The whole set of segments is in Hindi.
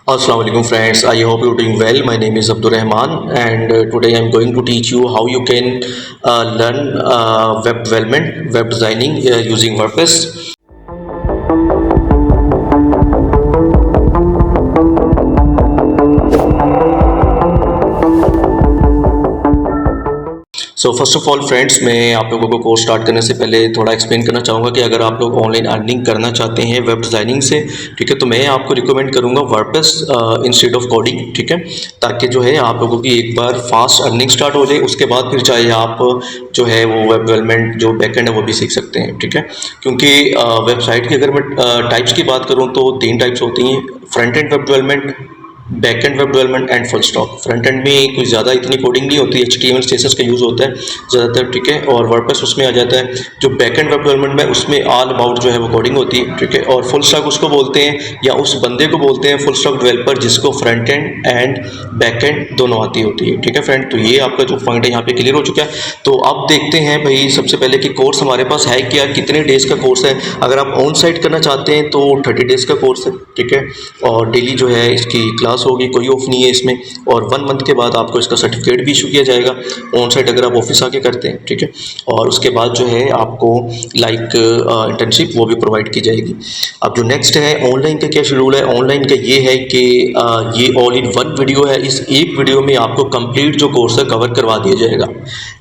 Assalamu alaikum friends. I hope you're doing well. My name is Abdul Rahman and today I'm going to teach you how you can learn web development, web designing using WordPress. So first of all friends, मैं आप लोगों को कोर्स स्टार्ट करने से पहले थोड़ा एक्सप्लेन करना चाहूँगा कि अगर आप लोग ऑनलाइन अर्निंग करना चाहते हैं वेब डिज़ाइनिंग से, ठीक है, तो मैं आपको रिकमेंड करूँगा वर्डप्रेस इंस्टेड ऑफ कोडिंग, ठीक है, ताकि जो है आप लोगों की एक बार फास्ट अर्निंग स्टार्ट हो जाए। उसके बाद फिर चाहे आप जो है वो वेब डेवलपमेंट जो बैकएंड है वो भी सीख सकते हैं, ठीक है, क्योंकि वेबसाइट की अगर मैं टाइप्स की बात करूँ तो 3 टाइप्स होती हैं: front end web development, back and web development and full stock. Front end में कुछ ज़्यादा इतनी कोडिंग नहीं होती, HTML CSS का यूज़ होता है ज़्यादातर, ठीक है, और वर्डप्रेस उसमें आ जाता है। जो बैक एंड वेब डेवलपमेंट में उसमें ऑल अबाउट जो है वो कोडिंग होती है, ठीक है, और फुल स्टॉक उसको बोलते हैं या उस बंदे को बोलते हैं फुल स्टॉक डेवलपर जिसको फ्रंट एंड बैक एंड दोनों आती होती है, ठीक है फ्रेंड। तो ये आपका जो पॉइंट है यहाँ पे क्लियर हो चुका है। तो अब देखते हैं भाई सबसे पहले कि कोर्स हमारे पास है क्या, कितने डेज़ का कोर्स है। अगर आप ऑन साइट करना चाहते हैं तो 30 डेज़ का कोर्स है, ठीक है, और डेली जो है इसकी क्लास होगी, कोई ऑफ नहीं है इसमें, और 1 मंथ के बाद आपको इसका सर्टिफिकेट भी इशू किया जाएगा ऑन साइट अगर आप ऑफिस आके करते हैं, ठीक है, और उसके बाद जो है आपको लाइक इंटर्नशिप वो भी प्रोवाइड की जाएगी। अब जो नेक्स्ट है ऑनलाइन का क्या शेड्यूल है। ऑनलाइन का ये है कि ये ऑल इन वन वीडियो है। इस एक वीडियो में आपको कंप्लीट जो कोर्स है कवर करवा दिया जाएगा,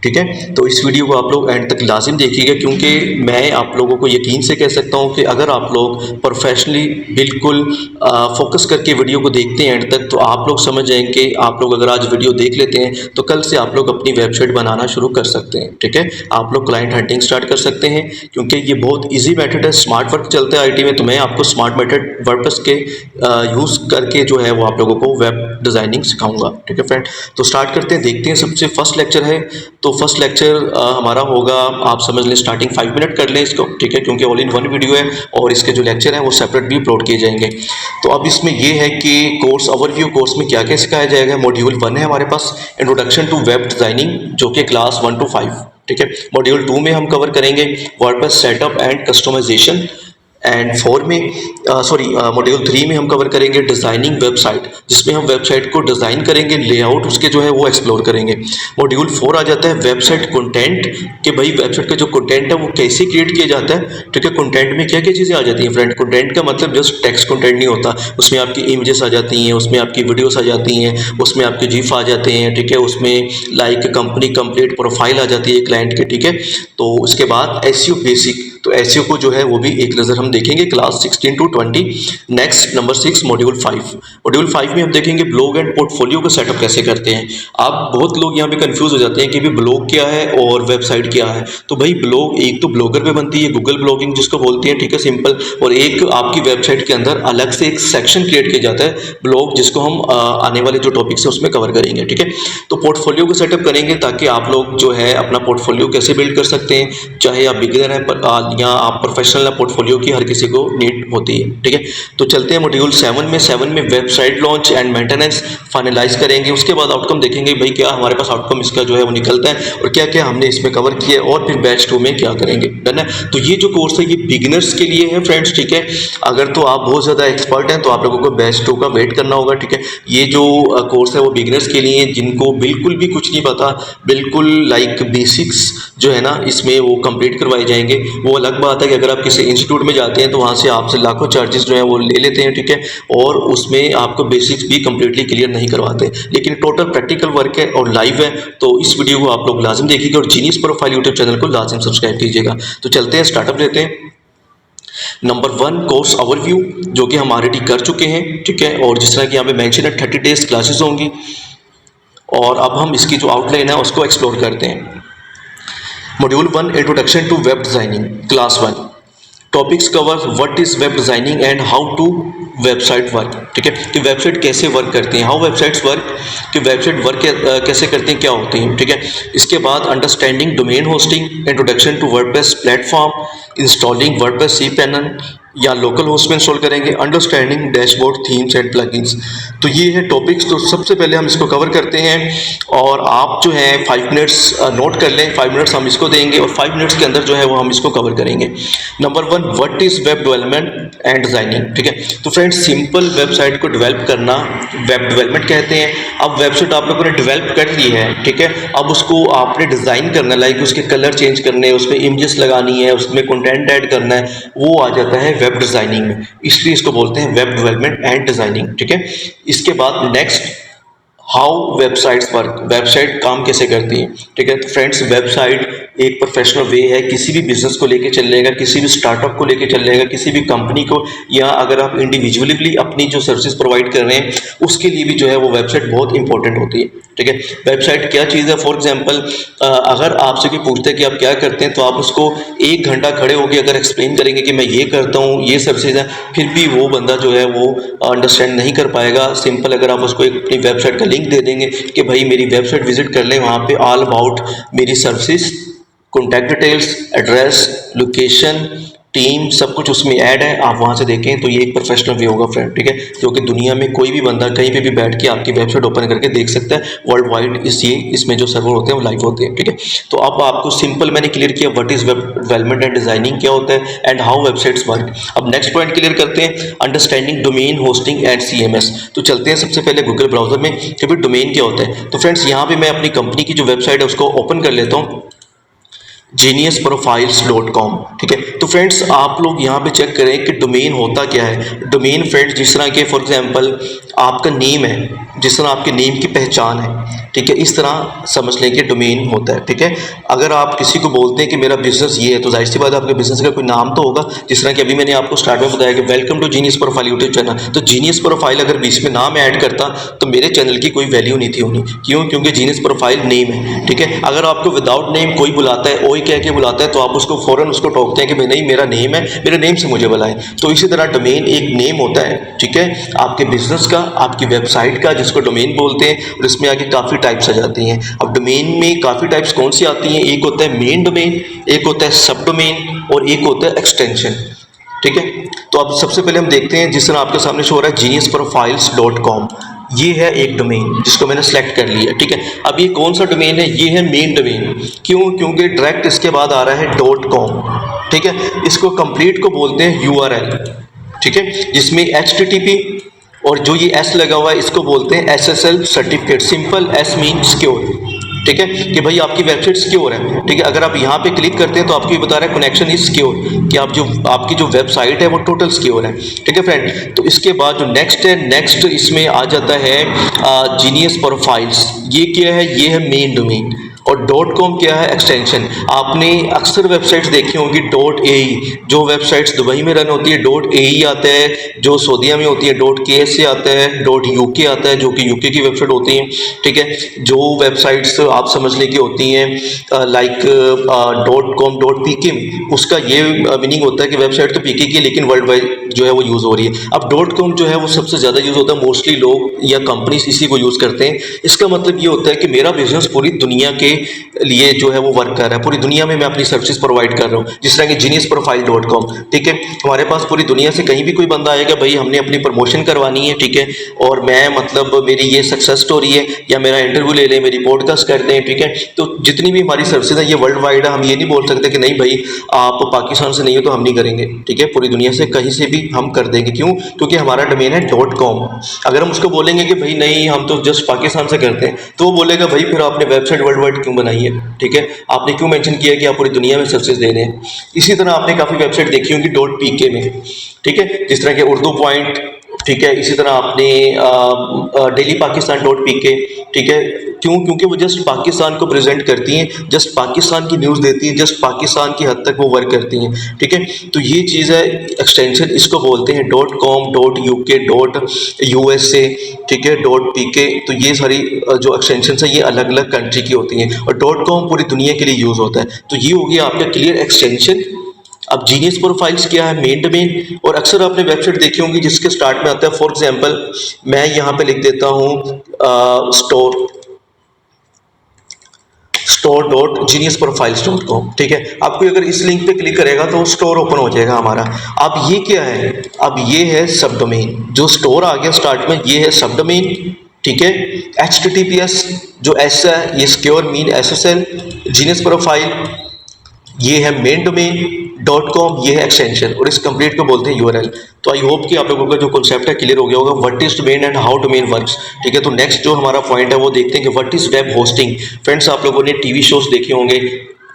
ठीक है। तो इस वीडियो को आप लोग एंड तक लाजिम देखिएगा, क्योंकि मैं आप लोगों को यकीन से कह सकता हूँ कि अगर आप लोग प्रोफेशनली बिल्कुल फोकस करके वीडियो को देखते हैं एंड तक, तो आप लोग समझ जाएंगे कि आप लोग अगर आज वीडियो देख लेते हैं तो कल से आप लोग अपनी वेबसाइट बनाना शुरू कर सकते हैं, ठीक है। आप लोग क्लाइंट हंटिंग स्टार्ट कर सकते हैं, क्योंकि ये बहुत इजी मेथड है। स्मार्ट वर्क चलता है IT में, तो मैं आपको स्मार्ट मेथड वर्डप्रेस के यूज़ करके जो है वो आप लोगों को वेब डिज़ाइनिंग सिखाऊंगा, ठीक है फ्रेंड। तो स्टार्ट करते हैं, देखते हैं। सबसे फर्स्ट लेक्चर है, तो फर्स्ट लेक्चर हमारा होगा, आप समझ लें स्टार्टिंग 5 मिनट कर लें इसको, ठीक है, क्योंकि ऑल इन वन वीडियो है और इसके जो लेक्चर हैं वो सेपरेट भी अपलोड किए जाएंगे। तो अब इसमें ये है कि कोर्स ओवरव्यू, कोर्स में क्या क्या सिखाया जाएगा। मॉड्यूल 1 है हमारे पास, इंट्रोडक्शन टू वेब डिज़ाइनिंग, जो कि क्लास 1 to 5, ठीक है। मॉड्यूल 2 में हम कवर करेंगे WordPress setup and customisation, and 4 में मॉड्यूल 3 में हम कवर करेंगे डिज़ाइनिंग वेबसाइट, जिसमें हम वेबसाइट को डिज़ाइन करेंगे, लेआउट उसके जो है वो एक्सप्लोर करेंगे। मॉड्यूल 4 आ जाता है वेबसाइट कंटेंट, कि भाई वेबसाइट का जो कंटेंट है वो कैसे क्रिएट किया जाता है, ठीक है। कंटेंट में क्या क्या चीज़ें आ जाती हैं फ्रेंड। कंटेंट का मतलब जस्ट टेक्स्ट कंटेंट नहीं होता, उसमें आपकी इमेजेस आ जाती हैं, उसमें आपकी वीडियोस आ जाती हैं, उसमें आपके जीफ आ जाते हैं, ठीक है, उसमें लाइक कंपनी कंप्लीट प्रोफाइल आ जाती है क्लाइंट के, ठीक है। तो उसके बाद SEO बेसिक, तो SEO को जो है वो भी एक नज़र हम देखेंगे class 16 to 20। Next number 6 module 5। Module 5 में हम देखेंगे ब्लॉग एंड पोर्टफोलियो का सेटअप कैसे करते हैं। आप बहुत लोग यहाँ पे कंफ्यूज हो जाते हैं कि भी ब्लॉग क्या है और वेबसाइट क्या है। तो भाई ब्लॉग एक तो ब्लॉगर पे बनती है, गूगल ब्लॉगिंग जिसको बोलते हैं, ठीक है, सिंपल, और एक आपकी वेबसाइट के अंदर अलग से एक सेक्शन क्रिएट किया जाता है ब्लॉग, जिसको हम आने वाले जो टॉपिक्स है उसमें कवर करेंगे, ठीक है। तो पोर्टफोलियो को सेटअप करेंगे ताकि आप लोग जो है अपना पोर्टफोलियो कैसे बिल्ड कर सकते हैं, चाहे आप बिगिनर हैं या आप प्रोफेशनल पोर्टफोलियो की हर किसी को नीड होती है, ठीक है। तो चलते हैं मॉड्यूल 7 में website launch and maintenance finalise करेंगे। उसके बाद आउटकम देखेंगे, भाई क्या हमारे पास आउटकम इसका जो है वो निकलता है और क्या क्या हमने इसमें कवर किया, और फिर बैच 2 में क्या करेंगे, डन है। तो ये जो कोर्स है ये बिगिनर्स के लिए है फ्रेंड्स, ठीक है। अगर तो आप बहुत ज़्यादा एक्सपर्ट हैं तो आप लोगों को बैच 2 का वेट करना होगा, ठीक है। ये जो कोर्स है वो बिगिनर्स के लिए, जिनको बिल्कुल भी कुछ नहीं पता, बिल्कुल लाइक बेसिक्स जो है ना इसमें वो कंप्लीट करवाए जाएंगे। वो अलग बात है कि अगर आप किसी इंस्टीट्यूट में जाते हैं तो वहाँ से आपसे लाखों चार्जेस जो है वो ले लेते हैं, ठीक है, और उसमें आपको बेसिक्स भी कंप्लीटली क्लियर नहीं करवाते, लेकिन टोटल प्रैक्टिकल वर्क है और लाइव है। तो इस वीडियो को आप लोग लाजिम देखिएगा और जीनियस प्रोफाइल यूट्यूब चैनल को लाजिम सब्सक्राइब कीजिएगा। तो चलते हैं, स्टार्टअप लेते हैं। नंबर 1 कोर्स ओवरव्यू, जो कि हम ऑलरेडी कर चुके हैं, ठीक है, और जिस तरह की यहाँ पे मेंशन है 30 डेज क्लासेस होंगी, और अब हम इसकी जो आउटलाइन है उसको एक्सप्लोर करते हैं। Module 1 introduction to web designing, class 1। Topics cover what is web designing and how to website work, ठीक है, कि वेबसाइट कैसे वर्क करती हैं, हाउ वेबसाइट्स वर्क, कि वेबसाइट वर्क कैसे करते हैं, क्या होती हैं, ठीक है। इसके बाद understanding domain hosting, introduction to WordPress platform, installing WordPress cPanel, या लोकल होस्ट में इंस्टॉल करेंगे, understanding dashboard themes and plugins. तो ये है टॉपिक्स। तो सबसे पहले हम इसको कवर करते हैं और आप जो है 5 मिनट्स नोट कर लें। 5 मिनट्स हम इसको देंगे और 5 मिनट्स के अंदर जो है वो हम इसको कवर करेंगे। Number 1, what is web development and designing. ठीक है, तो फ्रेंड्स सिंपल वेबसाइट को डेवलप करना वेब डेवलपमेंट कहते हैं। अब वेबसाइट आप लोगों ने डेवलप कर ली है, ठीक है, अब उसको आपने डिज़ाइन करना, लाइक उसके कलर चेंज करने, उसमें इमेजेस लगानी है, उसमें कंटेंट ऐड करना है, वो आ जाता है वेब डिज़ाइनिंग में। इसलिए इसको बोलते हैं वेब डेवलपमेंट एंड डिज़ाइनिंग। ठीक है, इसके बाद next, how websites work, website काम कैसे करती है। ठीक है, तो फ्रेंड्स वेबसाइट एक प्रोफेशनल वे है किसी भी बिजनेस को लेके चलने का, किसी भी स्टार्टअप को लेके चलने का, किसी भी कंपनी को, या अगर आप इंडिविजुअली भी अपनी जो सर्विस प्रोवाइड कर रहे हैं उसके लिए भी जो है वो वेबसाइट बहुत इंपॉर्टेंट होती है। ठीक है, वेबसाइट क्या चीज़ है, फॉर एग्जांपल अगर आपसे कोई पूछता है कि आप क्या करते हैं, तो आप उसको 1 घंटा खड़े होकर अगर एक्सप्लेन करेंगे कि मैं ये करता हूँ, ये सर्विसेज है, फिर भी वो बंदा जो है वो अंडरस्टैंड नहीं कर पाएगा। सिंपल अगर आप उसको एक अपनी वेबसाइट का लिंक दे देंगे कि भाई मेरी वेबसाइट विजिट कर लें, वहाँ पे ऑल अबाउट मेरी services, contact details, address, location, team, सब कुछ उसमें ऐड है, आप वहाँ से देखें, तो ये एक प्रोफेशनल वे होगा फ्रेंड। ठीक है, क्योंकि दुनिया में कोई भी बंदा कहीं पे भी बैठ के आपकी वेबसाइट ओपन करके देख सकता है। वर्ल्ड वाइड इसमें जो सर्वर होते हैं वो लाइव होते हैं। ठीक है, तो अब आपको सिंपल मैंने क्लियर किया what is web development and designing क्या होता है एंड हाउ वेबसाइट्स वर्क। अब नेक्स्ट पॉइंट क्लियर करते हैं, understanding domain hosting and CMS। तो चलते हैं सबसे पहले गूगल ब्राउजर में कि भाई डोमेन क्या होता है। तो फ्रेंड्स यहाँ पे मैं अपनी कंपनी की जो वेबसाइट है उसको ओपन कर लेता हूँ, geniusprofiles.com। ठीक है, तो फ्रेंड्स आप लोग यहाँ पे चेक करें कि डोमेन होता क्या है। डोमेन फ्रेंड्स जिस तरह के फॉर एग्जांपल आपका नेम है, जिस तरह आपके नेम की पहचान है, ठीक है, इस तरह समझ लें कि डोमेन होता है। ठीक है, अगर आप किसी को बोलते हैं कि मेरा बिजनेस ये है, तो जाहिर सी बात है आपके बिजनेस का कोई नाम तो होगा। जिस तरह कि अभी मैंने आपको स्टार्ट में बताया कि welcome to genius profile YouTube channel, तो जीनियस प्रोफाइल अगर बीच में नाम ऐड करता तो मेरे चैनल की कोई वैल्यू नहीं थी होनी। क्यों? क्योंकि जीनियस प्रोफाइल नेम है। ठीक है, अगर आपको विदाउट नेम कोई बुलाता है, ओई कह के बुलाता है, तो आप उसको फौरन उसको टोकते हैं कि भाई नहीं मेरा नेम है, मेरे नेम से मुझे बुलाएं। तो इसी तरह डोमेन एक नेम होता है। ठीक है, आपके बिजनेस का, आपकी वेबसाइट का, जिसको डोमेन बोलते हैं, और इसमें आगे काफ़ी टाइप्स आ जाती हैं। अब डोमेन में काफ़ी टाइप्स कौन सी आती हैं, एक होता है मेन डोमेन, एक होता है सब डोमेन, और एक होता है एक्सटेंशन। ठीक है, तो अब सबसे पहले हम देखते हैं, जिस तरह आपके सामने शो हो रहा है geniusprofiles.com, ये है एक डोमेन जिसको मैंने सेलेक्ट कर लिया। ठीक है, अब ये कौन सा डोमेन है, ये है मेन डोमेन। क्यों? क्योंकि डायरेक्ट इसके बाद आ रहा है .com। ठीक है, इसको कंप्लीट को बोलते हैं URL। ठीक है, जिसमें HTTP और जो ये S लगा हुआ है इसको बोलते हैं SSL certificate. Simple, S mean secure. ठीक है, कि भाई आपकी वेबसाइट सिक्योर है। ठीक है, अगर आप यहाँ पे क्लिक करते हैं तो आपको ये बता रहा है कनेक्शन इज सिक्योर, कि आप जो आपकी जो वेबसाइट है वो टोटल सिक्योर है। ठीक है फ्रेंड, तो इसके बाद जो नेक्स्ट है, नेक्स्ट इसमें आ जाता है जीनियस प्रोफाइल्स। ये क्या है? ये है मेन डोमेन। और .com क्या है? एक्सटेंशन। आपने अक्सर वेबसाइट्स देखी होंगी .ae, जो वेबसाइट्स दुबई में रन होती है .ae आता है, जो सऊदीया में होती है .ksa आता है, .uk आता है, जो कि यूके की वेबसाइट होती हैं। ठीक है, जो वेबसाइट्स आप समझ लें कि होती हैं लाइक .com .pk, उसका ये मीनिंग होता है कि वेबसाइट तो pk की है लेकिन वर्ल्ड वाइड जो है वो यूज़ हो रही है। अब .com जो है वो सबसे ज़्यादा यूज़ होता है, मोस्टली लोग या कंपनीज इसी को यूज़ करते हैं। इसका मतलब ये होता है कि मेरा बिजनेस पूरी दुनिया के लिए जो है वो वर्क कर रहा है, पूरी दुनिया में मैं अपनी सर्विसेज प्रोवाइड कर रहा हूँ। जिस तरह कि geniusprofile.com, ठीक है, हमारे पास पूरी दुनिया से कहीं भी कोई बंदा आएगा, भाई हमने अपनी प्रमोशन करवानी है, ठीक है, और मैं मतलब मेरी ये सक्सेस स्टोरी है, या मेरा इंटरव्यू ले लें, मेरी पॉडकास्ट कर दें। ठीक है, तो जितनी भी हमारी सर्विसेज है ये वर्ल्ड वाइड है। हम ये नहीं बोल सकते कि नहीं भाई आप पाकिस्तान से नहीं हो तो हम नहीं करेंगे। ठीक है, पूरी दुनिया से कहीं से भी हम कर देंगे। क्यों? क्योंकि हमारा डोमेन है .com। अगर हम उसको बोलेंगे कि भाई नहीं हम तो जस्ट पाकिस्तान से करते हैं, तो वो बोलेगा भाई फिर आपने वेबसाइट वर्ल्ड वाइड क्यों बनाई है? ठीक है, आपने क्यों मेंशन किया कि आप पूरी दुनिया में सर्विसेज दे रहे हैं? इसी तरह आपने काफ़ी वेबसाइट देखी होंगी .pk में। ठीक है, जिस तरह के उर्दू पॉइंट, ठीक है, इसी तरह आपने डेली पाकिस्तान .pk। ठीक है, क्यों? क्योंकि वो जस्ट पाकिस्तान को प्रेजेंट करती हैं, जस्ट पाकिस्तान की न्यूज़ देती हैं, जस्ट पाकिस्तान की हद तक वो वर्क करती हैं। ठीक है, तो ये चीज़ है एक्सटेंशन, इसको बोलते हैं .com .uk .usa। ठीक है, .pk। तो ये सारी जो एक्सटेंशन है ये अलग अलग कंट्री की होती हैं, और .com पूरी दुनिया के लिए यूज़ होता है। तो ये हो गया आपका क्लियर एक्सटेंशन। अब जीनियस प्रोफाइल्स क्या है? Main domain. और अक्सर आपने वेबसाइट देखी होंगी जिसके स्टार्ट में आता है, फॉर एग्जांपल मैं यहाँ पे लिख देता हूँ store.geniusprofiles.com। ठीक है, आपको अगर इस लिंक पे क्लिक करेगा तो स्टोर ओपन हो जाएगा हमारा। अब ये क्या है, अब ये है सब डोमेन, जो स्टोर आ गया स्टार्ट में, ये है सब डोमेन। ठीक है, HTTPS जो एस है ये secure mean SSL, genius profile ये है मेन डोमेन, .com ये है एक्सटेंशन, और इस कंप्लीट को बोलते हैं URL। तो आई होप कि आप लोगों का जो कॉन्सेप्ट है क्लियर हो गया होगा, what is domain and how domain works. ठीक है, तो नेक्स्ट जो हमारा पॉइंट है वो देखते हैं कि what is web hosting. Friends, आप लोगों ने टीवी शोज देखे होंगे,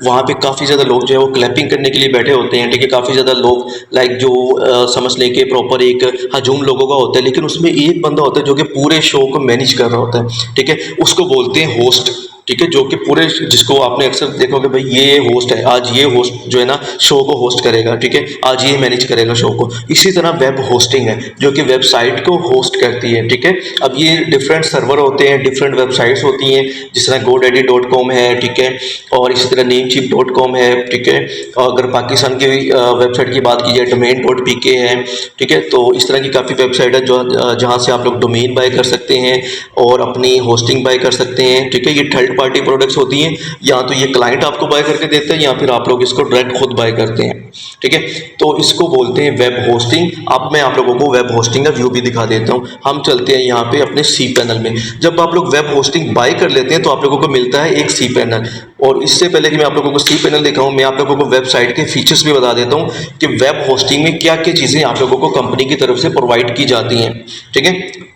वहाँ पे काफ़ी ज़्यादा लोग जो है वो क्लैपिंग करने के लिए बैठे होते हैं। ठीक है, काफ़ी ज़्यादा लोग लाइक जो समझ लें कि प्रॉपर एक हजूम लोगों का होता है, लेकिन उसमें एक बंदा होता है जो कि पूरे शो को मैनेज कर रहा होता है। ठीक है, उसको बोलते हैं होस्ट। ठीक है, जो कि पूरे, जिसको आपने अक्सर देखोगे भाई ये होस्ट है, आज ये होस्ट जो है ना शो को होस्ट करेगा। ठीक है, आज ये मैनेज करेगा शो को। इसी तरह वेब होस्टिंग है जो कि वेबसाइट को होस्ट करती है। ठीक है, अब ये डिफरेंट सर्वर होते हैं, डिफरेंट वेबसाइट्स होती हैं, जिस तरह godaddy.com है। ठीक है, और इसी तरह namecheap.com है। ठीक है, अगर पाकिस्तान की वेबसाइट की बात की जाए domain.pk है। ठीक है, तो इस तरह की काफ़ी वेबसाइट है जो जहाँ से आप लोग डोमेन बाय कर सकते हैं और अपनी होस्टिंग बाय कर सकते हैं। ठीक है, ये थर्ड पार्टी प्रोडक्ट्स होती हैं, या तो ये क्लाइंट आपको बाय करके देते हैं या फिर आप लोग इसको डायरेक्ट खुद बाय करते हैं। ठीक है, तो इसको बोलते हैं वेब होस्टिंग। अब मैं आप लोगों को वेब होस्टिंग का व्यू भी दिखा देता हूँ। हम चलते हैं यहाँ पे अपने सी पैनल में। जब आप लोग वेब होस्टिंग बाय कर लेते हैं तो आप लोगों को मिलता है एक सी पैनल, और इससे पहले कि मैं आप लोगों को सी पैनल दिखाऊं, मैं आप लोगों को वेबसाइट के फीचर्स भी बता देता हूँ कि वेब होस्टिंग में क्या क्या चीज़ें आप लोगों को कंपनी की तरफ से प्रोवाइड की जाती हैं। ठीक है,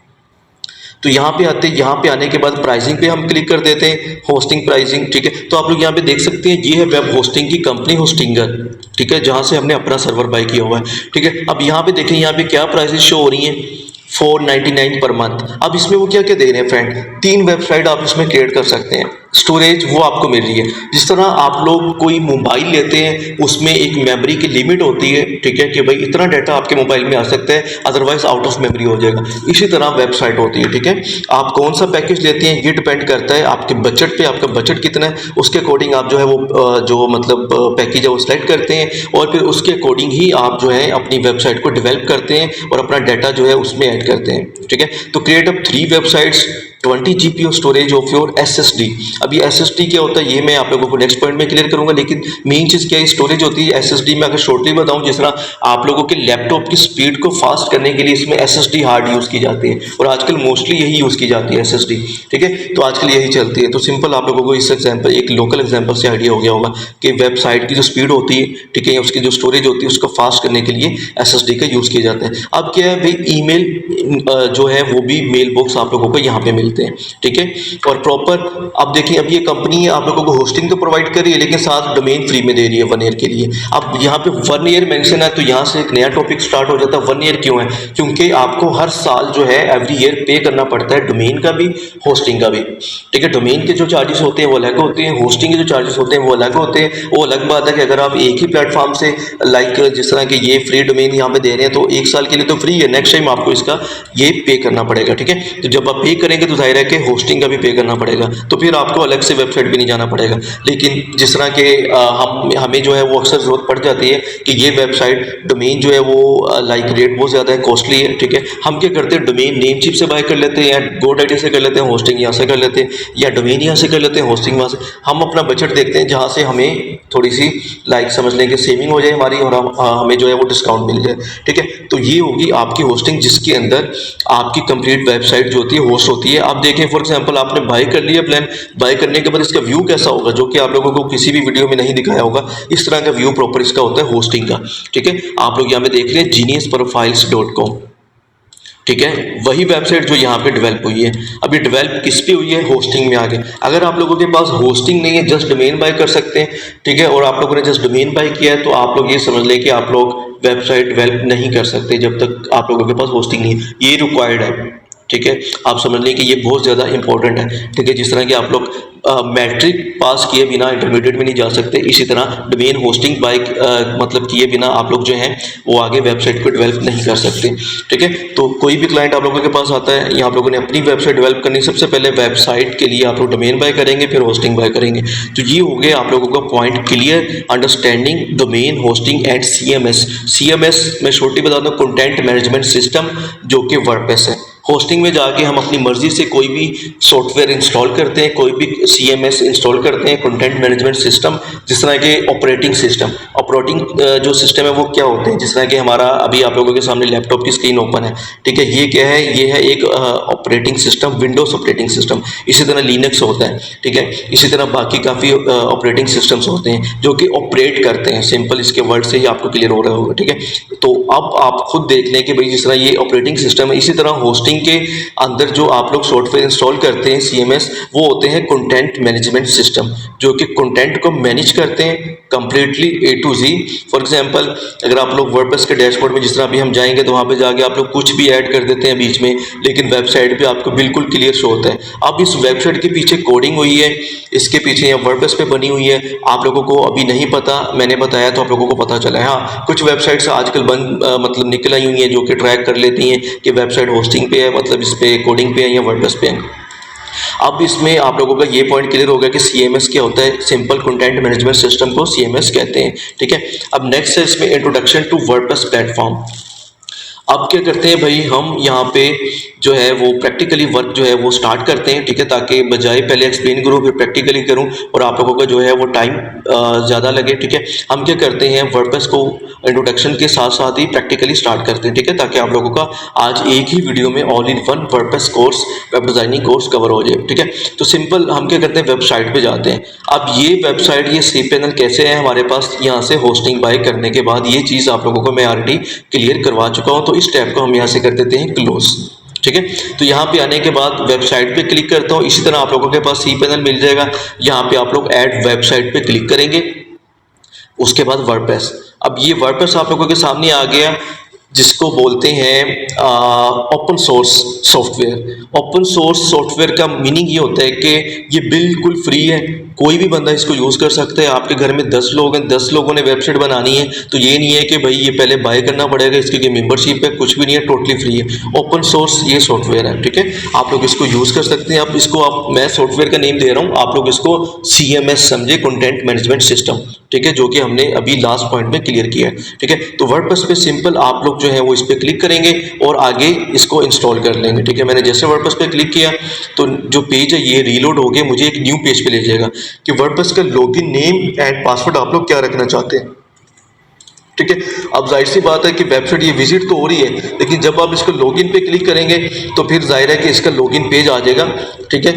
तो यहाँ पे आते हैं, यहाँ पे आने के बाद प्राइसिंग पे हम क्लिक कर देते हैं, होस्टिंग प्राइसिंग। ठीक है, तो आप लोग यहाँ पे देख सकते हैं ये है वेब होस्टिंग की कंपनी होस्टिंगर। ठीक है, जहाँ से हमने अपना सर्वर बाय किया हुआ है। ठीक है, अब यहाँ पे देखें, यहाँ पे क्या प्राइसेस शो हो रही हैं, 499 पर मंथ। अब इसमें वो क्या क्या दे रहे हैं फ्रेंड, 3 वेबसाइट आप इसमें क्रिएट कर सकते हैं, स्टोरेज वो आपको मिल रही है। जिस तरह आप लोग कोई मोबाइल लेते हैं उसमें एक मेमोरी की लिमिट होती है। ठीक है, कि भाई इतना डाटा आपके मोबाइल में आ सकता है, अदरवाइज आउट ऑफ मेमोरी हो जाएगा। इसी तरह वेबसाइट होती है। ठीक है, आप कौन सा पैकेज लेते हैं ये डिपेंड करता है आपके बजट पे, आपका बजट कितना है उसके अकॉर्डिंग आप जो है वो जो मतलब पैकेज है वो सेलेक्ट करते हैं, और फिर उसके अकॉर्डिंग ही आप जो है अपनी वेबसाइट को डेवलप करते हैं और अपना डाटा जो है उसमें ऐड करते हैं। ठीक है, तो create up 3 websites, 20 GPU storage of your SSD। अब ये SSD क्या होता है ये मैं आप लोगों को नेक्स्ट पॉइंट में क्लियर करूंगा, लेकिन मेन चीज़ क्या है, स्टोरेज होती है। SSD में अगर शॉर्टली बताऊं, जिस तरह आप लोगों के लैपटॉप की स्पीड को फास्ट करने के लिए इसमें SSD हार्ड यूज़ की जाती है, और आजकल मोस्टली यही यूज़ की जाती है SSD। ठीक है, तो आजकल यही चलती है। तो सिंपल आप लोगों को इस एग्जाम्पल, एक लोकल एग्जाम्पल से आइडिया हो गया होगा कि वेबसाइट की जो स्पीड होती है, ठीक है, उसकी जो स्टोरेज होती है उसको फास्ट करने के लिए SSD का यूज़ किया जाता है। अब क्या है भाई, ईमेल जो है वो भी मेल बॉक्स आप लोगों को यहाँ पे मिलते हैं। ठीक है, और प्रॉपर अब देखिए, अब ये कंपनी आप लोगों को होस्टिंग तो प्रोवाइड कर रही है, लेकिन साथ डोमेन फ्री में दे रही है 1 ईयर के लिए। अब यहाँ पे 1 ईयर मेंशन है, तो यहाँ से एक नया टॉपिक स्टार्ट हो जाता है। 1 ईयर क्यों है, क्योंकि आपको हर साल जो है एवरी ईयर पे करना पड़ता है, डोमेन का भी होस्टिंग का भी। ठीक है, डोमेन के जो चार्जेस होते हैं वो अलग होते हैं, होस्टिंग के जो चार्जेस होते हैं वो अलग होते हैं। वो अलग बात है कि अगर आप एक ही प्लेटफॉर्म से लाइक जिस तरह के ये फ्री डोमेन यहाँ पे दे रहे हैं तो 1 साल के लिए तो फ्री है, नेक्स्ट टाइम आपको इसका ये पे करना पड़ेगा। ठीक है, तो जब आप पे करेंगे तो जाहिर है कि होस्टिंग का भी पे करना पड़ेगा, तो फिर आपको अलग से वेबसाइट भी नहीं जाना पड़ेगा। लेकिन जिस तरह के हमें जो है वो अक्सर ज़रूरत पड़ जाती है कि ये वेबसाइट डोमेन जो है वो लाइक रेट बहुत ज़्यादा है, कॉस्टली है। ठीक है, हम क्या करते हैं, डोमेन नेमचीप से बाय कर लेते हैं, या godaddy से कर लेते हैं, होस्टिंग यहाँ से कर लेते हैं, या डोमेन यहाँ से कर लेते हैं, होस्टिंग वहाँ से। हम अपना बजट देखते हैं जहाँ से हमें थोड़ी सी लाइक समझ लें कि सेविंग हो जाए हमारी, और हमें जो है वो डिस्काउंट मिल जाए। ठीक है, तो ये होगी आपकी होस्टिंग, जिसके अंदर आपकी कंप्लीट वेबसाइट जो होती है होस्ट होती है। आप देखें फॉर एग्जांपल आपने बाय कर लिया प्लान, बाय करने के बाद इसका व्यू कैसा होगा, जो कि आप लोगों को किसी भी वीडियो में नहीं दिखाया होगा। इस तरह का व्यू प्रॉपर इसका होता है होस्टिंग का। ठीक है, आप लोग यहाँ पे देख रहे हैं geniusprofiles.com। ठीक है, वही वेबसाइट जो यहाँ पे डेवलप हुई है। अभी डेवलप किस पे हुई है, होस्टिंग में आगे। अगर आप लोगों के पास होस्टिंग नहीं है, जस्ट डोमेन बाय कर सकते हैं। ठीक है, और आप लोगों ने जस्ट डोमेन बाय किया है, तो आप लोग ये समझ लें कि आप लोग वेबसाइट डेवलप नहीं कर सकते जब तक आप लोगों के पास होस्टिंग नहीं है। ये रिक्वायर्ड है। ठीक है, आप समझ लें कि ये बहुत ज़्यादा इंपॉर्टेंट है। ठीक है, जिस तरह कि आप लोग मैट्रिक पास किए बिना इंटरमीडिएट में नहीं जा सकते, इसी तरह डोमेन होस्टिंग बाय मतलब किए बिना आप लोग जो हैं वो आगे वेबसाइट को डेवलप नहीं कर सकते। ठीक है, तो कोई भी क्लाइंट आप लोगों के पास आता है, या आप लोगों ने अपनी वेबसाइट डेवलप करनी, सबसे पहले वेबसाइट के लिए आप लोग डोमेन बाय करेंगे, फिर होस्टिंग बाय करेंगे। तो ये हो गया आप लोगों का point clear, understanding domain hosting and CMS। CMS मैं शॉर्टली बता दूँ, कंटेंट मैनेजमेंट सिस्टम, जो कि वर्डप्रेस है। होस्टिंग में जाके हम अपनी मर्जी से कोई भी सॉफ्टवेयर इंस्टॉल करते हैं, कोई भी CMS इंस्टॉल करते हैं, कंटेंट मैनेजमेंट सिस्टम, जिस तरह के ऑपरेटिंग सिस्टम। ऑपरेटिंग जो सिस्टम है वो क्या होते हैं, जिस तरह कि हमारा अभी आप लोगों के सामने लैपटॉप की स्क्रीन ओपन है, ठीक है। ये क्या है, ये है एक operating system, Windows operating system. इसी तरह लिनक्स होता है, ठीक है। इसी तरह बाकी काफ़ी ऑपरेटिंग सिस्टम्स होते हैं जो कि ऑपरेट करते हैं। सिंपल इसके वर्ड से ही आपको क्लियर हो रहा होगा, ठीक है। तो अब आप खुद देख लें कि भाई जिस तरह ये ऑपरेटिंग सिस्टम है, इसी तरह होस्टिंग के अंदर जो आप लोग सॉफ्टवेयर इंस्टॉल करते हैं CMS, वो होते हैं कंटेंट मैनेजमेंट सिस्टम, जो कि कंटेंट को मैनेज करते हैं completely A to Z। For example अगर आप लोग वर्डप्रेस के डैशबोर्ड में जिस तरह अभी हम जाएंगे तो वहाँ पे जाके आप लोग कुछ भी ऐड कर देते हैं बीच में, लेकिन वेबसाइट पे आपको बिल्कुल क्लियर शो होता है। अब इस वेबसाइट के पीछे कोडिंग हुई है, इसके पीछे या वर्डप्रेस पे बनी हुई है, आप लोगों को अभी नहीं पता, मैंने बताया तो आप लोगों को पता चला है। हाँ, कुछ वेबसाइट्स आजकल मतलब निकल आई हुई हैं जो कि ट्रैक कर लेती हैं कि वेबसाइट होस्टिंग पे है, मतलब इस पे कोडिंग पे है या वर्डप्रेस पे है। अब इसमें आप लोगों का ये पॉइंट क्लियर होगा कि CMS क्या होता है। सिंपल कंटेंट मैनेजमेंट सिस्टम को CMS कहते हैं, ठीक है। अब नेक्स्ट है इसमें इंट्रोडक्शन टू वर्डप्रेस प्लेटफॉर्म। अब क्या करते हैं भाई, हम यहाँ पे जो है वो प्रैक्टिकली वर्क जो है वो स्टार्ट करते हैं, ठीक है, ताकि बजाय पहले एक्सप्लेन करूँ फिर प्रैक्टिकली करूँ और आप लोगों का जो है वो टाइम ज़्यादा लगे, ठीक है। हम क्या करते हैं, वर्डप्रेस को इंट्रोडक्शन के साथ साथ ही प्रैक्टिकली स्टार्ट करते हैं, ठीक है, ताकि आप लोगों का आज एक ही वीडियो में all in one WordPress course, web designing course cover हो जाए, ठीक है। तो सिंपल हम क्या करते हैं, वेबसाइट पे जाते हैं। अब ये वेबसाइट, ये cPanel कैसे है हमारे पास, यहाँ से होस्टिंग बाय करने के बाद ये चीज़ आप लोगों को मैं ऑलरेडी क्लियर करवा चुका हूँ। तो इस टैब को हम यहाँ से कर देते हैं क्लोज, ठीक है। तो यहाँ पे आने के बाद वेबसाइट पे क्लिक करता हूँ। इसी तरह आप लोगों के पास cPanel मिल जाएगा। यहाँ पे आप लोग ऐड वेबसाइट पे क्लिक करेंगे, उसके बाद वर्डप्रेस। अब ये वर्डप्रेस आप लोगों के सामने आ गया, जिसको बोलते हैं open source software. Open source software का मीनिंग ये होता है कि ये बिल्कुल फ्री है, कोई भी बंदा इसको यूज़ कर सकता है। आपके घर में 10 लोग हैं, 10 लोगों ने वेबसाइट बनानी है, तो ये नहीं है कि भाई ये पहले बाय करना पड़ेगा, इसकी मेंबरशिप है, कुछ भी नहीं है, टोटली फ्री है। ओपन सोर्स ये सॉफ्टवेयर है, ठीक है। आप लोग इसको यूज़ कर सकते हैं। अब इसको मैं सॉफ्टवेयर का नेम दे रहा हूँ, आप लोग इसको CMS समझे, कंटेंट मैनेजमेंट सिस्टम, ठीक है, जो कि हमने अभी लास्ट पॉइंट में क्लियर किया है, ठीक है। तो वर्डप्रेस पे सिंपल आप लोग जो है वो इस पे क्लिक करेंगे और आगे इसको इंस्टॉल कर लेंगे, ठीक है। मैंने जैसे वर्डप्रेस पे क्लिक किया तो जो पेज है ये रीलोड हो गया, मुझे एक न्यू पेज पे ले जाएगा कि वर्डप्रेस का लॉगिन नेम एंड पासवर्ड आप लोग क्या रखना चाहते हैं, ठीक है। अब जाहिर सी बात है कि वेबसाइट ये विजिट तो हो रही है, लेकिन जब आप इसको लॉगिन पे क्लिक करेंगे तो फिर जाहिर है कि इसका लॉगिन पेज आ जाएगा, ठीक है।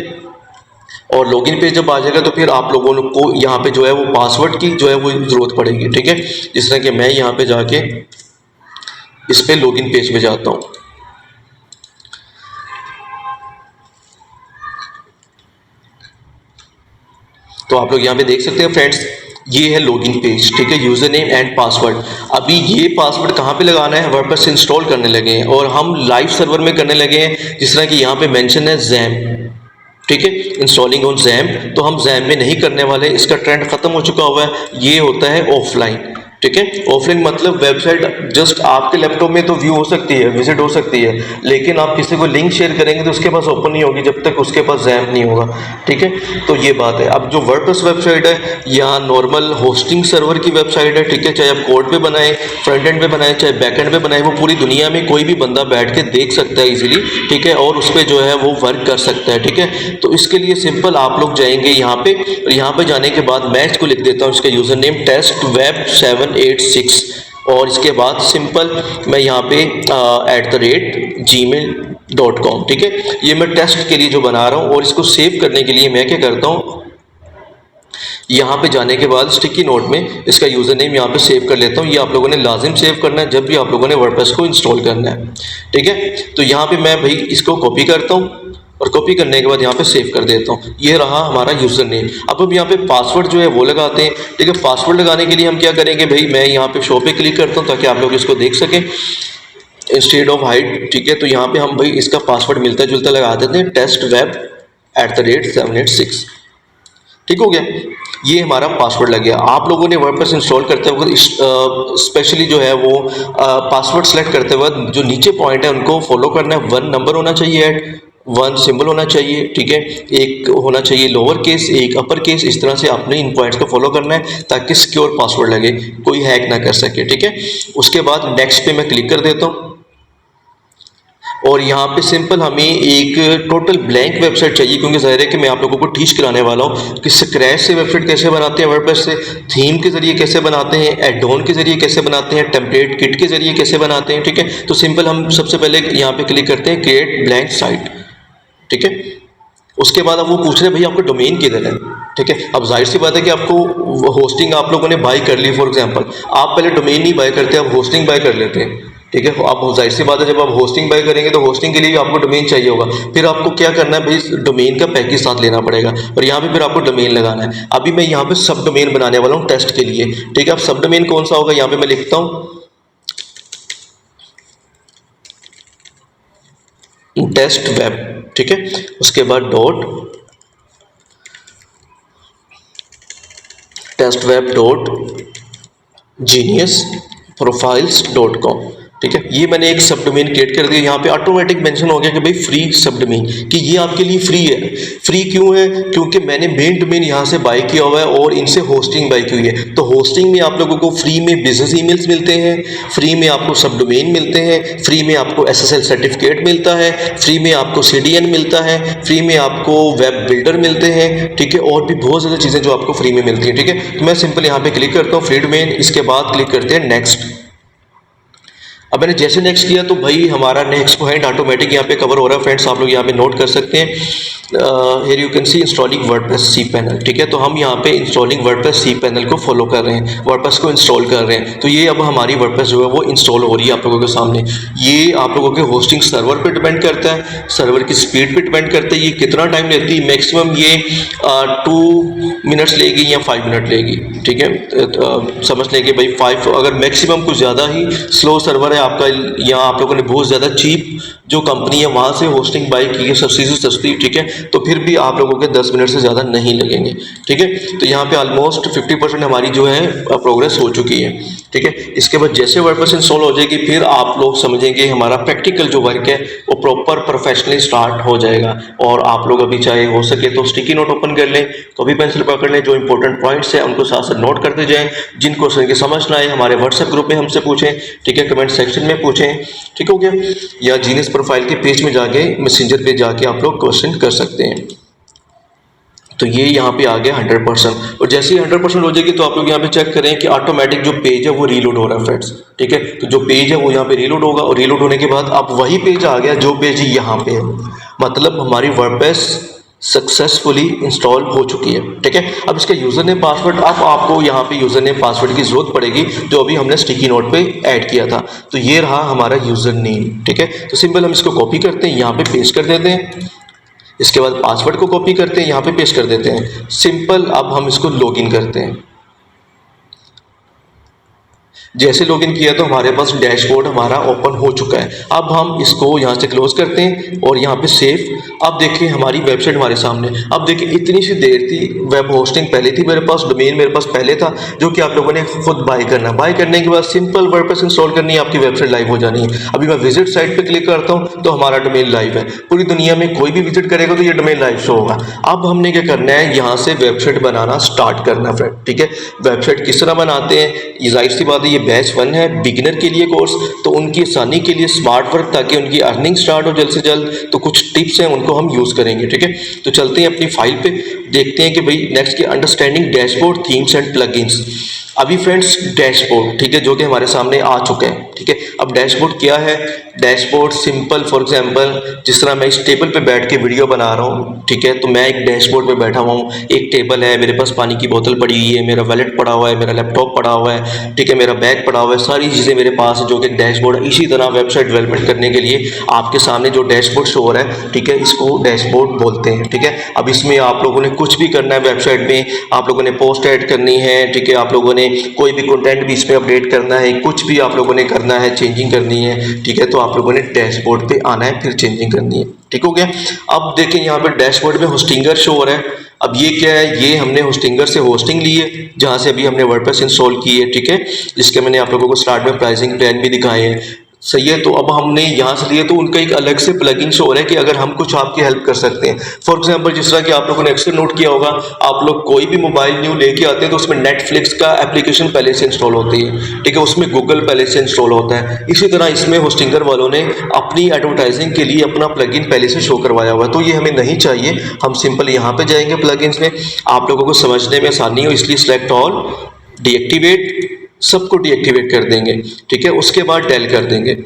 और लॉगिन पेज जब आ जाएगा तो फिर आप लोगों को यहाँ पे जो है वो पासवर्ड की जो है वो ज़रूरत पड़ेगी, ठीक है। जिस तरह कि मैं यहाँ पे जाके इस पे लॉगिन पेज पे जाता हूँ। तो आप लोग यहाँ पे देख सकते हैं फ्रेंड्स, ये है लॉगिन पेज, ठीक है, यूज़र नेम एंड पासवर्ड। अभी ये पासवर्ड कहाँ पे लगाना है, वर्डप्रेस इंस्टॉल करने लगे हैं और हम लाइव सर्वर में करने लगे हैं। जिस तरह कि यहाँ पे मेंशन है XAMPP, ठीक है, इंस्टॉलिंग ऑन XAMPP। तो हम XAMPP में नहीं करने वाले, इसका ट्रेंड खत्म हो चुका हुआ है। ये होता है ऑफलाइन, ठीक है। ऑफलाइन मतलब वेबसाइट जस्ट आपके लैपटॉप में तो व्यू हो सकती है, विजिट हो सकती है, लेकिन आप किसी को लिंक शेयर करेंगे तो उसके पास ओपन नहीं होगी जब तक उसके पास XAMPP नहीं होगा, ठीक है। तो ये बात है। अब जो वर्डप्रेस वेबसाइट है या नॉर्मल होस्टिंग सर्वर की वेबसाइट है, ठीक है, चाहे आप कोड पे बनाए, फ्रंट एंड पे बनाए, चाहे बैक एंड पे बनाए, वो पूरी दुनिया में कोई भी बंदा बैठ के देख सकता है इजीली, ठीक है, और उस पर जो है वो वर्क कर सकता है, ठीक है। तो इसके लिए सिंपल आप लोग जाएंगे यहाँ पे, और यहाँ पे जाने के बाद मैं इसको लिख देता हूँ, इसका यूज़र नेम testweb786, और इसके बाद सिंपल मैं यहाँ पे @gmail.com, ठीक है। ये मैं टेस्ट के लिए जो बना रहा हूँ, और इसको सेव करने के लिए मैं क्या करता हूँ, यहाँ पे जाने के बाद स्टिकी नोट में इसका यूज़र नेम यहाँ पे सेव कर लेता हूँ। ये आप लोगों ने लाजिम सेव करना है जब भी आप लोगों ने वर्डप्रेस को इंस्टॉल करना है, ठीक है। तो यहाँ पे मैं भाई इसको कॉपी करता हूँ और कॉपी करने के बाद यहाँ पे सेव कर देता हूँ। ये रहा हमारा यूज़र नेम। अब हम यहाँ पे पासवर्ड जो है वो लगाते हैं, ठीक है। पासवर्ड लगाने के लिए हम क्या करेंगे भाई, मैं यहाँ पे शो पे क्लिक करता हूँ ताकि आप लोग इसको देख सकें इंस्टेड ऑफ हाइड, ठीक है। तो यहाँ पे हम भाई इसका पासवर्ड मिलता जुलता लगा देते हैं, testweb@786, ठीक हो गया। ये हमारा पासवर्ड लग गया। आप लोगों ने वर्डप्रेस इंस्टॉल करते वक्त स्पेशली जो है वो पासवर्ड सेलेक्ट करते वक्त जो नीचे पॉइंट है उनको फॉलो करना है। 1 नंबर होना चाहिए, 1 सिंबल होना चाहिए, ठीक है, एक होना चाहिए लोअर केस, एक अपर केस। इस तरह से आपने इन पॉइंट्स को फॉलो करना है ताकि सिक्योर पासवर्ड लगे, कोई हैक ना कर सके, ठीक है। उसके बाद नेक्स्ट पे मैं क्लिक कर देता हूँ। और यहाँ पे सिंपल हमें एक टोटल ब्लैंक वेबसाइट चाहिए, क्योंकि ज़ाहिर है कि मैं आप लोगों को टीच कराने वाला हूँ कि स्क्रैच से वेबसाइट कैसे बनाते हैं वर्डप्रेस से, थीम के ज़रिए कैसे बनाते हैं, एड ऑन के ज़रिए कैसे बनाते हैं, टेम्पलेट किट के ज़रिए कैसे बनाते हैं। ठीक है, तो सिंपल हम सबसे पहले यहाँ पे क्लिक करते हैं क्रिएट ब्लैंक साइट। ठीक है, उसके बाद अब वो पूछ रहे हैं भाई आपका डोमेन किधर है। ठीक है, अब जाहिर सी बात है कि आपको होस्टिंग आप लोगों ने बाय कर ली, फॉर एग्जांपल आप पहले डोमेन नहीं बाय करते, आप होस्टिंग बाय कर लेते हैं। ठीक है, आप जाहिर सी बात है जब आप होस्टिंग बाय करेंगे तो होस्टिंग के लिए भी आपको डोमेन चाहिए होगा, फिर आपको क्या करना है भाई, डोमेन का पैकेज साथ लेना पड़ेगा और यहाँ पे फिर आपको डोमेन लगाना है। अभी मैं यहाँ पे सब डोमेन बनाने वाला हूँ टेस्ट के लिए। ठीक है, अब सब डोमेन कौन सा होगा, यहाँ पे मैं लिखता हूँ टेस्ट वेब। ठीक है, उसके बाद डॉट testweb.geniusprofiles.com। ठीक है, ये मैंने एक सब डोमेन क्रिएट कर दिया। यहाँ पे ऑटोमेटिक मेंशन हो गया कि भाई फ्री सब डोमेन, कि ये आपके लिए फ्री है। फ्री क्यों है, क्योंकि मैंने मेन डोमेन यहाँ से बाय किया हुआ है और इनसे होस्टिंग बाय की हुई है। तो होस्टिंग में आप लोगों को फ्री में बिजनेस ईमेल्स मिलते हैं, फ्री में आपको सब डोमेन मिलते हैं, फ्री में आपको SSL सर्टिफिकेट मिलता है, फ्री में आपको CDN मिलता है, फ्री में आपको वेब बिल्डर मिलते हैं। ठीक है, और भी बहुत ज़्यादा चीज़ें जो आपको फ्री में मिलती हैं। ठीक है, तो मैं सिंपल यहाँ पे क्लिक करता हूँ फ्री डोमेन, इसके बाद क्लिक करते हैं नेक्स्ट। अब मैंने जैसे नेक्स्ट किया तो भाई हमारा नेक्स्ट पॉइंट ऑटोमेटिक यहाँ पे कवर हो रहा है। फ्रेंड्स आप लोग यहाँ पे नोट कर सकते हैं, here you can see installing WordPress cPanel। ठीक है, तो हम यहाँ पे इंस्टॉलिंग वर्डप्रेस cPanel को फॉलो कर रहे हैं, वर्डप्रेस को इंस्टॉल कर रहे हैं। तो ये अब हमारी वर्डप्रेस जो है वो इंस्टॉल हो रही है आप लोगों के सामने। ये आप लोगों के होस्टिंग सर्वर पे डिपेंड करता है, सर्वर की स्पीड पे डिपेंड करता है, ये कितना टाइम लेती है। मैक्सिमम ये 2 मिनट्स लेगी या 5 मिनट लेगी। ठीक है, समझ लेंगे भाई 5, अगर मैक्सिमम कुछ ज़्यादा ही स्लो सर्वर है आपका, या आप लोगों ने बहुत ज़्यादा चीप जो कंपनी है वहाँ से होस्टिंग बाई की है सस्ती से सस्ती। ठीक है, तो फिर भी आप लोगों के 10 मिनट से ज़्यादा नहीं लगेंगे। ठीक है, तो यहाँ पे ऑलमोस्ट 50% हमारी जो है प्रोग्रेस हो चुकी है। ठीक है, इसके बाद जैसे वर्डप्रेस इंस्टॉल हो जाएगी फिर आप लोग समझेंगे हमारा प्रैक्टिकल जो वर्क है वो प्रॉपर प्रोफेशनली स्टार्ट हो जाएगा। और आप लोग अभी चाहे हो सके तो स्टिकी नोट ओपन कर लें, कॉपी पेंसिल पकड़ लें, जो इंपॉर्टेंट पॉइंट्स हैं उनको साथ साथ नोट करते जाएं। जिन क्वेश्चन की समझ ना आए हमारे व्हाट्सएप ग्रुप में हमसे पूछें। ठीक है, कमेंट सेक्शन में पूछें। ठीक हो गया, या जीनियस प्रोफाइल के पेज में जाके मैसेंजर पे जाके आप लोग क्वेश्चन कर सकते हैं। तो ये यहाँ पे आ गया 100%। और जैसे ही 100% हो जाएगी तो आप लोग यहाँ पे चेक करें कि ऑटोमेटिक जो पेज है वो रीलोड हो रहा है फ्रेंड्स। ठीक है, तो जो पेज है वो यहाँ पे रीलोड होगा और रीलोड होने के बाद अब वही पेज आ गया जो पेज यहाँ पे है, मतलब हमारी वर्डप्रेस सक्सेसफुली इंस्टॉल हो चुकी है। ठीक है, अब इसका यूज़र नेम पासवर्ड, अब आपको यहाँ पे यूज़र नेम पासवर्ड की ज़रूरत पड़ेगी जो अभी हमने स्टिकी नोट पे ऐड किया था। तो ये रहा हमारा यूज़र नेम। ठीक है, तो सिंपल हम इसको कॉपी करते हैं, यहाँ पे पेस्ट कर देते हैं। इसके बाद पासवर्ड को कॉपी करते हैं, यहाँ पे पेस्ट कर देते हैं। सिंपल अब हम इसको लॉगिन करते हैं। जैसे लॉगिन किया तो हमारे पास डैशबोर्ड हमारा ओपन हो चुका है। अब हम इसको यहाँ से क्लोज करते हैं और यहाँ पे सेव। अब देखिए हमारी वेबसाइट हमारे सामने। अब देखिए इतनी सी देर थी, वेब होस्टिंग पहले थी मेरे पास, डोमेन मेरे पास पहले था, जो कि आप लोगों ने खुद बाय करना। बाय करने के बाद सिंपल वर्डप्रेस इंस्टॉल करनी है, आपकी वेबसाइट लाइव हो जानी है। अभी मैं विजिट साइट पे क्लिक करता हूँ तो हमारा डोमेन लाइव है। पूरी दुनिया में कोई भी विजिट करेगा तो ये डोमेन लाइव शो होगा। अब हमने क्या करना है, यहाँ से वेबसाइट बनाना स्टार्ट करना है फ्रेंड। ठीक है, वेबसाइट किस तरह बनाते हैं, ये जाहिर सी बात है ये बैच 1 है बिगिनर के लिए कोर्स, तो उनकी आसानी के लिए स्मार्ट वर्क, ताकि उनकी अर्निंग स्टार्ट हो जल्द से जल्द, तो कुछ टिप्स हैं उनको हम यूज़ करेंगे। ठीक है, तो चलते हैं अपनी फाइल पे, देखते हैं कि भाई नेक्स्ट की understanding dashboard themes and plugins. अभी फ्रेंड्स डैशबोर्ड, ठीक है, जो कि हमारे सामने आ चुका है। ठीक है, अब डैशबोर्ड क्या है, डैशबोर्ड सिंपल फॉर एग्जांपल जिस तरह मैं इस टेबल पे बैठ के वीडियो बना रहा हूँ। ठीक है, तो मैं एक डैशबोर्ड पे बैठा हुआ हूँ, एक टेबल है, मेरे पास पानी की बोतल पड़ी हुई है, मेरा वॉलेट पड़ा हुआ है, मेरा लैपटॉप पड़ा हुआ है। ठीक है, मेरा बैग पड़ा हुआ है, सारी चीज़ें मेरे पास है जो कि डैशबोर्ड है। इसी तरह वेबसाइट डेवलपमेंट करने के लिए आपके सामने जो डैशबोर्ड शो हो रहा है, ठीक है, इसको डैशबोर्ड बोलते हैं। ठीक है, अब इसमें आप लोगों ने कुछ भी करना है वेबसाइट में, आप लोगों ने पोस्ट ऐड करनी है, ठीक है, आप लोगों ने कोई भी कंटेंट भी इसमें अपडेट करना है, कुछ भी आप लोगों ने करना है, चेंजिंग करनी है। ठीक है, तो आप लोगों ने डैशबोर्ड पे आना है, फिर चेंजिंग करनी है। ठीक हो गया, अब देखें यहाँ पे डैशबोर्ड में होस्टिंगर शो हो रहा है। अब ये क्या है, ये हमने होस्टिंगर से होस्टिंग ली है जहाँ से अभी हमने वर्डप्रेस इंस्टॉल की है। ठीक है, जिसके मैंने आप लोगों को स्टार्ट में प्राइसिंग प्लान भी दिखाए हैं। सही है। तो अब हमने यहाँ से लिए तो उनका एक अलग से प्लगइन शो हो रहा है कि अगर हम कुछ आपकी हेल्प कर सकते हैं। फॉर एग्जांपल जिस तरह कि आप लोगों ने अक्सर नोट किया होगा, आप लोग कोई भी मोबाइल न्यू लेके आते हैं तो उसमें नेटफ्लिक्स का एप्लीकेशन पहले से इंस्टॉल होती है, ठीक है, उसमें गूगल पहले से इंस्टॉल होता है। इसी तरह इसमें होस्टिंगर वालों ने अपनी एडवर्टाइजिंग के लिए अपना प्लगइन पहले से शो करवाया हुआ है, तो ये हमें नहीं चाहिए। हम सिंपल यहाँ पे जाएंगे प्लगइन्स में, आप लोगों को समझने में आसानी हो इसलिए सिलेक्ट ऑल, डीएक्टिवेट, सबको डीएक्टिवेट कर देंगे, ठीक है। उसके बाद डेल कर देंगे,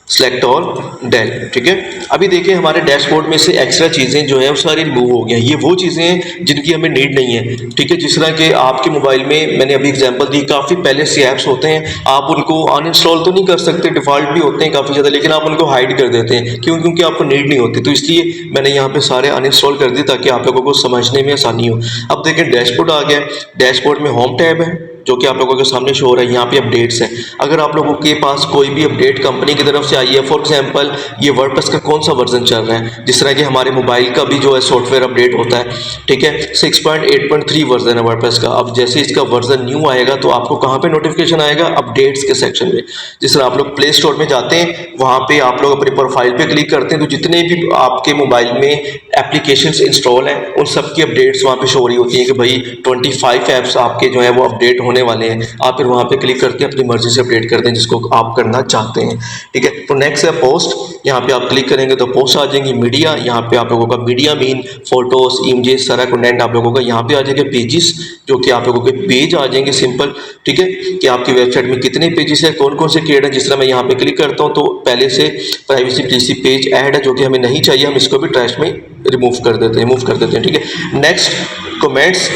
सेलेक्ट ऑल, डेल, ठीक है। अभी देखिए हमारे डैशबोर्ड में से एक्स्ट्रा चीज़ें जो है वो सारी रिमूव हो गई हैं। ये वो चीज़ें हैं जिनकी हमें नीड नहीं है, ठीक है। जिस तरह के आपके मोबाइल में मैंने अभी एग्जांपल दी, काफ़ी पहले से ऐप्स होते हैं, आप उनको अनइंस्टॉल तो नहीं कर सकते, डिफ़ॉल्ट भी होते हैं काफ़ी ज़्यादा, लेकिन आप उनको हाइड कर देते हैं, क्यों? क्योंकि आपको नीड नहीं होती। तो इसलिए मैंने यहाँ पर सारे अनइंस्टॉल कर दिए ताकि आप लोगों को समझने में आसानी हो। अब देखें डैशबोर्ड आ गया, डैशबोर्ड में होम टैब है जो कि आप लोगों के सामने शो हो रहा है। यहाँ पे अपडेट्स है, अगर आप लोगों के पास कोई भी अपडेट कंपनी की तरफ से आई है, फॉर एग्जांपल ये वर्डप्रेस का कौन सा वर्जन चल रहा है, जिस तरह कि हमारे मोबाइल का भी जो है सॉफ्टवेयर अपडेट होता है, ठीक है, 6.8.3 वर्जन है वर्डप्रेस का। अब जैसे इसका वर्जन न्यू आएगा तो आपको कहाँ पे नोटिफिकेशन आएगा? अपडेट्स के सेक्शन में। जिस तरह आप लोग प्ले स्टोर में जाते हैं, वहाँ पे आप लोग अपने प्रोफाइल पे क्लिक करते हैं तो जितने भी आपके मोबाइल में एप्लीकेशंस इंस्टॉल हैं उन सब की अपडेट्स वहाँ पे शो हो रही होती है कि भाई 25 ऐप्स आपके जो है वो अपडेट होने वाले हैं। आप फिर वहाँ पे क्लिक करके अपनी मर्जी से अपडेट करते हैं जिसको आप करना चाहते हैं, ठीक है। तो नेक्स्ट है पोस्ट, यहाँ पे आप क्लिक करेंगे तो पोस्ट आ जाएंगी। मीडिया, यहाँ पे आप लोगों का मीडिया मीन फोटोज, इमेजेस, सारा कंटेंट आप लोगों का यहाँ पे आ जाएगा। पेजेस, जो कि आप लोगों के पेज आ जाएंगे सिंपल, ठीक है, कि आपकी वेबसाइट में कितने पेजेस है, कौन कौन से क्रिएट है। जिस तरह मैं यहाँ पे क्लिक करता हूँ तो पहले से प्राइवेसी पीसी पेज ऐड है जो कि हमें नहीं चाहिए, हम इसको भी ट्रैश में रिमूव कर देते हैं, ठीक है। नेक्स्ट कमेंट्स,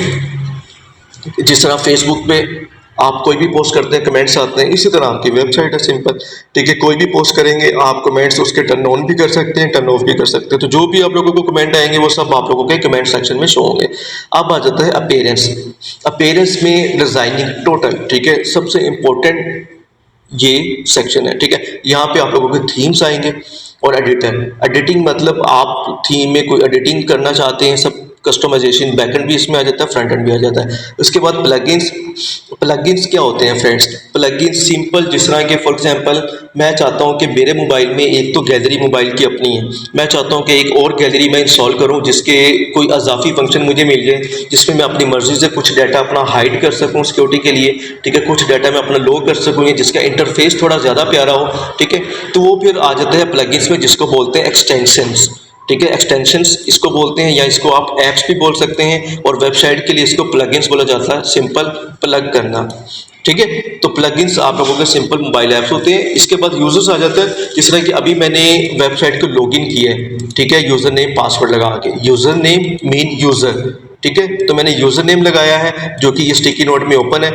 जिस तरह फेसबुक पे आप कोई भी पोस्ट करते हैं कमेंट्स आते हैं, इसी तरह आपकी वेबसाइट है सिंपल, ठीक है। कोई भी पोस्ट करेंगे आप कमेंट्स उसके टर्न ऑन भी कर सकते हैं, टर्न ऑफ भी कर सकते हैं। तो जो भी आप लोगों को कमेंट आएंगे वो सब आप लोगों के कमेंट सेक्शन में शो होंगे। अब आ जाता है अपीयरेंस। अपीयरेंस में डिजाइनिंग टोटल, ठीक है, सबसे इंपॉर्टेंट ये सेक्शन है, ठीक है। यहाँ पे आप लोगों के थीम्स आएंगे और एडिटर। एडिटिंग मतलब आप थीम में कोई एडिटिंग करना चाहते हैं, सब कस्टमाइजेशन, बैकएंड भी इसमें आ जाता है, फ्रंट एंड भी आ जाता है। उसके बाद प्लगइन्स। प्लगइन्स क्या होते हैं फ्रेंड्स? प्लगइन्स सिंपल, जिस तरह के फॉर एग्जांपल मैं चाहता हूं कि मेरे मोबाइल में एक तो गैलरी मोबाइल की अपनी है, मैं चाहता हूं कि एक और गैलरी मैं इंस्टॉल करूं जिसके कोई अजाफी फंक्शन मुझे मिल जाए, जिसमें मैं अपनी मर्जी से कुछ डाटा अपना हाइड कर सकूं सिक्योरिटी के लिए, ठीक है, कुछ डाटा मैं अपना लो कर सकूं, जिसका इंटरफेस थोड़ा ज़्यादा प्यारा हो, ठीक है। तो वो फिर आ जाता है प्लगइन्स में, जिसको बोलते हैं एक्सटेंशंस, ठीक है। एक्सटेंशंस इसको बोलते हैं, या इसको आप ऐप्स भी बोल सकते हैं, और वेबसाइट के लिए इसको प्लगइन्स बोला जाता है, सिंपल प्लग करना, ठीक है। तो प्लगइन्स आप लोगों के सिंपल मोबाइल ऐप्स होते हैं। इसके बाद यूजर्स आ जाता है, जिस तरह कि अभी मैंने वेबसाइट को लॉगिन किया है, ठीक है, यूजर नेम पासवर्ड लगा के, यूजर नेम मीन यूजर, ठीक है। तो मैंने यूजर नेम लगाया है जो कि ये स्टिकी नोट में ओपन है,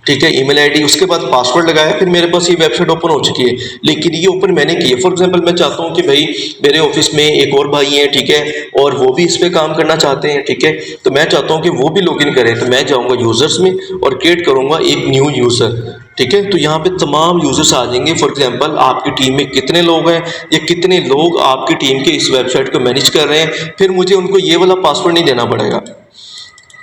ठीक है, ईमेल आईडी, उसके बाद पासवर्ड लगाया, फिर मेरे पास ये वेबसाइट ओपन हो चुकी है। लेकिन ये ओपन मैंने की है, फॉर एग्जांपल मैं चाहता हूँ कि भाई मेरे ऑफिस में एक और भाई हैं, ठीक है, और वो भी इस पे काम करना चाहते हैं, ठीक है, तो मैं चाहता हूँ कि वो भी लॉगिन करें। तो मैं जाऊँगा यूजर्स में और क्रिएट करूँगा एक न्यू यूजर, ठीक है। तो यहाँ पे तमाम यूजर्स आ जाएंगे। फॉर एग्जांपल आपकी टीम में कितने लोग हैं, या कितने लोग आपकी टीम के इस वेबसाइट को मैनेज कर रहे हैं, फिर मुझे उनको ये वाला पासवर्ड नहीं देना पड़ेगा,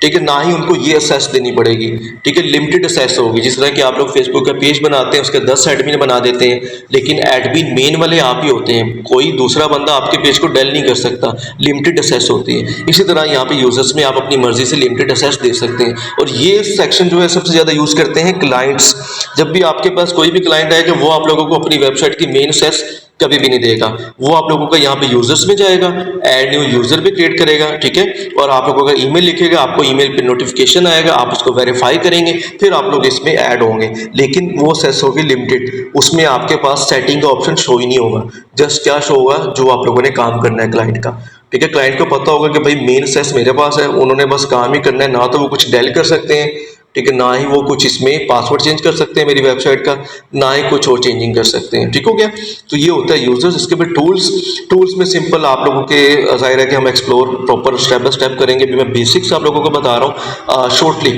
ठीक है, ना ही उनको ये असेस देनी पड़ेगी, ठीक है। लिमिटेड असेस होगी। जिस तरह कि आप लोग फेसबुक का पेज बनाते हैं, उसके 10 एडमिन बना देते हैं, लेकिन एडमिन मेन वाले आप ही होते हैं, कोई दूसरा बंदा आपके पेज को डेल नहीं कर सकता, लिमिटेड असेस होती है। इसी तरह यहाँ पे यूजर्स में आप अपनी मर्जी से लिमिटेड असेस दे सकते हैं। और ये सेक्शन जो है सबसे ज़्यादा यूज़ करते हैं क्लाइंट्स। जब भी आपके पास कोई भी क्लाइंट आएगा, वो आप लोगों को अपनी वेबसाइट की मेन असेस कभी भी नहीं देगा, वो आप लोगों का यहाँ पे यूजर्स में जाएगा, ऐड न्यू यूजर भी क्रिएट करेगा, ठीक है, और आप लोगों का ईमेल लिखेगा, आपको ईमेल पे नोटिफिकेशन आएगा, आप उसको वेरीफाई करेंगे, फिर आप लोग इसमें ऐड होंगे। लेकिन वो सेस होगी लिमिटेड, उसमें आपके पास सेटिंग का ऑप्शन शो ही नहीं होगा। जस्ट क्या शो होगा? जो आप लोगों ने काम करना है क्लाइंट का, ठीक है। क्लाइंट को पता होगा कि भाई मेन सेस मेरे पास है, उन्होंने बस काम ही करना है, ना तो वो कुछ डेल कर सकते हैं, ठीक है, ना ही वो कुछ इसमें पासवर्ड चेंज कर सकते हैं मेरी वेबसाइट का, ना ही कुछ और चेंजिंग कर सकते हैं, ठीक हो गया। तो ये होता है यूजर्स। इसके बाद टूल्स में सिंपल आप लोगों के जाहिर है कि हम explore proper step by step करेंगे। अभी मैं बेसिक्स आप लोगों को बता रहा हूँ शॉर्टली,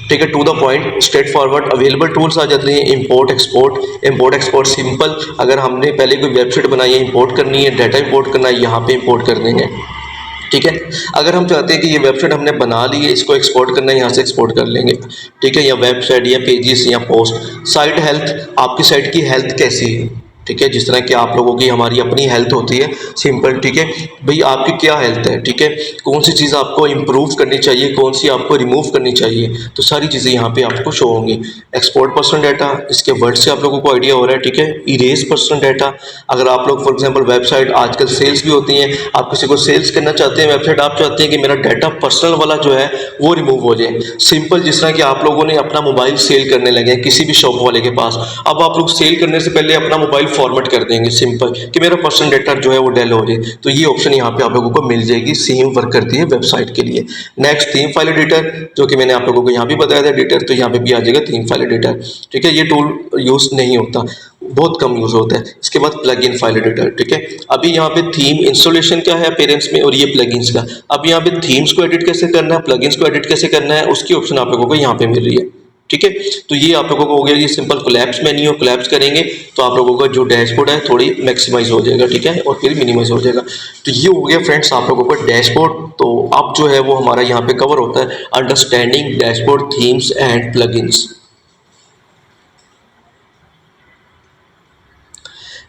ठीक है, to the point, straightforward. Available tools आ जाते हैं, इंपोर्ट एक्सपोर्ट सिंपल। अगर हमने पहले कोई वेबसाइट बनाई है, इंपोर्ट करनी है, डाटा इंपोर्ट करना है, यहाँ पे इंपोर्ट कर देंगे, ठीक है। अगर हम चाहते हैं कि ये वेबसाइट हमने बना ली है, इसको एक्सपोर्ट करना है, यहाँ से एक्सपोर्ट कर लेंगे। ठीक है, या वेबसाइट या पेजेस या पोस्ट। साइट हेल्थ, आपकी साइट की हेल्थ कैसी है। ठीक है, जिस तरह कि आप लोगों की हमारी अपनी हेल्थ होती है सिंपल। ठीक है भाई, आपकी क्या हेल्थ है। ठीक है, कौन सी चीज़ आपको इम्प्रूव करनी चाहिए, कौन सी आपको रिमूव करनी चाहिए, तो सारी चीज़ें यहाँ पे आपको शो होंगी। एक्सपोर्ट पर्सनल डाटा, इसके वर्ड से आप लोगों को आइडिया हो रहा है। ठीक है, इरेज पर्सनल डाटा, अगर आप लोग फॉर एग्जांपल वेबसाइट, आजकल सेल्स भी होती हैं, आप किसी को सेल्स करना चाहते हैं वेबसाइट, आप चाहते हैं कि मेरा डाटा पर्सनल वाला जो है वो रिमूव हो जाए। सिंपल, जिस तरह कि आप लोगों ने अपना मोबाइल सेल करने लगे हैं किसी भी शॉप वाले के पास, अब आप लोग सेल करने से पहले अपना मोबाइल फॉर्मेट कर देंगे सिंपल, कि मेरा पर्सनल डाटा जो है वो डेल हो जाए। तो ये ऑप्शन यहाँ पे आप लोगों को मिल जाएगी, सेम वर्क करती है वेबसाइट के लिए। नेक्स्ट, थीम फाइल एडिटर, जो कि मैंने आप लोगों को यहाँ भी बताया था एडिटर, तो यहाँ पे भी आ जाएगा थीम फाइल एडिटर। ठीक है, ये टूल यूज नहीं होता, बहुत कम यूज होता है। इसके बाद प्लग इन फाइल एडिटर। ठीक है, अभी यहाँ पे थीम इंस्टॉलेशन का है पेरेंट्स में, और ये प्लगइन्स का। अब यहाँ पे थीम्स को एडिट कैसे करना है, प्लगइन्स को एडिट कैसे करना है, उसकी ऑप्शन आप लोगों को यहाँ पे मिल रही है। ठीक है, तो ये आप लोगों को हो गया ये सिंपल कोलैप्स मेन्यू। कोलैप्स करेंगे तो आप लोगों का जो डैशबोर्ड है थोड़ी मैक्सिमाइज हो जाएगा। ठीक है, और फिर मिनिमाइज हो जाएगा। तो ये हो गया फ्रेंड्स आप लोगों का डैशबोर्ड। तो अब जो है वो हमारा यहाँ पे कवर होता है understanding dashboard themes and plugins.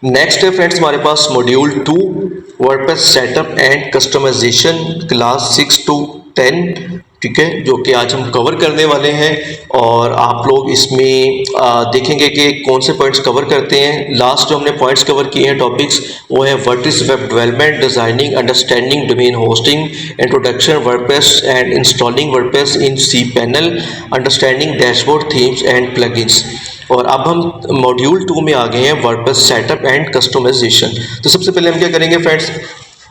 Next है फ्रेंड्स हमारे पास module 2, WordPress setup and customization, class 6 to 10। ठीक है, जो कि आज हम कवर करने वाले हैं, और आप लोग इसमें देखेंगे कि कौन से पॉइंट्स कवर करते हैं। लास्ट जो हमने पॉइंट्स कवर किए हैं टॉपिक्स, वो है WordPress web development, designing, understanding domain hosting, introduction WordPress and installing WordPress in cPanel, understanding dashboard themes and plugins. और अब हम मॉड्यूल 2 में आ गए हैं वर्डप्रेस सेटअप एंड कस्टमाइजेशन। तो सबसे पहले हम क्या करेंगे friends,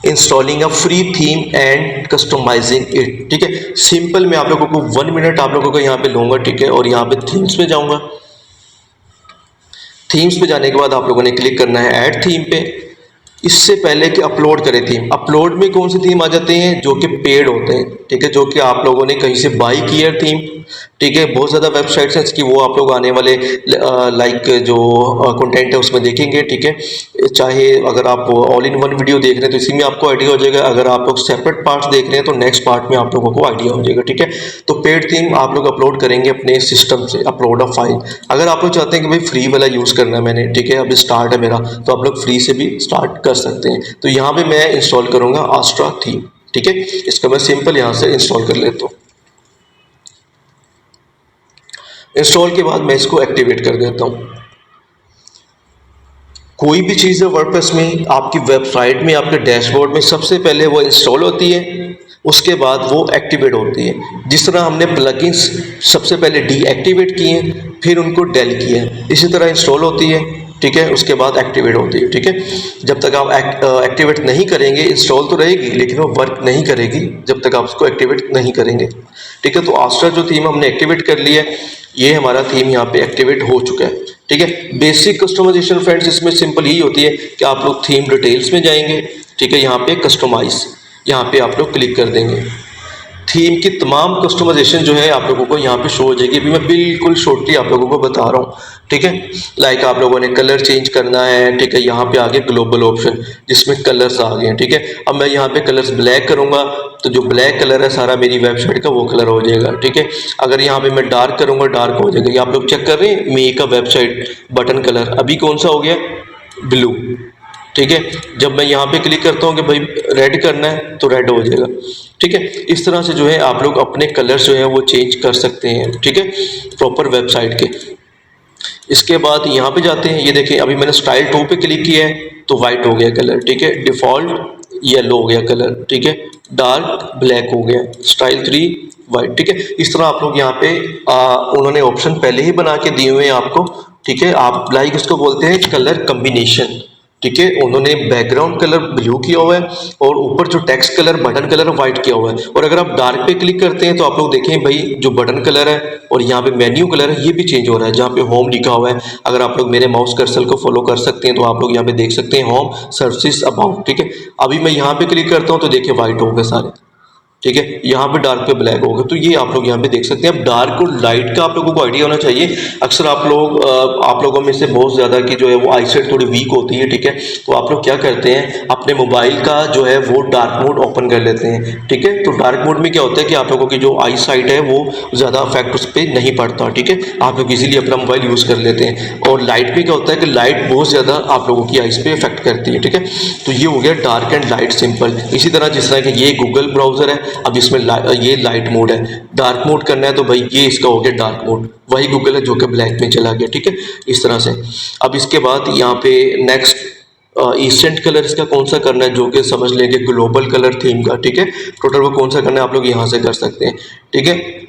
installing a free theme and customising it. ठीक है, सिंपल मैं आप लोगों को 1 मिनट आप लोगों को यहाँ पे लूंगा। ठीक है, और यहाँ पे थीम्स में जाऊंगा। थीम्स पे जाने के बाद आप लोगों ने क्लिक करना है ऐड थीम पे। इससे पहले कि अपलोड करें थीम, अपलोड में कौन सी थीम आ जाते हैं, जो कि पेड होते हैं। ठीक है, जो कि आप लोगों ने कहीं से बाई की है थीम। ठीक है, बहुत ज़्यादा वेबसाइट्स हैं इसकी, वो आप लोग आने वाले लाइक जो कंटेंट है उसमें देखेंगे। ठीक है, चाहे अगर आप ऑल इन वन वीडियो देख रहे हैं तो इसी में आपको आइडिया हो जाएगा, अगर आप लोग सेपरेट पार्ट्स देख रहे हैं तो नेक्स्ट पार्ट में आप लोगों को आइडिया हो जाएगा। ठीक है, तो पेड थीम आप लोग अपलोड करेंगे अपने सिस्टम से, अपलोड अ फाइल। अगर आप लोग चाहते हैं कि भाई फ्री वाला यूज़ करना है मैंने, ठीक है, अभी स्टार्ट है मेरा, तो आप लोग फ्री से भी स्टार्ट कर सकते हैं। तो यहाँ पे मैं इंस्टॉल करूँगा आस्ट्रा थीम। ठीक है, इसका मैं सिंपल यहाँ से इंस्टॉल कर लेता हूँ। इंस्टॉल के बाद मैं इसको एक्टिवेट कर देता हूँ। कोई भी चीज़ है वर्डप्रेस में, आपकी वेबसाइट में, आपके डैशबोर्ड में, सबसे पहले वो इंस्टॉल होती है, उसके बाद वो एक्टिवेट होती है। जिस तरह हमने प्लगइन्स सबसे पहले डीएक्टिवेट किए, फिर उनको डेल किए, इसी तरह इंस्टॉल होती है। ठीक है, उसके बाद एक्टिवेट होती है। ठीक है, जब तक आप एक्टिवेट नहीं करेंगे, इंस्टॉल तो रहेगी लेकिन वो वर्क नहीं करेगी जब तक आप उसको एक्टिवेट नहीं करेंगे। ठीक है, तो आस्ट्रा जो थीम हमने एक्टिवेट कर लिया है, ये हमारा थीम यहाँ पे एक्टिवेट हो चुका है। ठीक है, बेसिक कस्टमाइजेशन फ्रेंड्स इसमें सिंपल यही होती है कि आप लोग थीम डिटेल्स में जाएंगे। ठीक है, यहाँ पे कस्टमाइज, यहाँ पे आप लोग क्लिक कर देंगे। थीम की तमाम कस्टमाइजेशन जो है आप लोगों को यहाँ पे शो हो जाएगी। अभी मैं बिल्कुल शॉर्टली आप लोगों को बता रहा हूँ। ठीक है, लाइक आप लोगों ने कलर चेंज करना है। ठीक है, यहाँ पे आ गया ग्लोबल ऑप्शन जिसमें कलर्स आ गए हैं। ठीक है, अब मैं यहाँ पे कलर्स ब्लैक करूँगा तो जो ब्लैक कलर है सारा मेरी वेबसाइट का वो कलर हो जाएगा। ठीक है, अगर यहाँ पे मैं डार्क करूँगा, डार्क हो जाएगा। ये आप लोग चेक कर रहे हैं, make a website button colour अभी कौन सा हो गया, ब्लू। ठीक है, जब मैं यहाँ पे क्लिक करता हूँ कि भाई रेड करना है तो रेड हो जाएगा। ठीक है, इस तरह से जो है आप लोग अपने कलर्स जो है वो चेंज कर सकते हैं। ठीक है, प्रॉपर वेबसाइट के। इसके बाद यहाँ पे जाते हैं, ये देखें अभी मैंने स्टाइल 2 पे क्लिक किया है तो वाइट हो गया कलर। ठीक है, डिफ़ॉल्ट येलो हो गया कलर। ठीक है, डार्क ब्लैक हो गया, स्टाइल 3 वाइट। ठीक है, इस तरह आप लोग यहाँ पे उन्होंने ऑप्शन पहले ही बना के दिए हुए हैं आपको। ठीक है, आप लाइक इसको बोलते हैं कलर कम्बिनेशन। ठीक है, उन्होंने बैकग्राउंड कलर ब्लू किया हुआ है और ऊपर जो text colour button colour white किया हुआ है। और अगर आप डार्क पे क्लिक करते हैं तो आप लोग देखें भाई जो बटन कलर है और यहाँ पे मेन्यू कलर है ये भी चेंज हो रहा है। जहाँ पे होम लिखा हुआ है, अगर आप लोग मेरे माउस कर्सर को फॉलो कर सकते हैं तो आप लोग यहाँ पे देख सकते हैं होम सर्विसेज अबाउट। ठीक है, अभी मैं यहाँ पे क्लिक करता हूँ तो देखिए वाइट हो गए सारे। ठीक है, यहाँ पे डार्क पे ब्लैक होगा। तो ये आप लोग यहाँ पे देख सकते हैं। अब डार्क और लाइट का आप लोगों को आइडिया होना चाहिए। अक्सर आप लोगों में से बहुत ज़्यादा की जो है वो आईसाइट थोड़ी वीक होती है, ठीक है। तो आप लोग क्या करते हैं, अपने मोबाइल का जो है वो डार्क मोड ओपन कर लेते हैं, ठीक है। तो डार्क मोड में क्या होता है कि आप लोगों की जो आई साइट है वो ज़्यादा इफेक्ट उस पर नहीं पड़ता, ठीक है। आप लोग इजीली अपना मोबाइल यूज़ कर लेते हैं। और लाइट में क्या होता है कि लाइट बहुत ज़्यादा आप लोगों की आइज़ पे इफेक्ट करती है, ठीक है। तो ये हो गया डार्क एंड लाइट सिंपल। इसी तरह जिस तरह कि ये गूगल ब्राउज़र है, अब इसमें ये लाइट मोड है। डार्क मोड करना है तो भाई ये इसका हो गया डार्क मोड, वही गूगल है जो कि ब्लैक में चला गया, ठीक है, इस तरह से। अब इसके बाद यहाँ पे नेक्स्ट इंस्टेंट कलर इसका कौन सा करना है, जो कि समझ लेंगे ग्लोबल कलर थीम का, ठीक है। टोटल वो कौन सा करना है आप लोग यहाँ से कर सकते हैं, ठीक है।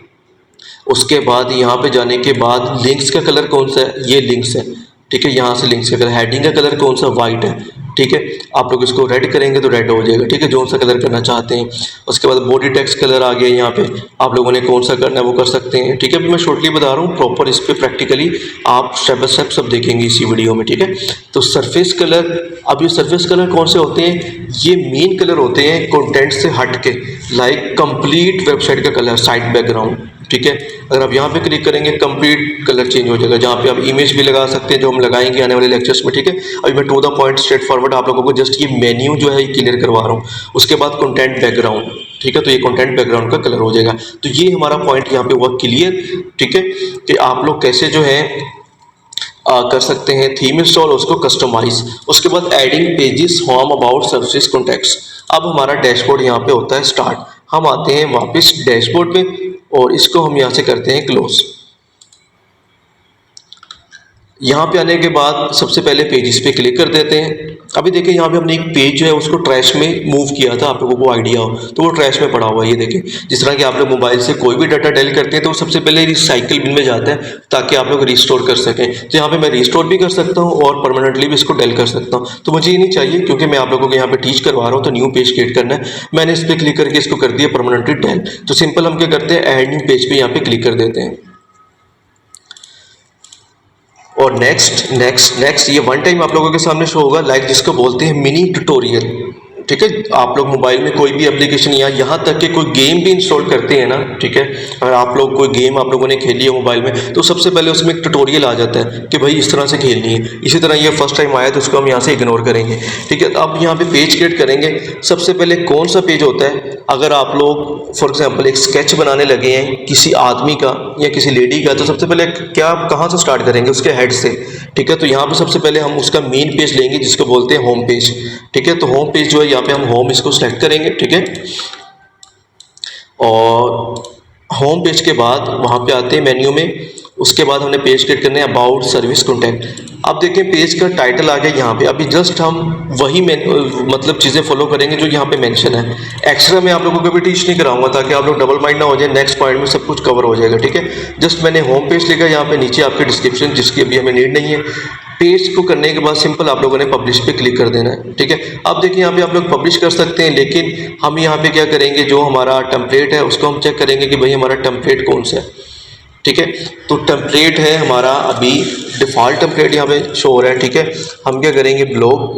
उसके बाद यहाँ पे जाने के बाद लिंक्स का कलर कौन सा है, ये लिंक्स है, ठीक है। यहाँ से लिंक्स का कलर, हेडिंग का कलर कौन सा, वाइट है, ठीक है। आप लोग इसको रेड करेंगे तो रेड हो जाएगा, ठीक है, जो सा कलर करना चाहते हैं। उसके बाद बॉडी टेक्स्ट कलर आ गया, यहाँ पे आप लोगों ने कौन सा करना है वो कर सकते हैं, ठीक है। अभी मैं शॉर्टली बता रहा हूँ, प्रॉपर इस पर प्रैक्टिकली आप स्टेप बाय स्टेप सब देखेंगे इसी वीडियो में, ठीक है। तो सरफेस कलर, अब ये सरफेस कलर कौन से होते हैं, ये मेन कलर होते हैं कंटेंट से हट के, लाइक कंप्लीट वेबसाइट का कलर, साइड बैकग्राउंड, ठीक है। अगर आप यहाँ पे क्लिक करेंगे कंप्लीट कलर चेंज हो जाएगा, जहाँ पे आप इमेज भी लगा सकते हैं जो हम लगाएंगे आने वाले लेक्चर्स में, ठीक है। अभी मैं to the point straightforward आप लोगों को जस्ट ये मेन्यू जो है क्लियर करवा रहा हूँ। उसके बाद कंटेंट बैकग्राउंड, ठीक है, तो ये कंटेंट बैकग्राउंड का कलर हो जाएगा। तो ये हमारा पॉइंट यहाँ पे हुआ क्लियर, ठीक है, कि आप लोग कैसे जो है कर सकते हैं थीम इंस्टॉल, उसको कस्टमाइज। उसके बाद adding pages, home, about, services, contacts. अब हमारा डैशबोर्ड यहाँ पे होता है स्टार्ट। हम आते हैं वापस डैशबोर्ड पे और इसको हम यहाँ से करते हैं क्लोज। यहाँ पे आने के बाद सबसे पहले पेजेस पे क्लिक कर देते हैं। अभी देखिए यहाँ पे हमने एक पेज जो है उसको ट्रैश में मूव किया था, आप लोगों को आइडिया हो तो वो ट्रैश में पड़ा हुआ है। ये देखिए, जिस तरह कि आप लोग मोबाइल से कोई भी डाटा डिलीट करते हैं तो सबसे पहले रिसाइकिल बिन में जाता है ताकि आप लोग रिस्टोर कर सकें। तो यहाँ पे मैं रिस्टोर भी कर सकता हूँ और परमानेंटली भी इसको डिलीट कर सकता हूँ। तो मुझे ये नहीं चाहिए, क्योंकि मैं आप लोगों को यहाँ पे टीच करवा रहा हूँ, तो न्यू पेज क्रिएट करना है। मैंने इस पर क्लिक करके इसको कर दिया परमानेंटली डिलीट। तो सिंपल हम क्या करते हैं, ऐड न्यू पेज पे यहाँ पे क्लिक कर देते हैं और नेक्स्ट नेक्स्ट नेक्स्ट। ये वन टाइम आप लोगों के सामने शो होगा, लाइक जिसको बोलते हैं मिनी ट्यूटोरियल, ठीक है। आप लोग मोबाइल में कोई भी एप्लीकेशन या यहाँ तक कि कोई गेम भी इंस्टॉल करते हैं ना, ठीक है, अगर आप लोग कोई गेम आप लोगों ने खेली है मोबाइल में तो सबसे पहले उसमें एक ट्यूटोरियल आ जाता है कि भाई इस तरह से खेलनी है। इसी तरह ये फर्स्ट टाइम आया तो उसको हम यहाँ से इग्नोर करेंगे, ठीक है। तो अब यहाँ पे पेज क्रिएट करेंगे। सबसे पहले कौन सा पेज होता है, अगर आप लोग फॉर एग्जाम्पल एक स्केच बनाने लगे हैं किसी आदमी का या किसी लेडी का, तो सबसे पहले क्या कहाँ से स्टार्ट करेंगे, उसके हेड से, ठीक है। तो यहाँ पे सबसे पहले हम उसका मेन पेज लेंगे जिसको बोलते हैं होम पेज, ठीक है। तो होम पेज जो है यहाँ पे हम होम इसको सेलेक्ट करेंगे, ठीक है। और होम पेज के बाद वहाँ पे आते हैं मेन्यू में। उसके बाद हमने पेज क्रिएट करने हैं अबाउट, सर्विस, कॉन्टैक्ट। अब देखें पेज का टाइटल आ गया यहाँ पे। अभी जस्ट हम वही मतलब चीज़ें फॉलो करेंगे जो यहाँ पे मेंशन है। एक्स्ट्रा मैं आप लोगों को भी टीच नहीं कराऊंगा ताकि आप लोग डबल माइंड ना हो जाए, नेक्स्ट पॉइंट में सब कुछ कवर हो जाएगा, ठीक है। जस्ट मैंने होम पेज लिखा, यहाँ पे नीचे आपके डिस्क्रिप्शन जिसकी अभी हमें नीड नहीं है। पेज को करने के बाद सिंपल आप लोगों ने पब्लिश पे क्लिक कर देना है, ठीक है। अब देखिए यहाँ पे आप लोग पब्लिश कर सकते हैं, लेकिन हम यहाँ पे क्या करेंगे, जो हमारा टेम्पलेट है उसको हम चेक करेंगे कि भाई हमारा टेम्पलेट कौन सा है, ठीक है। तो टेम्पलेट है हमारा अभी डिफ़ॉल्ट टेम्पलेट यहाँ पे शो हो रहा है, ठीक है। हम क्या करेंगे, ब्लॉग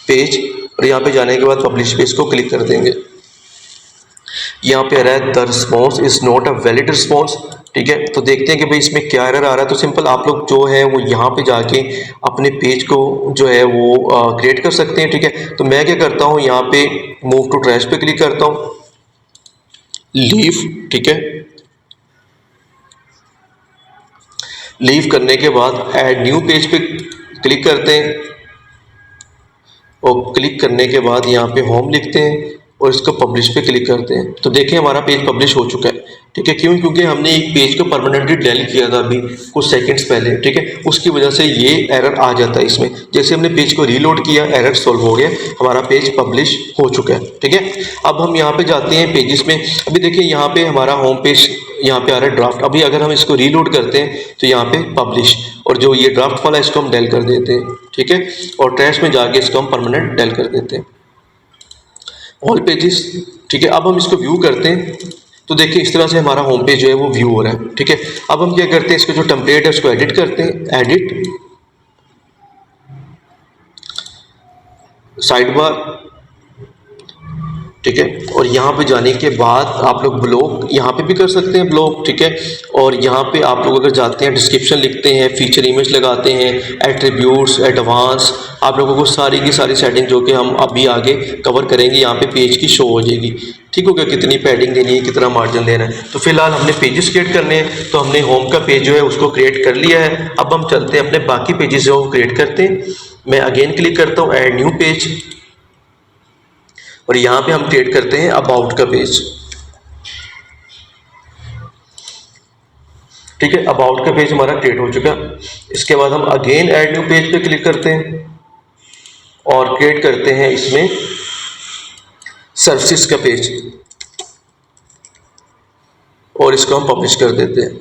पेज, और यहाँ पे जाने के बाद पब्लिश पेज को क्लिक कर देंगे। यहाँ पे आ रहा है the response is not a valid response, ठीक है। तो देखते हैं कि भाई इसमें क्या एरर आ रहा है। तो सिंपल आप लोग जो है वो यहाँ पे जाके अपने पेज को जो है वो क्रिएट कर सकते हैं, ठीक है। तो मैं क्या करता हूँ, यहाँ पे मूव टू ट्रैश पे क्लिक करता हूँ, लीव, ठीक है। लीव करने के बाद ऐड न्यू पेज पे क्लिक करते हैं और क्लिक करने के बाद यहाँ पे होम लिखते हैं और इसको पब्लिश पे क्लिक करते हैं। तो देखिए हमारा पेज पब्लिश हो चुका है, ठीक है। क्यों, क्योंकि हमने एक पेज को परमानेंटली डिलीट किया था अभी कुछ सेकंड्स पहले, ठीक है। उसकी वजह से ये एरर आ जाता है इसमें। जैसे हमने पेज को रीलोड किया, एरर सॉल्व हो गया, हमारा पेज पब्लिश हो चुका है, ठीक है। अब हम यहाँ पे जाते हैं पेजेस में। अभी देखिए यहाँ पे हमारा होम पेज यहाँ पे आ रहा है ड्राफ्ट। अभी अगर हम इसको रीलोड करते हैं तो यहाँ पे पब्लिश, और जो ये ड्राफ्ट वाला इसको हम डेल कर देते हैं, ठीक है। और ट्रैश में जाके इसको हम परमानेंट डेल कर देते हैं, ऑल पेजेस, ठीक है। अब हम इसको व्यू करते हैं तो देखिए इस तरह से हमारा होम पेज जो है वो व्यू हो रहा है, ठीक है। अब हम क्या करते हैं, इसको जो टेम्पलेट है उसको एडिट करते हैं, एडिट, साइड बार, ठीक है। और यहाँ पे जाने के बाद आप लोग ब्लॉग यहाँ पे भी कर सकते हैं ब्लॉग, ठीक है। और यहाँ पे आप लोग अगर जाते हैं डिस्क्रिप्शन लिखते हैं, फीचर इमेज लगाते हैं, एट्रीब्यूट्स, एडवांस, आप लोगों को सारी की सारी सेटिंग जो कि हम अभी आगे कवर करेंगे यहाँ पे पेज की शो हो जाएगी। ठीक हो गया, कितनी पैडिंग देनी है, कितना मार्जिन देना है। तो फिलहाल हमने पेजेस क्रिएट करने हैं, तो हमने होम का पेज जो है उसको क्रिएट कर लिया है। अब हम चलते हैं अपने बाकी पेजेस जो क्रिएट करते हैं। मैं अगेन क्लिक करता हूँ ऐड न्यू पेज, और यहाँ पे हम क्रिएट करते हैं अबाउट का पेज। ठीक है, अबाउट का पेज हमारा क्रिएट हो चुका। इसके बाद हम अगेन ऐड न्यू पेज पे क्लिक करते हैं और क्रिएट करते हैं इसमें सर्विसेज का पेज, और इसको हम पब्लिश कर देते हैं।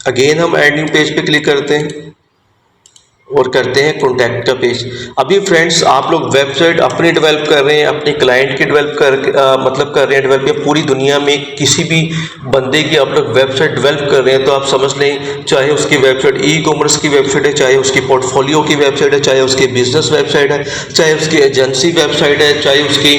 अगेन हम ऐड न्यू पेज पे क्लिक करते हैं और करते हैं कॉन्टैक्ट का पेज। अभी फ्रेंड्स आप लोग वेबसाइट अपनी डेवलप कर रहे हैं, अपने क्लाइंट की डेवलप कर रहे हैं डेवलप, या पूरी दुनिया में किसी भी बंदे की आप लोग वेबसाइट डेवलप कर रहे हैं, तो आप समझ लें चाहे उसकी वेबसाइट ई कॉमर्स की वेबसाइट है, चाहे उसकी पोर्टफोलियो की वेबसाइट है, चाहे उसकी बिजनेस वेबसाइट है, चाहे उसकी एजेंसी वेबसाइट है, चाहे उसकी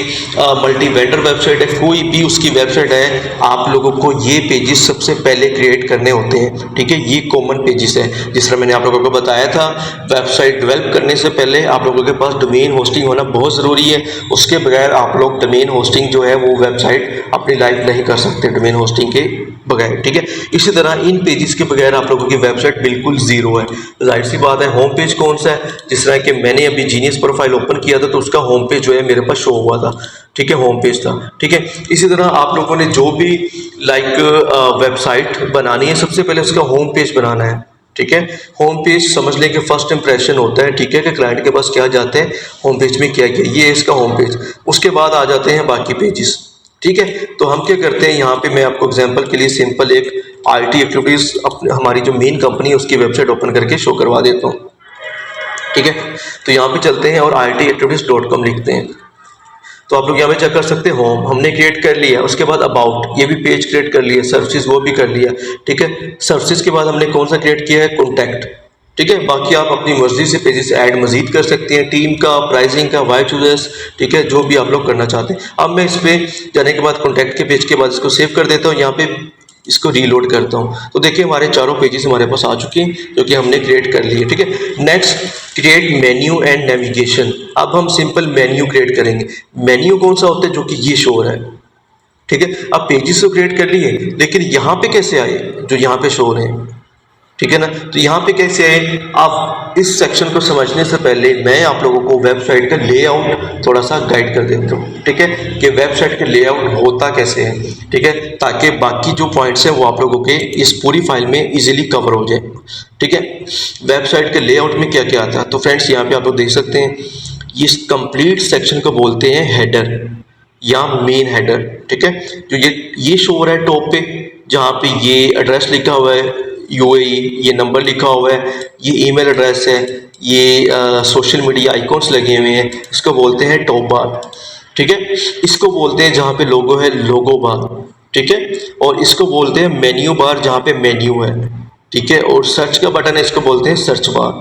मल्टी वेंडर वेबसाइट है, कोई भी उसकी वेबसाइट है, आप लोगों को ये पेजेस सबसे पहले क्रिएट करने होते हैं। ठीक है, ये कॉमन पेजेस है। जिस तरह मैंने आप लोगों को बताया था, वेबसाइट डेवलप करने से पहले आप लोगों के पास डोमेन होस्टिंग होना बहुत ज़रूरी है। उसके बगैर आप लोग डोमेन होस्टिंग जो है वो वेबसाइट अपनी लाइफ नहीं कर सकते डोमेन होस्टिंग के बगैर। ठीक है, इसी तरह इन पेजेस के बगैर आप लोगों की वेबसाइट बिल्कुल ज़ीरो है। जाहिर सी बात है, होम पेज कौन सा है, जिस तरह कि मैंने अभी जीनियस प्रोफाइल ओपन किया था तो उसका होम पेज जो है मेरे पास शो हुआ था। ठीक है, होम पेज था। ठीक है, इसी तरह आप लोगों ने जो भी वेबसाइट बनानी है, सबसे पहले उसका होम पेज बनाना है। ठीक है, होम पेज समझ लें कि फर्स्ट इंप्रेशन होता है। ठीक है, कि क्लाइंट के पास क्या जाते हैं, होम पेज में क्या किया, ये इसका होम पेज। उसके बाद आ जाते हैं बाकी पेजेस। ठीक है, तो हम क्या करते हैं, यहाँ पे मैं आपको एग्जांपल के लिए सिंपल एक आईटी एक्टिविटीज हमारी जो मेन कंपनी है उसकी वेबसाइट ओपन करके शो करवा देता हूँ। ठीक है, तो यहाँ पे चलते हैं और itactivities.com लिखते हैं। तो आप लोग यहाँ पे चेक कर सकते हैं, होम हमने क्रिएट कर लिया, उसके बाद अबाउट ये भी पेज क्रिएट कर लिया, सर्विसेज वो भी कर लिया। ठीक है, सर्विसेज के बाद हमने कौन सा क्रिएट किया है, कॉन्टैक्ट। ठीक है, बाकी आप अपनी मर्जी से पेजेस ऐड मजीद कर सकते हैं, टीम का, प्राइसिंग का, वाई चूजर्स, ठीक है, जो भी आप लोग करना चाहते हैं। अब मैं इस पर जाने के बाद कॉन्टैक्ट के पेज के बाद इसको सेव कर देता हूँ, यहाँ पे इसको रीलोड करता हूँ। तो देखिए हमारे चारों पेजेस हमारे पास आ चुके हैं जो कि हमने क्रिएट कर लिए। ठीक है, next create menu and navigation. अब हम सिंपल मेन्यू क्रिएट करेंगे। मेन्यू कौन सा होता है, जो कि ये शो हो रहा है। ठीक है, अब पेजेस तो क्रिएट कर लिए, लेकिन यहाँ पे कैसे आए जो यहाँ पे शो हो रहे हैं। ठीक है ना, तो यहाँ पे कैसे आए। अब इस सेक्शन को समझने से पहले मैं आप लोगों को वेबसाइट का लेआउट थोड़ा सा गाइड कर देता हूँ। ठीक है, कि वेबसाइट का लेआउट होता कैसे है। ठीक है, ताकि बाकी जो पॉइंट्स हैं वो आप लोगों के इस पूरी फाइल में इजीली कवर हो जाए। ठीक है, वेबसाइट के लेआउट में क्या क्या आता है, तो फ्रेंड्स यहाँ पे आप लोग देख सकते हैं, इस कंप्लीट सेक्शन को बोलते हैं हेडर या मेन हेडर। ठीक है, जो ये शो हो रहा है टॉप पे, जहाँ पे ये एड्रेस लिखा हुआ है यूएई, ये नंबर लिखा हुआ है, ये ईमेल एड्रेस है, ये सोशल मीडिया आइकॉन्स लगे हुए हैं, इसको बोलते हैं टॉप बार। ठीक है, इसको बोलते हैं जहाँ पे लोगो है लोगो बार। ठीक है, और इसको बोलते हैं मेन्यू बार जहाँ पे मेन्यू है। ठीक है, और सर्च का बटन है, इसको बोलते हैं सर्च बार।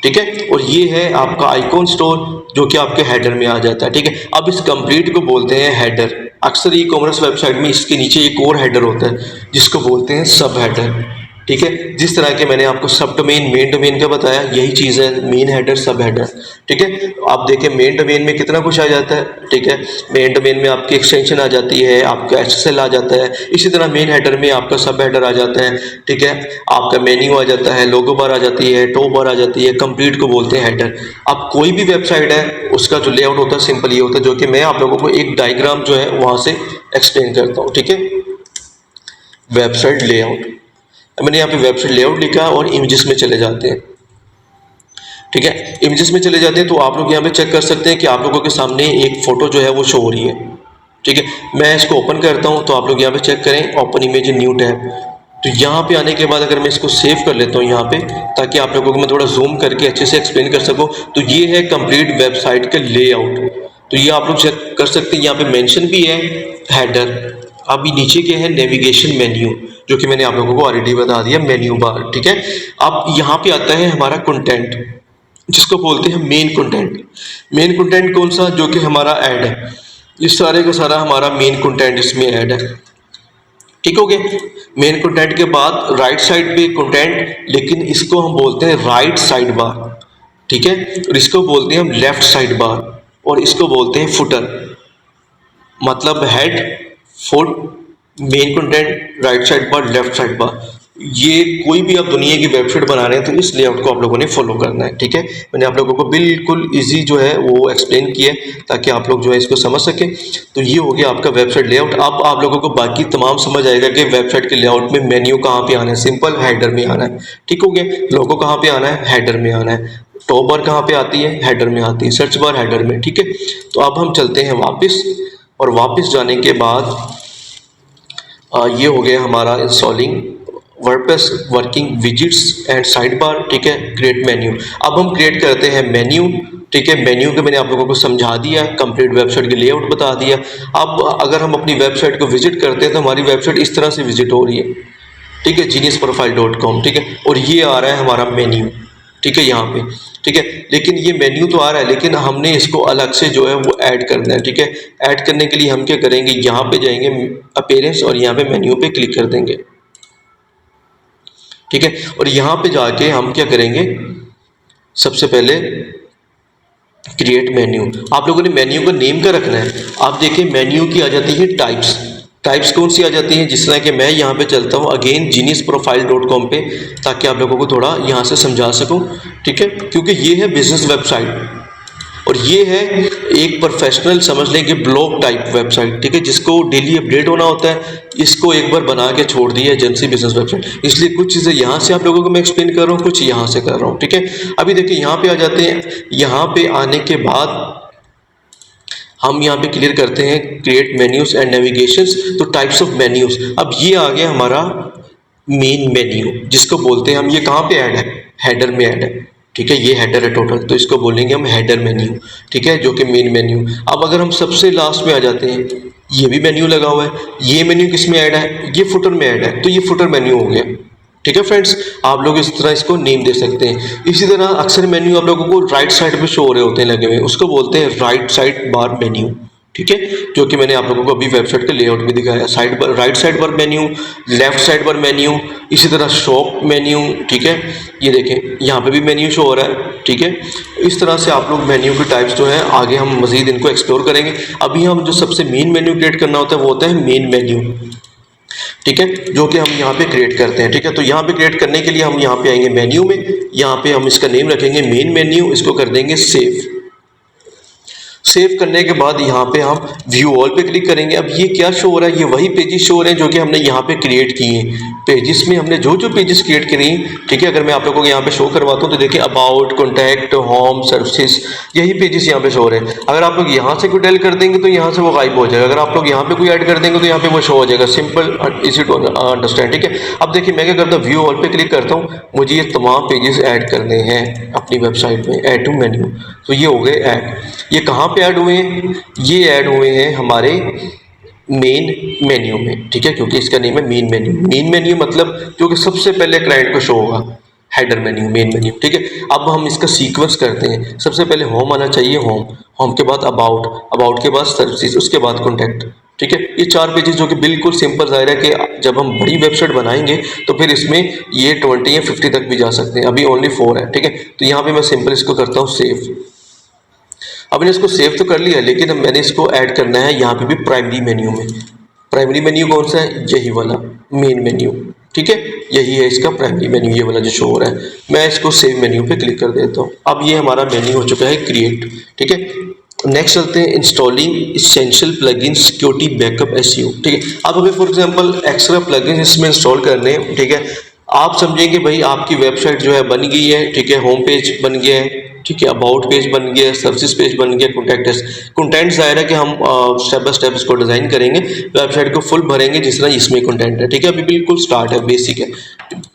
ठीक है, और ये है आपका आइकॉन स्टोर जो कि आपके हेडर में आ जाता है। ठीक है, अब इस कंप्लीट को बोलते हैं हेडर। अक्सर ई कॉमर्स वेबसाइट में इसके नीचे एक और हेडर होता है जिसको बोलते हैं सब हेडर। ठीक है, जिस तरह के मैंने आपको सब डोमेन मेन डोमेन का बताया, यही चीज़ है मेन हेडर सब हेडर। ठीक है, आप देखें मेन डोमेन में कितना कुछ आ जाता है। ठीक है, मेन डोमेन में आपकी एक्सटेंशन आ जाती है, आपका एसएसएल आ जाता है, इसी तरह मेन हेडर में आपका सब हेडर आ जाता है। ठीक है, आपका मेन्यू आ जाता है, लोगो बार आ जाती है, टॉप बार आ जाती है, कंप्लीट को बोलते हैं हेडर। अब कोई भी वेबसाइट है उसका जो लेआउट होता है सिंपल ये होता है, जो कि मैं आप लोगों को एक डायग्राम जो है वहाँ से एक्सप्लेन करता हूँ। ठीक है, वेबसाइट लेआउट, मैंने यहाँ पे वेबसाइट लेआउट लिखा और इमेजेस में चले जाते हैं। ठीक है, इमेजेस में चले जाते हैं तो आप लोग यहाँ पे चेक कर सकते हैं कि आप लोगों के सामने एक फ़ोटो जो है वो शो हो रही है। ठीक है, मैं इसको ओपन करता हूँ तो आप लोग यहाँ पे चेक करें, ओपन इमेज न्यू टैब। तो यहाँ पे आने के बाद अगर मैं इसको सेव कर लेता हूँ यहाँ पे, ताकि आप लोगों को मैं थोड़ा जूम करके अच्छे से एक्सप्लेन कर सकूँ, तो ये है कंप्लीट वेबसाइट का लेआउट। तो ये आप लोग चेक कर सकते हैं, यहाँ पे मेंशन भी है हेडर। अभी नीचे के है नेविगेशन मेन्यू, जो कि मैंने आप लोगों को ऑलरेडी बता दिया, मेन्यू बार। ठीक है, अब यहाँ पे आता है हमारा कंटेंट, जिसको बोलते हैं मेन कंटेंट। मेन कंटेंट कौन सा, जो कि हमारा ऐड है। इस सारे का सारा हमारा मेन कंटेंट इसमें ऐड है। ठीक हो गया। मेन कंटेंट के बाद राइट साइड पे कंटेंट, लेकिन इसको हम बोलते हैं राइट साइड बार। ठीक है, और इसको बोलते हैं हम लेफ्ट साइड बार, और इसको बोलते हैं फुटर। मतलब head, foot, main content, right side bar, left side bar. ये कोई भी आप दुनिया की वेबसाइट बना रहे हैं तो इस लेआउट को आप लोगों ने फॉलो करना है। ठीक है, मैंने आप लोगों को बिल्कुल इजी जो है वो एक्सप्लेन किया है ताकि आप लोग जो है इसको समझ सकें। तो ये हो गया आपका वेबसाइट लेआउट। अब आप लोगों को बाकी तमाम समझ आएगा कि वेबसाइट के लेआउट में मेन्यू कहाँ पे आना है। सिंपल हेडर में आना है। ठीक हो गया। लोगो कहाँ पे आना है, हेडर में आना है। टॉप बार कहाँ पे आती है, हेडर में आती है। सर्च बार हेडर में। ठीक है, तो अब हम चलते हैं वापस, और वापस जाने के बाद ये हो गया हमारा installing WordPress working visits and side bar. ठीक है, क्रिएट मेन्यू। अब हम क्रिएट करते हैं मेन्यू। ठीक है, मेन्यू के मैंने आप लोगों को समझा दिया, कंप्लीट वेबसाइट के लेआउट बता दिया। अब अगर हम अपनी वेबसाइट को विजिट करते हैं तो हमारी वेबसाइट इस तरह से विजिट हो रही है। ठीक है, geniusprofile.com। ठीक है, और ये आ रहा है हमारा मेन्यू। ठीक है, यहाँ पे। ठीक है, लेकिन ये मेन्यू तो आ रहा है, लेकिन हमने इसको अलग से जो है वो ऐड करना है। ठीक है, ऐड करने के लिए हम क्या करेंगे, यहाँ पे जाएंगे अपीयरेंस और यहाँ पे मेन्यू पे क्लिक कर देंगे। ठीक है, और यहाँ पे जाके हम क्या करेंगे, सबसे पहले क्रिएट मेन्यू। आप लोगों ने मेन्यू का नेम क्या रखना है। आप देखिए मेन्यू की आ जाती है टाइप्स। टाइप्स कौन सी आ जाती हैं, जिस तरह कि मैं यहाँ पे चलता हूँ अगेन geniusprofile.com पे, ताकि आप लोगों को थोड़ा यहाँ से समझा सकूँ। ठीक है, क्योंकि ये है बिजनेस वेबसाइट और ये है एक प्रोफेशनल समझ लें कि ब्लॉग टाइप वेबसाइट। ठीक है, जिसको डेली अपडेट होना होता है। इसको एक बार बना के छोड़ दिया एजेंसी बिजनेस वेबसाइट, इसलिए कुछ चीज़ें यहाँ से आप लोगों को मैं एक्सप्लेन कर रहा हूँ, कुछ यहाँ से कर रहा हूँ। ठीक है, अभी देखिए यहाँ पे आ जाते हैं। यहाँ पे आने के बाद हम यहाँ पे क्लियर करते हैं क्रिएट मेन्यूज एंड नेविगेशंस। तो टाइप्स ऑफ मेन्यूज, अब ये आ गया हमारा मेन मेन्यू, जिसको बोलते हैं हम, ये कहाँ पे ऐड है, हेडर में ऐड है। ठीक है, ये हेडर है टोटल, तो इसको बोलेंगे हम हेडर मेन्यू। ठीक है, जो कि मेन मेन्यू। अब अगर हम सबसे लास्ट में आ जाते हैं, ये भी मेन्यू लगा हुआ है। ये मेन्यू किस में ऐड है, ये फुटर में ऐड है, तो ये फुटर मेन्यू हो गया। ठीक है फ्रेंड्स, आप लोग इस तरह इसको नेम दे सकते हैं। इसी तरह अक्सर मेन्यू आप लोगों को राइट साइड पे शो हो रहे होते हैं लगे हुए, उसको बोलते हैं राइट साइड बार मेन्यू। ठीक है, जो कि मैंने आप लोगों को अभी वेबसाइट के लेआउट में दिखाया। Side bar, right side bar menu, left side bar menu, इसी तरह शॉप मेन्यू। ठीक है, ये देखें यहाँ पे भी मेन्यू शो हो रहा है। ठीक है, इस तरह से आप लोग मेन्यू के टाइप्स जो है आगे हम मजीद इनको एक्सप्लोर करेंगे। अभी हम जो सबसे मेन मेन्यू क्रिएट करना होता है वो होता है मेन मेन्यू। ठीक है, जो कि हम यहाँ पे क्रिएट करते हैं। ठीक है, तो यहाँ पे क्रिएट करने के लिए हम यहाँ पे आएंगे मेन्यू में, यहाँ पे हम इसका नेम रखेंगे मेन मेन्यू, इसको कर देंगे सेव। सेव करने के बाद यहाँ पे हम व्यू ऑल पे क्लिक करेंगे। अब ये क्या शो हो रहा है, ये वही पेजेस शो हो रहे हैं जो कि हमने यहाँ पे क्रिएट किए हैं। पेजेस में हमने जो जो पेजेस क्रिएट करी, ठीक है, अगर मैं आप लोगों को यहाँ पे शो करवाता हूँ तो देखिए अबाउट, कॉन्टैक्ट, होम, सर्विसेज, यही पेजेस यहाँ पे शो हो रहे हैं। अगर आप लोग यहाँ से कोई डेल कर देंगे तो यहाँ से वो गायब हो जाएगा। अगर आप लोग यहाँ पे कोई ऐड कर देंगे तो यहाँ पे वो शो हो जाएगा। Simple, easy to understand. ठीक है, अब देखिए मैं क्या करता हूँ, व्यू ऑल पे क्लिक करता हूँ, मुझे ये तमाम पेजेस ऐड करने हैं अपनी वेबसाइट में, ऐड टू मेन्यू। तो ये हो गए ऐड। ये कहाँ पे ऐड हुए हैं, ये ऐड हुए हैं हमारे मेन मेन्यू में। ठीक है, क्योंकि इसका नेम है मेन मेन्यू। मेन मेन्यू मतलब जो कि सबसे पहले क्लाइंट को शो होगा, हेडर मेन्यू, मेन मेन्यू। ठीक है, अब हम इसका सीक्वेंस करते हैं। सबसे पहले होम आना चाहिए, होम, होम के बाद अबाउट, अबाउट के बाद सर्विसेज, उसके बाद कॉन्टैक्ट। ठीक है, ये चार पेजेस जो कि बिल्कुल सिंपल, जाहिर है कि जब हम बड़ी वेबसाइट बनाएंगे तो फिर इसमें ये 20 या 50 तक भी जा सकते हैं। अभी ओनली 4 है। ठीक है, तो यहाँ पे मैं सिंपल इसको करता हूँ सेव। अब मैंने इसको सेव तो कर लिया, लेकिन अब मैंने इसको ऐड करना है यहाँ पे भी प्राइमरी मेन्यू में। प्राइमरी मेन्यू कौन सा है, यही वाला मेन मेन्यू। ठीक है, यही है इसका प्राइमरी मेन्यू, ये वाला जो शो हो रहा है। मैं इसको सेव मेन्यू पे क्लिक कर देता हूँ। अब ये हमारा मेन्यू हो चुका है क्रिएट। ठीक है, नेक्स्ट चलते हैं installing essential plugins security backup SEO. ठीक है, अब हमें फॉर एग्जांपल एक्स्ट्रा प्लगइन्स इसमें इंस्टॉल करने हैं। ठीक है, आप समझेंगे भाई आपकी वेबसाइट जो है बन गई है। ठीक है, होम पेज बन गया है। ठीक है, अबाउट पेज बन गया, सर्विस पेज बन गया, कंटेंट जाहिर है कि हम स्टेप बाय स्टेप इसको डिज़ाइन करेंगे, वेबसाइट को फुल भरेंगे जिस तरह इसमें कंटेंट है। ठीक है, अभी बिल्कुल स्टार्ट है, बेसिक है।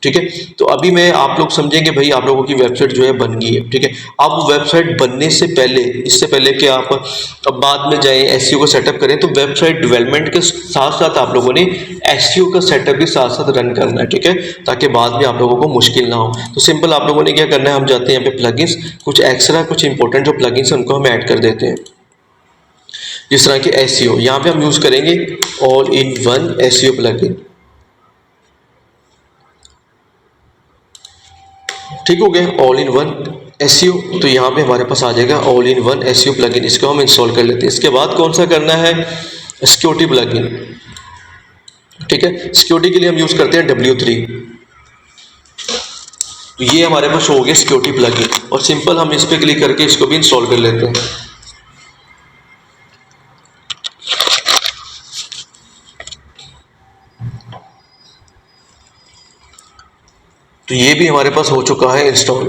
ठीक है, तो अभी मैं आप लोग समझेंगे भाई आप लोगों की वेबसाइट जो है बन गई है। ठीक है, अब वेबसाइट बनने से पहले, इससे पहले कि आप अब बाद में जाएं एसईओ को सेटअप करें, तो वेबसाइट डेवलपमेंट के साथ साथ आप लोगों ने एसईओ का सेटअप भी साथ साथ रन करना है। ठीक है, ताकि बाद में आप लोगों को मुश्किल ना हो। तो सिंपल आप लोगों ने क्या करना है, हम जाते हैं यहाँ पे प्लगइन्स, कुछ एक्स्ट्रा कुछ इंपॉर्टेंट जो प्लगइन्स हैं उनको हम ऐड कर देते हैं। जिस तरह के एसईओ, यहाँ पे हम यूज़ करेंगे all in one SEO plugin. ठीक हो गया, ऑल इन वन एसईओ। तो यहाँ पे हमारे पास आ जाएगा all in one SEO plugin, इसको हम इंस्टॉल कर लेते हैं। इसके बाद कौन सा करना है, सिक्योरिटी प्लगइन। ठीक है, सिक्योरिटी के लिए हम यूज़ करते हैं W3। तो ये हमारे पास हो गया सिक्योरिटी प्लगइन, और सिंपल हम इस पर क्लिक करके इसको भी इंस्टॉल कर लेते हैं। तो ये भी हमारे पास हो चुका है इंस्टॉल।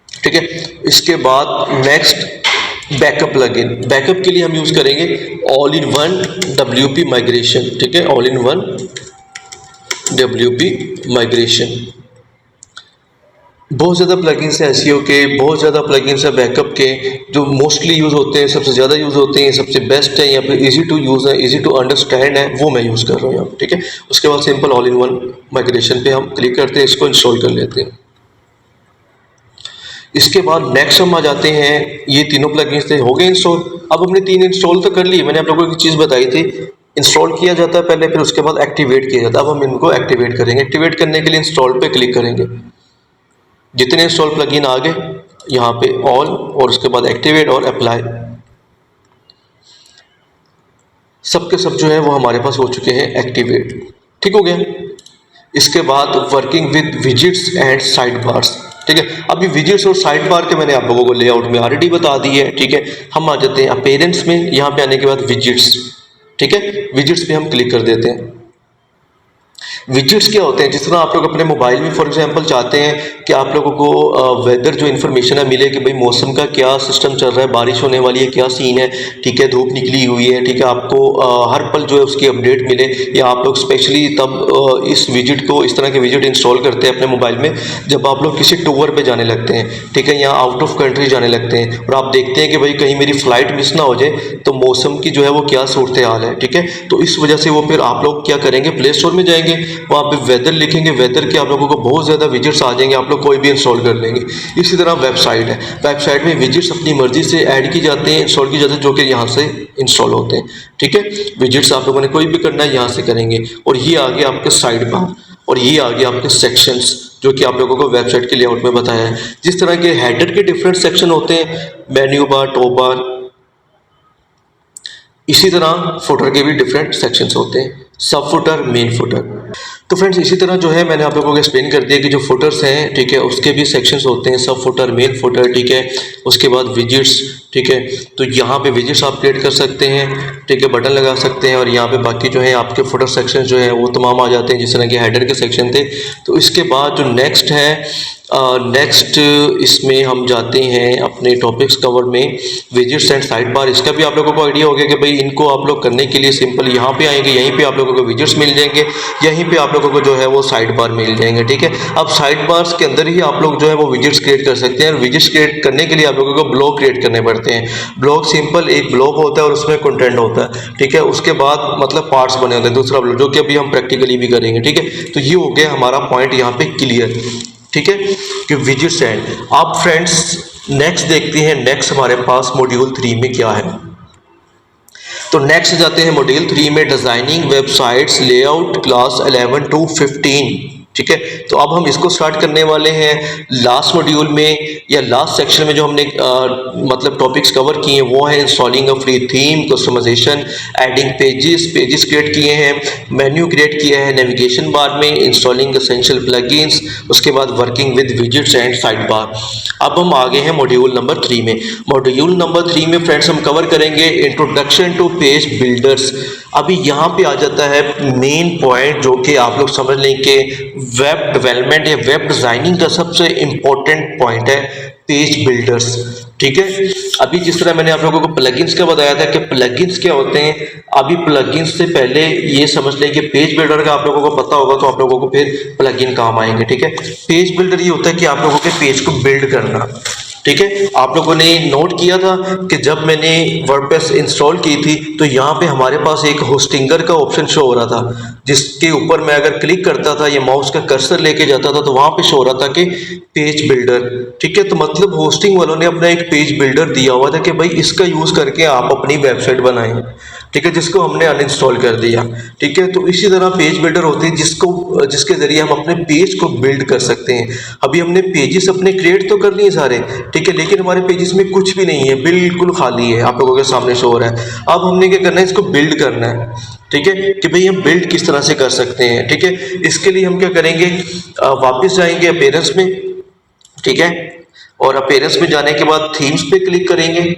ठीक है, इसके बाद नेक्स्ट बैकअप प्लगइन। बैकअप के लिए हम यूज़ करेंगे all in one WP migration. ठीक है, all in one WP migration. बहुत ज़्यादा प्लगइन्स हैं एसईओ के, बहुत ज़्यादा प्लगइन्स हैं बैकअप के, जो मोस्टली यूज़ होते हैं, सबसे ज़्यादा यूज़ होते हैं, सबसे बेस्ट है या फिर इजी टू यूज़ है, इजी टू अंडरस्टैंड है, वो मैं यूज़ कर रहा हूँ यहाँ। ठीक है, उसके बाद simple all in one migration पे हम क्लिक करते हैं, इसको इंस्टॉल कर लेते हैं। इसके बाद नेक्स्ट हम आ जाते हैं, ये तीनों प्लगइन्स थे, हो गए इंस्टॉल। अब हमने 3 इंस्टॉल तो कर लिए, मैंने आप लोगों को एक चीज़ बताई थी, इंस्टॉल किया जाता है पहले, फिर उसके बाद एक्टिवेट किया जाता है। अब हम इनको एक्टिवेट करेंगे। एक्टिवेट करने के लिए इंस्टॉल पे क्लिक करेंगे। जितने इंस्टॉल प्लगइन आ गए यहाँ पे ऑल, और उसके बाद एक्टिवेट और अप्लाई, सब के सब जो है वो हमारे पास हो चुके हैं एक्टिवेट। ठीक हो गया। इसके बाद working with visits and side bars. ठीक है, अभी विजिट्स और साइड बार के मैंने आप लोगों को लेआउट में ऑलरेडी बता दी है। ठीक है, हम आ जाते हैं अपीयरेंस में, यहाँ पे आने के बाद विजिट्स। ठीक है, विजिट्स पे हम क्लिक कर देते हैं। विजिट्स क्या होते हैं, जिस तरह आप लोग अपने मोबाइल में फॉर एग्जांपल चाहते हैं कि आप लोगों को वेदर जो इन्फॉर्मेशन है मिले कि भाई मौसम का क्या सिस्टम चल रहा है, बारिश होने वाली है, क्या सीन है। ठीक है, धूप निकली हुई है। ठीक है, आपको हर पल जो है उसकी अपडेट मिले, या आप लोग स्पेशली तब इस विजिट को, इस तरह के विजिट इंस्टॉल करते हैं अपने मोबाइल में जब आप लोग किसी टूर पर जाने लगते हैं। ठीक है, या आउट ऑफ कंट्री जाने लगते हैं, और आप देखते हैं कि भाई कहीं मेरी फ्लाइट मिस ना हो जाए, तो मौसम की जो है वो क्या सूरत हाल है। ठीक है, तो इस वजह से वो फिर आप लोग क्या करेंगे, प्ले स्टोर में जाएंगे, वहाँ पे वेदर लिखेंगे, वेदर के आप लोगों को बहुत ज़्यादा विजिट्स आ जाएंगे, आप लोग कोई भी इंस्टॉल कर लेंगे। इसी तरह वेबसाइट है, वेबसाइट में विजिट्स अपनी मर्जी से ऐड की जाते हैं, इंस्टॉल की जाते हैं, जो कि यहाँ से इंस्टॉल होते हैं। ठीक है, विजिट्स आप लोगों ने कोई भी करना है यहाँ से करेंगे। और ये आगे आपके साइड बार, और ये आगे आपके सेक्शंस, जो कि आप लोगों को वेबसाइट के लेआउट में बताया है। जिस तरह के हेडर के डिफरेंट सेक्शन होते हैं, मेन्यू बार, टॉप बार, इसी तरह फुटर के भी डिफरेंट सेक्शंस होते हैं, सब फुटर, मेन फुटर। तो फ्रेंड्स, इसी तरह जो है मैंने आप लोगों को एक्सप्लेन कर दिया कि जो फुटर्स हैं, ठीक है, उसके भी सेक्शंस होते हैं, सब फुटर, मेन फुटर। ठीक है, उसके बाद विजिट्स। ठीक है, तो यहाँ पे विजिट्स आप क्रिएट कर सकते हैं। ठीक है, बटन लगा सकते हैं, और यहाँ पे बाकी जो है आपके फुटर सेक्शन जो है वो तमाम आ जाते हैं, जिस तरह के हेडर के सेक्शन थे। तो इसके बाद जो नेक्स्ट है, नेक्स्ट इसमें हम जाते हैं अपने टॉपिक्स कवर में, विजिट्स एंड साइड बार। इसका भी आप लोगों को आइडिया हो गया कि भाई इनको आप लोग करने के लिए सिंपल यहाँ पे आएंगे, यहीं पे आप लोगों को विजिट्स मिल जाएंगे, यहीं पे आप लोगों को जो है वो साइड बार मिल जाएंगे। ठीक है, अब साइड बार्स के अंदर ही आप लोग जो है वो विजिट्स क्रिएट कर सकते हैं। और विजिट्स क्रिएट करने के लिए आप लोगों को ब्लॉग क्रिएट करने पड़ते हैं। ब्लॉग सिंपल एक ब्लॉग होता है और उसमें कंटेंट होता है। ठीक है, उसके बाद मतलब पार्ट्स बने होते हैं, दूसरा ब्लॉग, जो कि अभी हम प्रैक्टिकली भी करेंगे। ठीक है, तो ये हो गया हमारा पॉइंट यहाँ पे क्लियर। ठीक है, कि विजिट्स एंड। आप फ्रेंड्स नेक्स्ट देखते हैं, नेक्स्ट हमारे पास मॉड्यूल 3 में क्या है। तो नेक्स्ट जाते हैं मॉड्यूल 3 में, designing websites layout class 11 to 15। ठीक है, तो अब हम इसको स्टार्ट करने वाले हैं। लास्ट मॉड्यूल में या लास्ट सेक्शन में जो हमने मतलब टॉपिक्स कवर किए हैं वो है installing a free theme, customisation, adding pages create किए हैं, मेन्यू क्रिएट किया है, नेविगेशन बार में इंस्टॉलिंग एसेंशियल प्लगइन्स, उसके बाद working with visits and side bar. अब हम आगे हैं मॉड्यूल नंबर 3 में। मॉड्यूल नंबर 3 में फ्रेंड्स हम कवर करेंगे इंट्रोडक्शन टू पेज बिल्डर्स। अभी यहाँ पे आ जाता है मेन पॉइंट, जो कि आप लोग समझ लें कि वेब डेवलपमेंट या वेब डिज़ाइनिंग का सबसे इम्पोर्टेंट पॉइंट है पेज बिल्डर्स। ठीक है, अभी जिस तरह मैंने आप लोगों को प्लगइन्स का बताया था कि प्लगइन्स क्या होते हैं, अभी प्लगइन्स से पहले ये समझ लें कि पेज बिल्डर का आप लोगों को पता होगा, तो आप लोगों को फिर प्लगइन काम आएंगे। ठीक है, पेज बिल्डर ये होता है कि आप लोगों के पेज को बिल्ड करना। ठीक है, आप लोगों ने नोट किया था कि जब मैंने वर्डप्रेस इंस्टॉल की थी तो यहाँ पे हमारे पास एक होस्टिंगर का ऑप्शन शो हो रहा था, जिसके ऊपर मैं अगर क्लिक करता था या माउस का कर्सर लेके जाता था तो वहाँ पे शो हो रहा था कि पेज बिल्डर। ठीक है, तो मतलब होस्टिंग वालों ने अपना एक पेज बिल्डर दिया हुआ था कि भाई इसका यूज़ करके आप अपनी वेबसाइट बनाएं। ठीक है, जिसको हमने अनइंस्टॉल कर दिया। ठीक है, तो इसी तरह पेज बिल्डर होती है जिसके जरिए हम अपने पेज को बिल्ड कर सकते हैं। अभी हमने पेजेस अपने क्रिएट तो कर लिए सारे, ठीक है, लेकिन हमारे पेजेस में कुछ भी नहीं है, बिल्कुल खाली है, आप लोगों के सामने शो हो रहा है। अब हमने क्या करना है, इसको बिल्ड करना है। ठीक है, कि भाई हम बिल्ड किस तरह से कर सकते हैं। ठीक है, इसके लिए हम क्या करेंगे, वापस जाएंगे अपीयरेंस में। ठीक है, और अपीयरेंस में जाने के बाद थीम्स पे क्लिक करेंगे,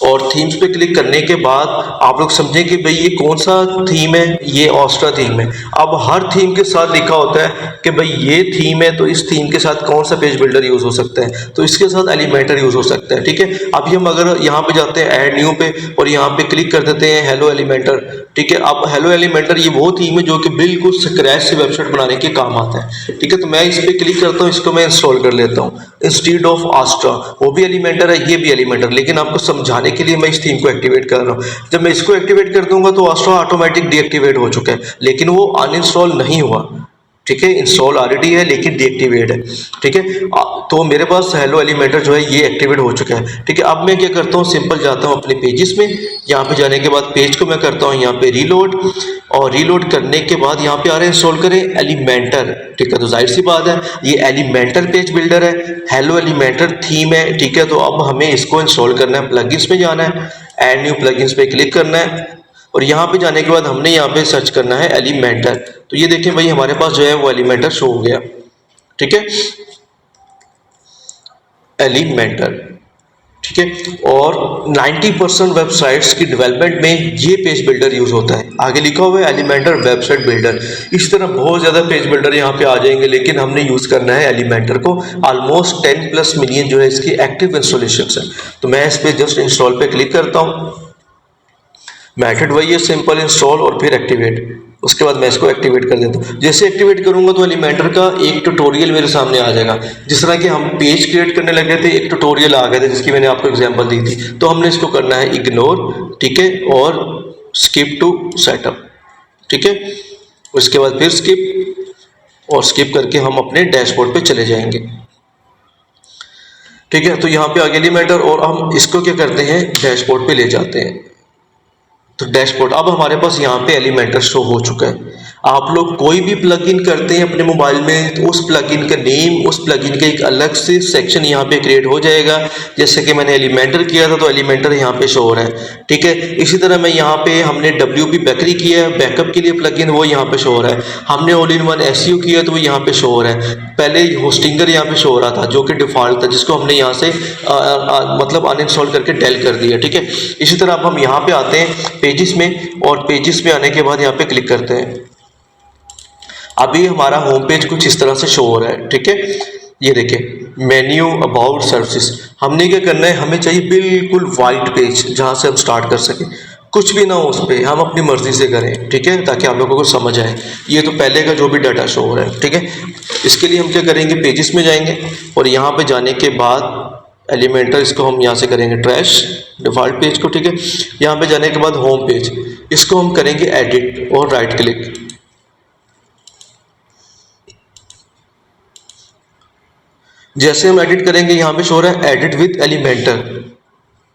और थीम्स पे क्लिक करने के बाद आप लोग समझें कि भाई ये कौन सा थीम है, ये ऑस्ट्रा थीम है। अब हर थीम के साथ लिखा होता है कि भाई ये थीम है तो इस थीम के साथ कौन सा पेज बिल्डर यूज़ हो सकता है, तो इसके साथ एलिमेंटर यूज़ हो सकता है। ठीक है, अभी हम अगर यहाँ पे जाते हैं ऐड न्यू पे और यहाँ पे क्लिक कर देते हैं हेलो एलिमेंटर। ठीक है, अब हेलो एलिमेंटर ये वो थीम है जो कि बिल्कुल स्क्रैच से वेबसाइट बनाने के काम आता है। ठीक है, तो मैं इस पर क्लिक करता हूँ, इसको मैं इंस्टॉल कर लेता हूँ इंस्टीड ऑफ ऑस्ट्रा। वो भी एलिमेंटर है, ये भी एलिमेंटर, लेकिन आपको समझाने के लिए मैं इस थीम को एक्टिवेट कर रहा हूँ। जब मैं इसको एक्टिवेट कर दूंगा तो ऑस्ट्रा ऑटोमेटिक डीएक्टिवेट हो चुका है, लेकिन वो अनइंस्टॉल नहीं हुआ। ठीक है, इंस्टॉल ऑलरेडी है लेकिन डीएक्टिवेट है। ठीक है, तो मेरे पास हेलो एलिमेंटर जो है ये एक्टिवेट हो चुका है। ठीक है, अब मैं क्या करता हूँ, सिंपल जाता हूँ अपने पेजेस में। यहाँ पे जाने के बाद पेज को मैं करता हूँ यहाँ पे रीलोड, और रीलोड करने के बाद यहाँ पे आ रहा है इंस्टॉल करें एलिमेंटर। ठीक है, तो जाहिर सी बात है ये एलिमेंटर पेज बिल्डर है, हेलो एलिमेंटर थीम है। ठीक है, तो अब हमें इसको इंस्टॉल करना है, प्लगइन्स में जाना है, ऐड न्यू प्लगइन्स पे क्लिक करना है, और यहाँ पे जाने के बाद हमने यहाँ पे सर्च करना है एलिमेंटर। तो ये देखें भाई हमारे पास जो है वो एलिमेंटर शो हो गया। ठीक है, एलिमेंटर। ठीक है, और 90% वेबसाइट्स की डेवलपमेंट में ये पेज बिल्डर यूज होता है। आगे लिखा हुआ है एलिमेंटर वेबसाइट बिल्डर। इस तरह बहुत ज़्यादा पेज बिल्डर यहाँ पे आ जाएंगे, लेकिन हमने यूज़ करना है एलिमेंटर को। ऑलमोस्ट 10+ मिलियन जो है इसकी एक्टिव इंस्टॉलेशन है। तो मैं इस पर जस्ट इंस्टॉल पे क्लिक करता हूँ। मेथड वही है, सिंपल इंस्टॉल और फिर एक्टिवेट। उसके बाद मैं इसको एक्टिवेट कर देता हूँ। जैसे एक्टिवेट करूंगा तो एलिमेंटर का एक ट्यूटोरियल मेरे सामने आ जाएगा। जिस तरह कि हम पेज क्रिएट करने लगे थे, एक ट्यूटोरियल आ गया था जिसकी मैंने आपको एग्जांपल दी थी। तो हमने इसको करना है इग्नोर। ठीक है, और स्किप टू सेटअप। ठीक है, उसके बाद फिर स्किप, और स्किप करके हम अपने डैशबोर्ड पे चले जाएंगे। ठीक है, तो यहाँ पे आ गया एलिमेंटर, और हम इसको क्या करते हैं, डैशबोर्ड पे ले जाते हैं। तो डैशबोर्ड अब हमारे पास यहाँ पे एलिमेंटर शो हो चुका है। आप लोग कोई भी प्लगइन करते हैं अपने मोबाइल में तो उस प्लगइन का नेम, उस प्लगइन का एक अलग से सेक्शन यहाँ पे क्रिएट हो जाएगा। जैसे कि मैंने एलिमेंटर किया था तो एलिमेंटर यहाँ पे शो हो रहा है। ठीक है, इसी तरह मैं यहाँ पे हमने WP बैकरी किया है बैकअप के लिए प्लगइन, वो यहाँ पे शो हो रहा है। हमने ऑल इन वन SEO किया तो वो यहाँ पे शो हो रहा है। पहले होस्टिंगर यहाँ पे शो हो रहा था जो कि डिफॉल्ट था, जिसको हमने यहाँ से मतलब अनइंस्टॉल करके डेल कर दिया। ठीक है, इसी तरह अब हम यहाँ पे आते हैं पेजेस में, और पेजेस में आने के बाद यहाँ पे क्लिक करते हैं। अभी हमारा होम पेज कुछ इस तरह से शो हो रहा है। ठीक है, ये देखें मेन्यू, अबाउट, सर्विसेज। हमने क्या करना है, हमें चाहिए बिल्कुल वाइट पेज जहाँ से हम स्टार्ट कर सकें, कुछ भी ना हो उस पर, हम अपनी मर्जी से करें। ठीक है, ताकि आप लोगों को समझ आए। ये तो पहले का जो भी डाटा शो हो रहा है। ठीक है, इसके लिए हम क्या करेंगे, पेजेस में जाएंगे, और यहाँ पे जाने के बाद एलिमेंटर इसको हम यहाँ से करेंगे ट्रैश डिफ़ॉल्ट पेज को। ठीक है, यहाँ पे जाने के बाद होम पेज, इसको हम करेंगे एडिट और राइट क्लिक। जैसे हम एडिट करेंगे यहाँ पे शो हो रहा है एडिट विद एलिमेंटर।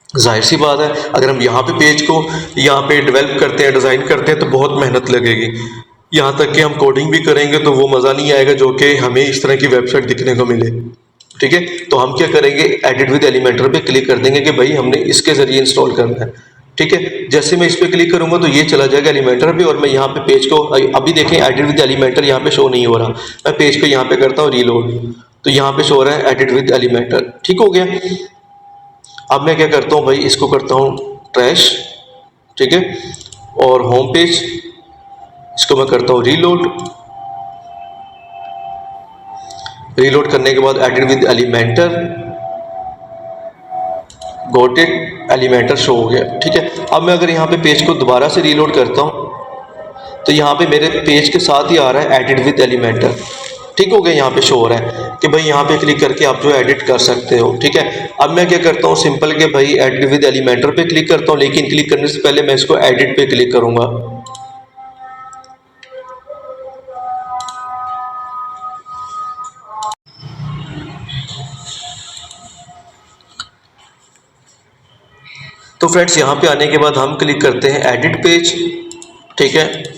जाहिर सी बात है अगर हम यहाँ पे पेज को यहाँ पे डेवलप करते हैं, डिज़ाइन करते हैं तो बहुत मेहनत लगेगी। यहाँ तक कि हम कोडिंग भी करेंगे तो वो मज़ा नहीं आएगा जो कि हमें इस तरह की वेबसाइट दिखने को मिले। ठीक है, तो हम क्या करेंगे, एडिट विद एलिमेंटर पे क्लिक कर देंगे कि भाई हमने इसके ज़रिए इंस्टॉल करना है। ठीक है, जैसे मैं इस पर क्लिक करूँगा तो ये चला जाएगा एलिमेंटर पे, और मैं यहाँ पे पेज को अभी देखें एडिट विद एलिमेंटर यहाँ पे शो नहीं हो रहा। मैं पेज को यहाँ पे करता हूँ रीलोड, तो यहाँ पे शो हो रहा है एडिट विद एलिमेंटर। ठीक हो गया। अब मैं क्या करता हूँ भाई, इसको करता हूँ ट्रैश। ठीक है, और होम पेज इसको मैं करता हूँ रीलोड। रीलोड करने के बाद edit with Elementor, got it, Elementor show हो गया। ठीक है, अब मैं अगर यहाँ पे पेज को दोबारा से रीलोड करता हूँ तो यहाँ पे मेरे पेज के साथ ही आ रहा है एडिट विद एलिमेंटर। ठीक हो गया, यहाँ पे शो हो रहा है। कि भाई यहाँ पे क्लिक करके आप जो एडिट कर सकते हो, ठीक है। अब मैं क्या करता हूँ सिंपल कि भाई एडिट विद एलिमेंटर पे क्लिक करता हूँ, लेकिन क्लिक करने से पहले मैं इसको एडिट पे क्लिक करूंगा। तो फ्रेंड्स यहाँ पे आने के बाद हम क्लिक करते हैं एडिट पेज, ठीक है।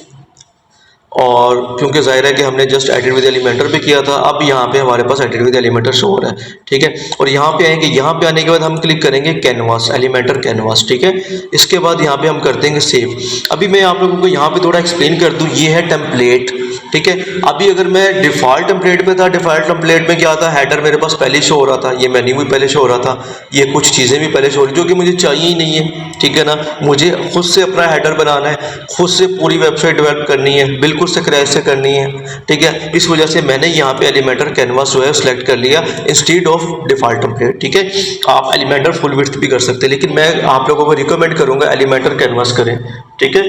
और क्योंकि जाहिर है कि हमने जस्ट एडिट विद एलिमेंटर पे किया था, अब यहाँ पे हमारे पास एडिट विद एलिमेंटर शो हो रहा है, ठीक है। और यहाँ पे आएंगे, यहाँ पे आने के बाद हम क्लिक करेंगे कैनवास, एलिमेंटर कैनवास, ठीक है। इसके बाद यहाँ पे हम कर देंगे सेव। अभी मैं आप लोगों को यहाँ पे थोड़ा एक्सप्लेन कर दूँ, ये है टेम्पलेट, ठीक है। अभी अगर मैं डिफ़ॉल्ट टेम्पलेट पे था, डिफ़ॉल्ट टेम्पलेट में क्या था, हेडर मेरे पास पहले शो हो रहा था, ये मेन्यू भी पहले शो हो रहा था, ये कुछ चीज़ें भी पहले शो हो रही, जो कि मुझे चाहिए ही नहीं है, ठीक है ना। मुझे खुद से अपना हेडर बनाना है, खुद से पूरी वेबसाइट डेवलप करनी है, बिल्कुल से क्रैश से करनी है, ठीक है। इस वजह से मैंने यहाँ पे एलिमेंटर कैनवास जो है सेलेक्ट कर लिया इंस्टेड ऑफ डिफ़ॉल्ट टेम्पलेट, ठीक है। आप एलिमेंटर फुल विड्थ भी कर सकते हैं, लेकिन मैं आप लोगों को रिकमेंड करूँगा एलिमेंटर कैनवास करें, ठीक है।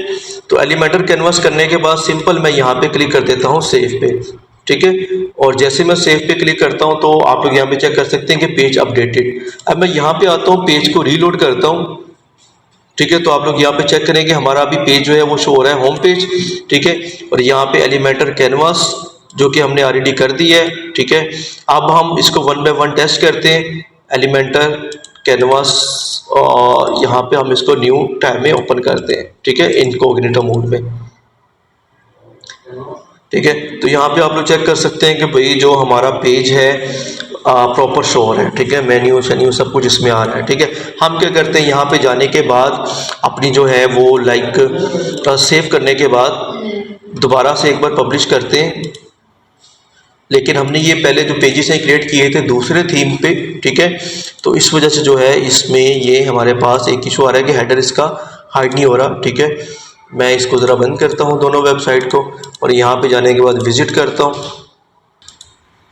तो एलिमेंटर कैनवास करने के बाद सिंपल मैं यहाँ पे क्लिक कर देता हूँ सेव पे, ठीक है। और जैसे मैं सेव पे क्लिक करता हूँ तो आप लोग यहाँ पे चेक कर सकते हैं कि पेज अपडेटेड। अब मैं यहाँ पे आता हूँ, पेज को रीलोड करता हूँ, ठीक है। तो आप लोग यहाँ पे चेक करेंगे हमारा अभी पेज जो है वो शो हो रहा है होम पेज, ठीक है। और यहाँ पे एलिमेंटर कैनवास जो कि हमने ऑलरेडी कर दिया है, ठीक है। अब हम इसको वन बाय वन टेस्ट करते हैं। एलिमेंटर कैनवास, और यहाँ पे हम इसको न्यू टैब में ओपन करते हैं, ठीक है, इनकॉग्निटो मोड में, ठीक है। तो यहाँ पे आप लोग चेक कर सकते हैं कि भाई जो हमारा पेज है प्रॉपर शो हो रहा है, ठीक है। मेन्यू शेन्यू सब कुछ इसमें आ रहा है, ठीक है। हम क्या करते हैं यहाँ पे जाने के बाद अपनी जो है वो लाइक सेव करने के बाद दोबारा से एक बार पब्लिश करते हैं, लेकिन हमने ये पहले जो पेजेस हैं क्रिएट किए थे दूसरे थीम पे, ठीक है। तो इस वजह से जो है इसमें ये हमारे पास एक इशू आ रहा है कि हेडर इसका हाइड नहीं हो रहा, ठीक है। मैं इसको ज़रा बंद करता हूँ दोनों वेबसाइट को, और यहाँ पे जाने के बाद विजिट करता हूँ।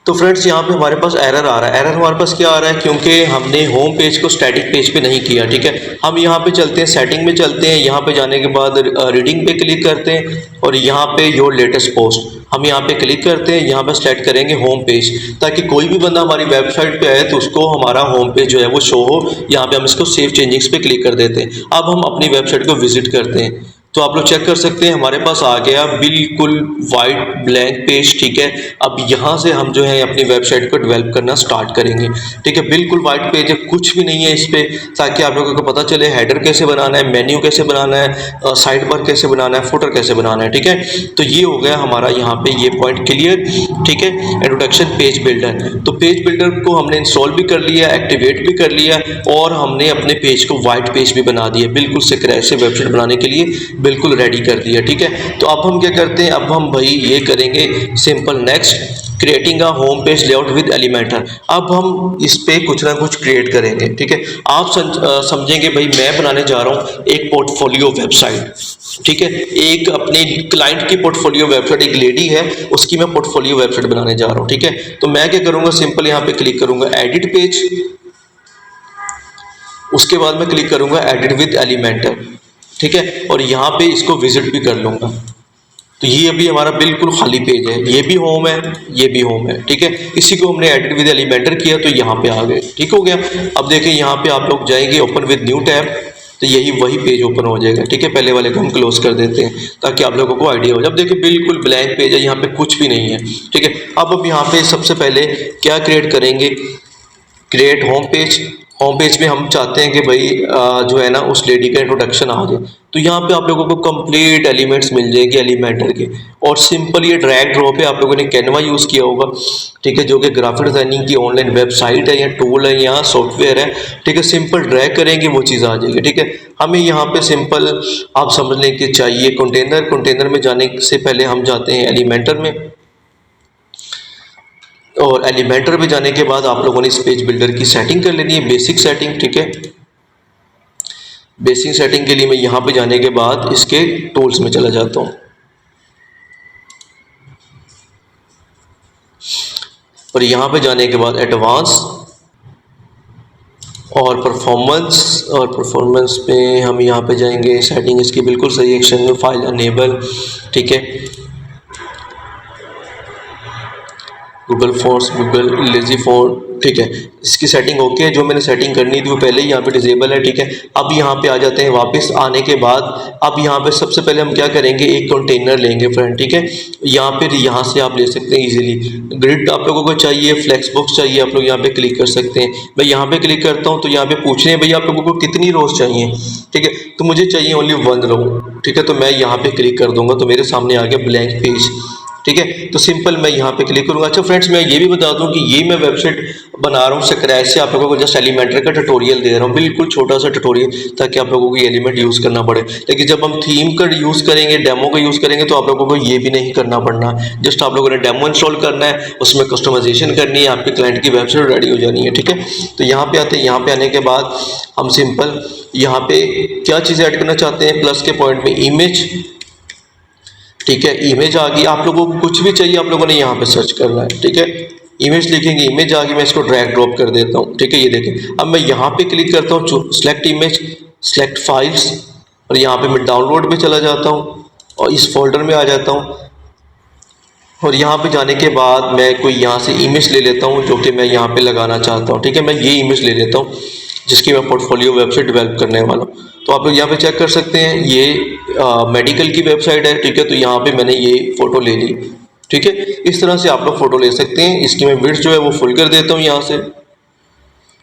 तो फ्रेंड्स यहाँ पे हमारे पास एरर आ रहा है। एरर हमारे पास क्या आ रहा है, क्योंकि हमने होम पेज को स्टैटिक पेज पे नहीं किया, ठीक है। हम यहाँ पे चलते हैं, सेटिंग में चलते हैं, यहाँ पे जाने के बाद रीडिंग पे क्लिक करते हैं, और यहाँ पे योर लेटेस्ट पोस्ट हम यहाँ पे क्लिक करते हैं। यहाँ पे सेलेक्ट करेंगे होम पेज, ताकि कोई भी बंदा हमारी वेबसाइट पे आए तो उसको हमारा होम पेज जो है वो शो हो। यहाँ पे हम इसको सेव चेंजिंग्स पे क्लिक कर देते हैं। अब हम अपनी वेबसाइट को विजिट करते हैं, तो आप लोग चेक कर सकते हैं हमारे पास आ गया बिल्कुल वाइट ब्लैंक पेज, ठीक है। अब यहाँ से हम जो है अपनी वेबसाइट को डेवलप करना स्टार्ट करेंगे, ठीक है। बिल्कुल वाइट पेज है, कुछ भी नहीं है इस पे, ताकि आप लोगों को पता चले हेडर कैसे बनाना है, मेन्यू कैसे बनाना है, साइड बार कैसे बनाना है, फुटर कैसे बनाना है, ठीक है। तो ये हो गया हमारा यहाँ पे ये पॉइंट क्लियर, ठीक है। इंट्रोडक्शन पेज बिल्डर, तो पेज बिल्डर को हमने इंस्टॉल भी कर लिया, एक्टिवेट भी कर लिया, और हमने अपने पेज को वाइट पेज भी बना दिया, बिल्कुल से क्रैश से वेबसाइट बनाने के लिए बिल्कुल रेडी कर दिया, ठीक है। तो अब हम क्या करते हैं, अब हम भाई ये करेंगे simple next creating a home page layout with Elementor. अब हम इस पे कुछ ना कुछ क्रिएट करेंगे, ठीक है। आप समझेंगे भाई मैं बनाने जा रहा हूँ एक पोर्टफोलियो वेबसाइट, ठीक है। एक अपने क्लाइंट की पोर्टफोलियो वेबसाइट, एक लेडी है उसकी मैं पोर्टफोलियो वेबसाइट बनाने जा रहा हूँ, ठीक है। तो मैं क्या करूँगा, सिंपल यहाँ पे क्लिक करूँगा एडिट पेज, उसके बाद मैं क्लिक करूँगा एडिट विद एलिमेंटर, ठीक है। और यहाँ पे इसको विजिट भी कर लूँगा। तो ये अभी हमारा बिल्कुल खाली पेज है, ये भी होम है, ये भी होम है, ठीक है। इसी को हमने एडिट विद एलिमेंटर किया तो यहाँ पे आ गए, ठीक हो गया। अब देखिए यहाँ पे आप लोग जाएंगे ओपन विद न्यू टैब, तो यही वही पेज ओपन हो जाएगा, ठीक है। पहले वाले को हम क्लोज कर देते हैं ताकि आप लोगों को आइडिया हो जाए। अब देखिए बिल्कुल ब्लैंक पेज है, यहाँ पे कुछ भी नहीं है, ठीक है। अब यहाँ पे सबसे पहले क्या क्रिएट करेंगे, create home page. Home page में हम चाहते हैं कि भाई जो है ना उस लेडी का इंट्रोडक्शन आ जाए। तो यहाँ पे आप लोगों को कंप्लीट एलिमेंट्स मिल जाएंगे एलिमेंटर के, और सिंपल ये ड्रैग ड्रॉप है। आप लोगों ने कैनवा यूज़ किया होगा, ठीक है, जो कि ग्राफिक डिजाइनिंग की ऑनलाइन वेबसाइट है या टूल है या सॉफ्टवेयर है, ठीक है। सिंपल ड्रैग करेंगे वो चीज़ आ जाएगी, ठीक है। हमें यहाँ पे सिंपल आप समझ लें कि चाहिए कंटेनर। कंटेनर में जाने से पहले हम जाते हैं एलिमेंटर में, और एलिमेंटर पे जाने के बाद आप लोगों ने इस पेज बिल्डर की सेटिंग कर लेनी है, बेसिक सेटिंग, ठीक है। बेसिक सेटिंग के लिए मैं यहाँ पे जाने के बाद इसके टूल्स में चला जाता हूँ, और यहाँ पे जाने के बाद एडवांस और परफॉर्मेंस में हम यहाँ पे जाएंगे। सेटिंग इसकी बिल्कुल सही, एक्सटर्नल फाइल अनेबल, ठीक है। Google force, Google lazy phone, ठीक है। इसकी सेटिंग ओके है, जो मैंने सेटिंग करनी थी वो पहले ही यहाँ पे डिसेबल है, ठीक है। अब यहाँ पे आ जाते हैं, वापस आने के बाद अब यहाँ पे सबसे पहले हम क्या करेंगे, एक कंटेनर लेंगे फ्रेंड, ठीक है। यहाँ से आप ले सकते हैं इजीली। ग्रिड आप लोगों को चाहिए, फ्लेक्स बॉक्स चाहिए, आप लोग यहाँ पे क्लिक कर सकते हैं। मैं यहाँ पे क्लिक करता हूँ तो यहाँ पे पूछ रहे हैं भैया आप लोगों को कितनी रोज चाहिए, ठीक है। तो मुझे चाहिए ओनली 1 रो, ठीक है। तो मैं यहाँ पे क्लिक कर दूंगा तो मेरे सामने आ गया ब्लैंक पेज, ठीक है। तो सिंपल मैं यहाँ पे क्लिक करूँगा। अच्छा फ्रेंड्स, मैं ये भी बता दूँ कि ये मैं वेबसाइट बना रहा हूँ स्क्रैच से, आप लोगों को जस्ट एलिमेंटर का ट्यूटोरियल दे रहा हूँ, बिल्कुल छोटा सा ट्यूटोरियल, ताकि आप लोगों को ये एलिमेंट यूज़ करना पड़े। लेकिन जब हम थीम का यूज़ करेंगे, डेमो का यूज़ करेंगे, तो आप लोगों को ये भी नहीं करना पड़ना। जस्ट आप लोगों ने डेमो इंस्टॉल करना है, उसमें कस्टमाइजेशन करनी है, आपके क्लाइंट की वेबसाइट रेडी हो जानी है, ठीक है। तो यहाँ पे आते हैं, यहाँ पे आने के बाद हम सिंपल यहाँ पे क्या चीज़ ऐड करना चाहते हैं, प्लस के पॉइंट में इमेज, ठीक है। इमेज आ गई, आप लोगों को कुछ भी चाहिए आप लोगों ने यहाँ पे सर्च करना है, ठीक है। इमेज लिखेंगे, इमेज आ गई, मैं इसको ड्रैग ड्रॉप कर देता हूँ, ठीक है। ये देखें, अब मैं यहाँ पे क्लिक करता हूँ, सिलेक्ट इमेज, सिलेक्ट फाइल्स, और यहाँ पे मैं डाउनलोड पे चला जाता हूँ और इस फोल्डर में आ जाता हूँ। और यहाँ पे जाने के बाद मैं कोई यहाँ से इमेज ले लेता हूँ जो कि मैं यहाँ पे लगाना चाहता हूँ, ठीक है। मैं ये इमेज ले लेता हूँ जिसकी मैं पोर्टफोलियो वेबसाइट डेवलप करने वाला हूँ। तो आप लोग यहाँ पे चेक कर सकते हैं, ये मेडिकल की वेबसाइट है, ठीक है। तो यहाँ पे मैंने ये फ़ोटो ले ली, ठीक है। इस तरह से आप लोग फ़ोटो ले सकते हैं। इसकी मैं विड्थ जो है वो फुल कर देता हूँ, यहाँ से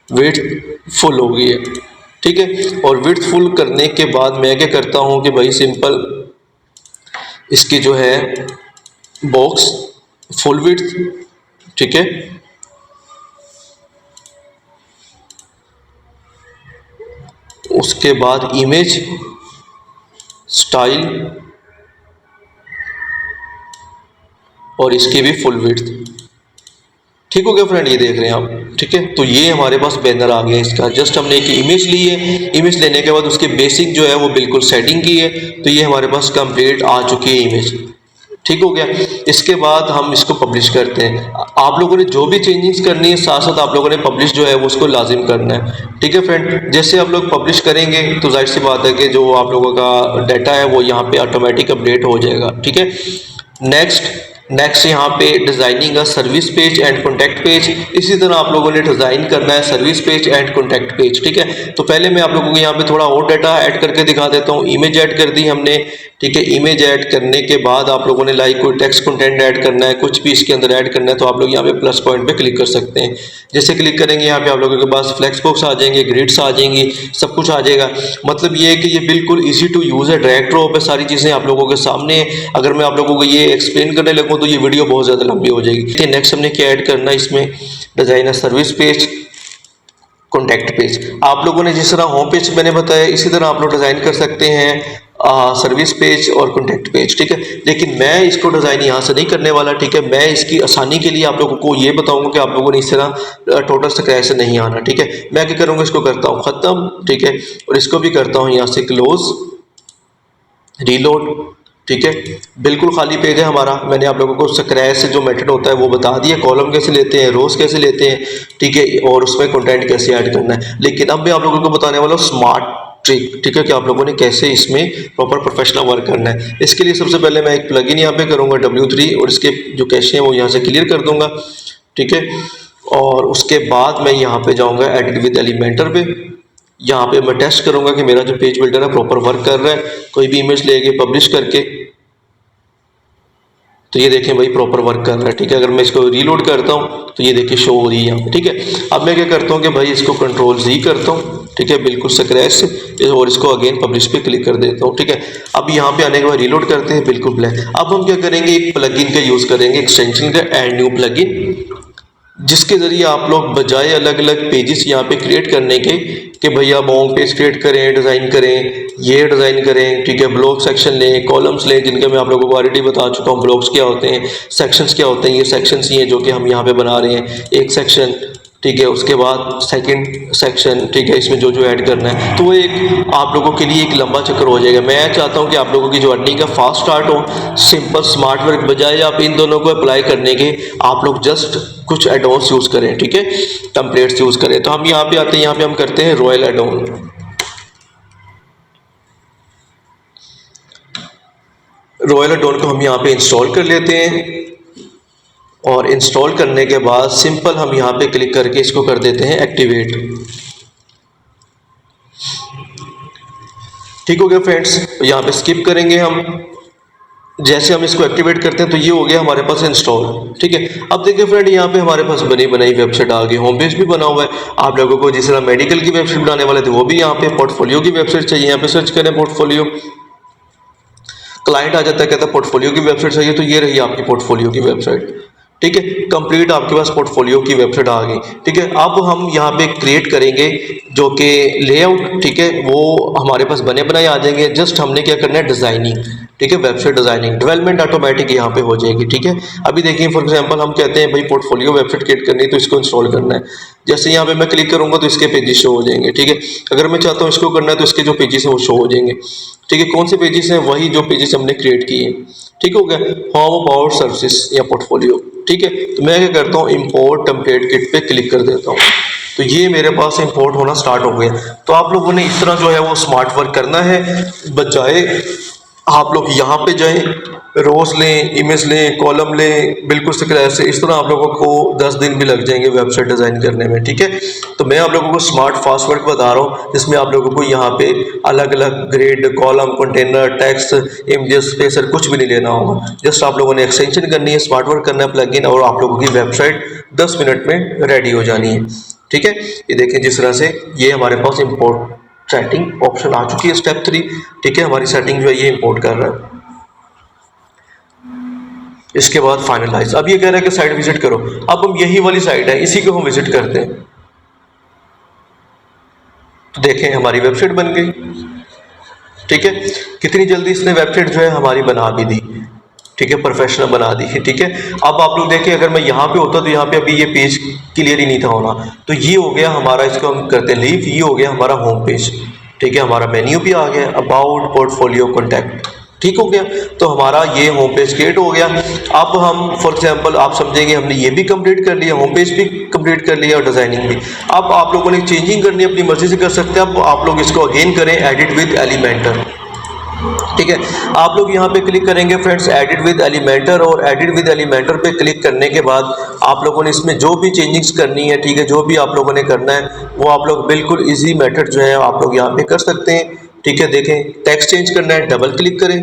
विड्थ फुल हो गई है, ठीक है। और विड्थ फुल करने के बाद मैं क्या करता हूँ कि भाई सिंपल इसकी जो है बॉक्स फुल विड्थ, ठीक है। उसके बाद इमेज स्टाइल और इसकी भी फुल विड्थ, ठीक हो गया फ्रेंड, ये देख रहे हैं आप, ठीक है। तो ये हमारे पास बैनर आ गया इसका। जस्ट हमने एक इमेज ली है, इमेज लेने के बाद उसके बेसिक जो है वो बिल्कुल सेटिंग की है, तो ये हमारे पास कंप्लीट आ चुकी है इमेज, ठीक हो गया। इसके बाद हम इसको पब्लिश करते हैं। आप लोगों ने जो भी चेंजेस करनी है साथ साथ आप लोगों ने पब्लिश जो है वो उसको लाजिम करना है, ठीक है फ्रेंड। जैसे आप लोग पब्लिश करेंगे तो जाहिर सी बात है कि जो आप लोगों का डाटा है वो यहाँ पे ऑटोमेटिक अपडेट हो जाएगा, ठीक है। नेक्स्ट यहाँ पे डिज़ाइनिंग का service page and contact page. इसी तरह आप लोगों ने डिज़ाइन करना है service page and contact page, ठीक है। तो पहले मैं आप लोगों को यहाँ पे थोड़ा और डाटा ऐड करके दिखा देता हूँ। इमेज ऐड कर दी हमने, ठीक है। इमेज ऐड करने के बाद आप लोगों ने लाइक कोई टेक्स्ट कंटेंट ऐड करना है, कुछ भी इसके अंदर ऐड करना है, तो आप लोग यहाँ पे प्लस पॉइंट पे क्लिक कर सकते हैं। जैसे क्लिक करेंगे यहाँ पे आप लोगों के पास फ्लेक्स बॉक्स आ जाएंगे, ग्रिड्स आ जाएंगी, सब कुछ आ जाएगा। मतलब ये है कि ये बिल्कुल ईजी टू यूज़ है, ड्रैग ड्रॉप है, सारी चीज़ें आप लोगों के सामने है। अगर मैं आप लोगों को ये एक्सप्लेन करने लगूँ तो ये वीडियो बहुत ज़्यादा लंबी हो जाएगी। नेक्स्ट हमने क्या ऐड करना है इसमें, designer service page, contact page. आप लोगों ने जिस तरह होम पेज मैंने बताया इसी तरह आप लोग डिज़ाइन कर सकते हैं सर्विस पेज और कॉन्टैक्ट पेज, ठीक है। लेकिन मैं इसको डिज़ाइन यहाँ से नहीं करने वाला, ठीक है। मैं इसकी आसानी के लिए आप लोगों को ये बताऊंगा कि आप लोगों ने इस तरह टोटल स्क्रैच से नहीं आना, ठीक है। मैं क्या करूँगा, इसको करता हूँ ख़त्म, ठीक है। और इसको भी करता हूँ यहाँ से क्लोज, रीलोड, ठीक है। बिल्कुल खाली पेज है हमारा। मैंने आप लोगों को स्क्रैच से जो मेथड होता है वो बता दिया, कॉलम कैसे लेते हैं, रोज कैसे लेते हैं, ठीक है। और उसमें कंटेंट कैसे ऐड करना है। लेकिन अब मैं आप लोगों को बताने वाला हूँ स्मार्ट ट्रिक, ठीक है, कि आप लोगों ने कैसे इसमें प्रॉपर प्रोफेशनल वर्क करना है। इसके लिए सबसे पहले मैं एक प्लगइन यहाँ पे करूँगा W3 और इसके जो कैशे हैं वो यहाँ से क्लियर कर दूंगा, ठीक है। और उसके बाद मैं यहाँ पे जाऊँगा एडिट विद एलिमेंटर पे। यहाँ पे मैं टेस्ट करूँगा कि मेरा जो पेज बिल्डर है प्रॉपर वर्क कर रहा है। कोई भी इमेज लेके पब्लिश करके, तो ये देखें भाई प्रॉपर वर्क कर रहा है, ठीक है। अगर मैं इसको रीलोड करता हूँ तो ये देखिए शो हो रही है यहाँ पे, ठीक है। अब मैं क्या करता हूँ कि भाई इसको Ctrl+Z करता हूँ, ठीक है, बिल्कुल स्क्रैच से, और इसको अगेन पब्लिश पे क्लिक कर देता हूँ, ठीक है। अब यहाँ पे आने के बाद रीलोड करते हैं, बिल्कुल ब्लैक। अब हम क्या करेंगे, एक प्लगइन का यूज़ करेंगे, एक्सटेंशन का, ऐड न्यू प्लगइन, जिसके ज़रिए आप लोग बजाय अलग अलग पेजेस यहाँ पे क्रिएट करने के कि भैया होम पेज क्रिएट करें, डिज़ाइन करें, ये डिज़ाइन करें, ठीक है, ब्लॉक सेक्शन लें, कॉलम्स लें, जिनके मैं आप लोगों को ऑलरेडी बता चुका हूँ ब्लॉक्स क्या होते हैं, सेक्शंस क्या होते हैं। ये सेक्शंस ही हैं जो कि हम यहाँ पे बना रहे हैं, एक सेक्शन, ठीक है। उसके बाद सेकंड सेक्शन, ठीक है, इसमें जो जो ऐड करना है, तो वो एक आप लोगों के लिए एक लंबा चक्कर हो जाएगा। मैं चाहता हूँ कि आप लोगों की जो अर्निंग का फास्ट स्टार्ट हो, सिंपल स्मार्ट वर्क, बजाय आप इन दोनों को अप्लाई करने के आप लोग जस्ट कुछ एडोन्स यूज़ करें, ठीक है, टेम्पलेट्स यूज़ करें। तो हम यहाँ पे आते हैं, यहाँ पे हम करते हैं रॉयल एडोन। रॉयल एडोन को हम यहाँ पे इंस्टॉल कर लेते हैं। और इंस्टॉल करने के बाद सिंपल हम यहाँ पे क्लिक करके इसको कर देते हैं एक्टिवेट। ठीक हो गया फ्रेंड्स, यहाँ पे स्किप करेंगे हम। जैसे हम इसको एक्टिवेट करते हैं तो ये हो गया हमारे पास इंस्टॉल। ठीक है, अब देखिए फ्रेंड यहाँ पे हमारे पास बनी बनाई वेबसाइट आ गई, होम पेज भी बना हुआ है। आप लोगों को जिस तरह मेडिकल की वेबसाइट बनाने वाले थे वो भी यहाँ पे, पोर्टफोलियो की वेबसाइट चाहिए, यहाँ पे सर्च करें पोर्टफोलियो। क्लाइंट आ जाता है, कहता है पोर्टफोलियो की वेबसाइट चाहिए, तो ये रही आपकी पोर्टफोलियो की वेबसाइट। ठीक है, कंप्लीट आपके पास पोर्टफोलियो की वेबसाइट आ गई। ठीक है, अब हम यहाँ पे क्रिएट करेंगे जो कि लेआउट, ठीक है, वो हमारे पास बने बनाए आ जाएंगे। जस्ट हमने क्या करना है, डिज़ाइनिंग। ठीक है, वेबसाइट डिज़ाइनिंग, डेवलपमेंट ऑटोमेटिक यहाँ पे हो जाएगी। ठीक है, अभी देखिए फॉर एग्जांपल हम कहते हैं भाई पोर्टफोलियो वेबसाइट क्रिएट करनी है तो इसको इंस्टॉल करना है। जैसे यहाँ पे मैं क्लिक करूँगा तो इसके पेजेस शो हो जाएंगे। ठीक है, अगर मैं चाहता हूँ इसको करना है तो इसके जो पेजेस हैं वो शो हो जाएंगे। ठीक है, कौन से पेजेस हैं, वही जो पेजेस हमने क्रिएट किए। ठीक हो गया, होम अबाउट सर्विसेज या पोर्टफोलियो। ठीक है, तो मैं क्या करता हूँ, इंपोर्ट टेम्पलेट किट पे क्लिक कर देता हूँ, तो ये मेरे पास इंपोर्ट होना स्टार्ट हो गया। तो आप लोगों ने इस तरह जो है वो स्मार्ट वर्क करना है, बजाय आप लोग यहाँ पे जाएं, रोज लें, इमेज लें, कॉलम लें, बिल्कुल स्क्रैच से। इस तरह आप लोगों को 10 दिन भी लग जाएंगे वेबसाइट डिज़ाइन करने में। ठीक है, तो मैं आप लोगों को स्मार्ट फास्ट वर्क बता रहा हूँ, जिसमें आप लोगों को यहाँ पे अलग अलग grade, column, container, text, images, spacer कुछ भी नहीं लेना होगा। जस्ट आप लोगों ने एक्सटेंशन करनी है, स्मार्ट वर्क करना है, प्लगइन, और आप लोगों की वेबसाइट 10 मिनट में रेडी हो जानी है। ठीक है, ये देखें जिस तरह से ये हमारे पास इंपोर्ट सेटिंग ऑप्शन आ चुकी है, स्टेप 3। ठीक है, हमारी सेटिंग जो है ये इंपोर्ट कर रहा है। इसके बाद फाइनलाइज। अब ये कह रहा है कि साइट विजिट करो। अब हम यही वाली साइट है, इसी को हम विजिट करते हैं। तो देखें हमारी वेबसाइट बन गई। ठीक है, कितनी जल्दी इसने वेबसाइट जो है हमारी बना भी दी। ठीक है, प्रोफेशनल बना दी है। ठीक है, अब आप लोग देखें, अगर मैं यहाँ पे होता तो यहाँ पे अभी ये पेज क्लियर ही नहीं था होना। तो ये हो गया हमारा, इसको हम करते हैं लीव, ये हो गया हमारा होम पेज। ठीक है, हमारा मेन्यू भी आ गया, अबाउट, पोर्टफोलियो, कॉन्टैक्ट। ठीक हो गया, तो हमारा ये होम पेज क्रिएट हो गया। अब हम फॉर एग्जांपल आप समझेंगे हमने ये भी कंप्लीट कर लिया, होम पेज भी कंप्लीट कर लिया और डिज़ाइनिंग भी। अब आप लोगों ने चेंजिंग करनी है, अपनी मर्जी से कर सकते हैं। अब आप लोग इसको अगेन करें, एडिट विद एलिमेंटर। ठीक है, आप लोग यहाँ पे क्लिक करेंगे फ्रेंड्स, एडिट विद एलिमेंटर, और एडिट विद एलिमेंटर पे क्लिक करने के बाद आप लोगों ने इसमें जो भी चेंजिंग्स करनी है, ठीक है, जो भी आप लोगों ने करना है वो आप लोग बिल्कुल इजी मेथड जो है आप लोग यहाँ पे कर सकते हैं। ठीक है, देखें टेक्स्ट चेंज करना है, डबल क्लिक करें,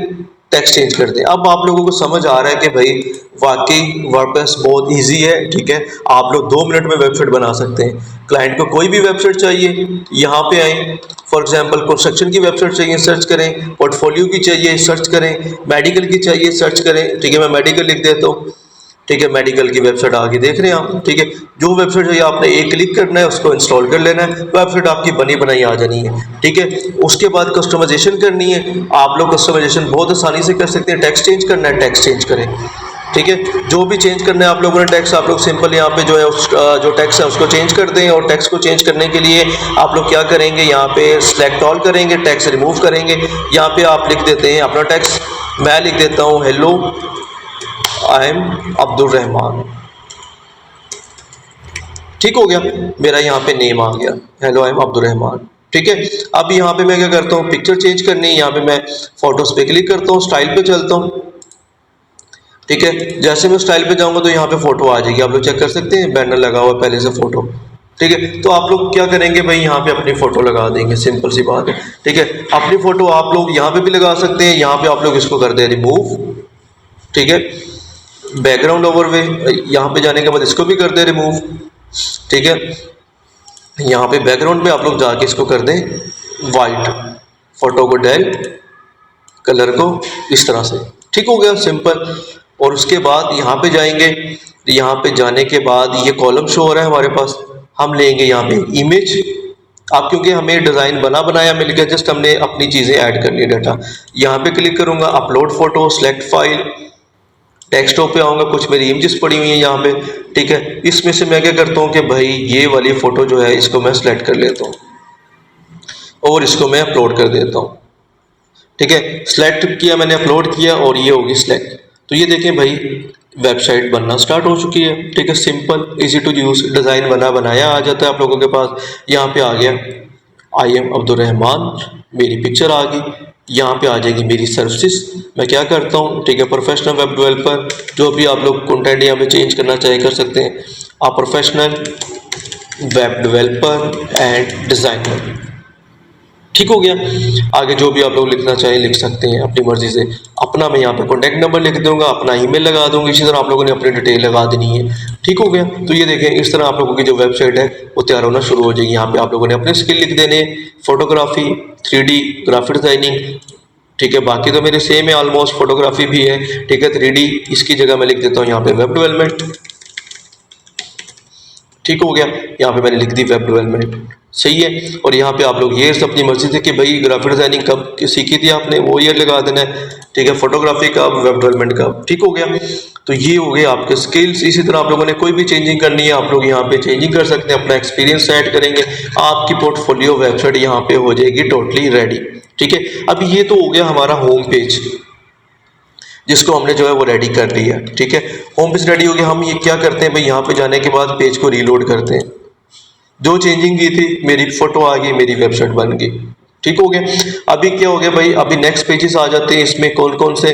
टेक्स्ट चेंज कर दें। अब आप लोगों को समझ आ रहा है कि भाई वाकई वर्डप्रेस बहुत इजी है। ठीक है, आप लोग 2 मिनट में वेबसाइट बना सकते हैं। क्लाइंट को कोई भी वेबसाइट चाहिए, यहाँ पे आए, फॉर एग्जांपल कंस्ट्रक्शन की वेबसाइट चाहिए, सर्च करें, पोर्टफोलियो की चाहिए, सर्च करें, मेडिकल की चाहिए, सर्च करें। ठीक है, मैं मेडिकल लिख देता हूँ। ठीक है, मेडिकल की वेबसाइट आगे देख रहे हैं आप। ठीक है, जो वेबसाइट चाहिए आपने एक क्लिक करना है, उसको इंस्टॉल कर लेना है, वेबसाइट आपकी बनी बनाई आ जानी है। ठीक है, उसके बाद कस्टमाइजेशन करनी है। आप लोग कस्टमाइजेशन बहुत आसानी से कर सकते हैं। टेक्स्ट चेंज करना है, टेक्स्ट चेंज करें। ठीक है, जो भी चेंज करना है आप लोगों ने टेक्स्ट, आप लोग सिंपल यहाँ पे जो है जो टेक्स्ट है उसको चेंज कर दें। और टेक्स्ट को चेंज करने के लिए आप लोग क्या करेंगे, यहाँ पे सेलेक्ट ऑल करेंगे, टेक्स्ट रिमूव करेंगे। यहाँ पे आप लिख देते हैं अपना टेक्स्ट। मैं लिख देता हूँ hello I am Abdul Rahman. ठीक हो गया, मेरा यहाँ पे नेम आ गया, hello I am Abdul Rahman. ठीक है, अब यहाँ पे मैं क्या करता हूँ, पिक्चर चेंज करनी है, यहाँ पे मैं फोटोज पे क्लिक करता हूँ, स्टाइल पे चलता हूँ। ठीक है, जैसे मैं स्टाइल पे जाऊंगा तो यहाँ पे फोटो आ जाएगी, आप लोग चेक कर सकते हैं, बैनर लगा हुआ है पहले से फोटो। ठीक है, तो आप लोग क्या करेंगे भाई, यहाँ पे अपनी फोटो लगा देंगे, सिंपल सी बात है। ठीक है, अपनी फोटो आप लोग यहाँ पे भी लगा सकते हैं, यहाँ पे आप लोग इसको कर दें रिमूव। ठीक है, बैकग्राउंड ओवरवे, यहाँ पे जाने के बाद इसको भी कर दे रिमूव। ठीक है, यहाँ पे बैकग्राउंड में आप लोग जाके इसको कर दें वाइट, फोटो को डेल कलर को इस तरह से। ठीक हो गया, सिंपल। और उसके बाद यहाँ पे जाएंगे, यहाँ पे जाने के बाद ये कॉलम शो हो रहा है हमारे पास, हम लेंगे यहाँ पे इमेज। अब क्योंकि हमें डिज़ाइन बना बनाया मिल गया, जस्ट हमने अपनी चीज़ें ऐड करनी है, डाटा। यहाँ पे क्लिक करूँगा, upload photo, select file, desktop पे आऊँगा, कुछ मेरी इमेजेस पड़ी हुई हैं यहाँ पे। ठीक है, इसमें से मैं क्या करता हूँ कि भाई ये वाली फ़ोटो जो है इसको मैं सेलेक्ट कर लेता हूँ और इसको मैं अपलोड कर देता हूँ। ठीक है, सेलेक्ट किया मैंने, अपलोड किया और ये होगी सेलेक्ट। तो ये देखें भाई वेबसाइट बनना स्टार्ट हो चुकी है। ठीक है, simple easy to use, design बना बनाया आ जाता है आप लोगों के पास। यहाँ पे आ गया आई एम अब्दुल रहमान, मेरी पिक्चर आ गई। यहाँ पे आ जाएगी मेरी सर्विसेज। मैं क्या करता हूँ, ठीक है, प्रोफेशनल वेब डेवलपर, जो भी आप लोग कंटेंट यहाँ पे चेंज करना चाहे कर सकते हैं आप, professional web developer and designer. ठीक हो गया। आगे जो भी आप लोग लिखना चाहें लिख सकते हैं अपनी मर्जी से। अपना मैं यहाँ पे कॉन्टैक्ट नंबर लिख दूंगा, अपना ईमेल लगा दूंगा, इसी तरह आप लोगों ने अपनी डिटेल लगा देनी है। ठीक हो गया। तो ये देखें, इस तरह आप लोगों की जो वेबसाइट है वो तैयार होना शुरू हो जाएगी। यहाँ पे आप लोगों ने अपने स्किल लिख देने, फोटोग्राफी, 3D ग्राफिक डिजाइनिंग, ठीक है। बाकी तो मेरे सेम है ऑलमोस्ट, फोटोग्राफी भी है, ठीक है। 3D इसकी जगह मैं लिख देता हूँ यहाँ पे वेब डेवलपमेंट। ठीक हो गया। यहाँ पे मैंने लिख दी वेब डेवलपमेंट, सही है। और यहाँ पे आप लोग ये अपनी मर्जी से कि भाई ग्राफिक डिजाइनिंग कब सीखी थी आपने, वो ईयर लगा देना है, ठीक है। फोटोग्राफी कब, वेब डेवलपमेंट कब। ठीक हो गया। तो ये हो गए आपके स्किल्स। इसी तरह आप लोगों ने कोई भी चेंजिंग करनी है आप लोग यहाँ पे चेंजिंग कर सकते हैं, अपना एक्सपीरियंस ऐड करेंगे, आपकी पोर्टफोलियो वेबसाइट यहाँ पे हो जाएगी टोटली रेडी। ठीक है। अब ये तो हो गया हमारा होम पेज, जिसको हमने जो है वो रेडी कर लिया। ठीक है। होम पेज रेडी हो गया। हम ये क्या करते हैं भाई, यहाँ पे जाने के बाद पेज को रीलोड करते हैं। जो चेंजिंग की थी, मेरी फोटो आ गई, मेरी वेबसाइट बन गई। ठीक हो गया। अभी क्या हो गया भाई, अभी नेक्स्ट पेजेस आ जाते हैं। इसमें कौन कौन से,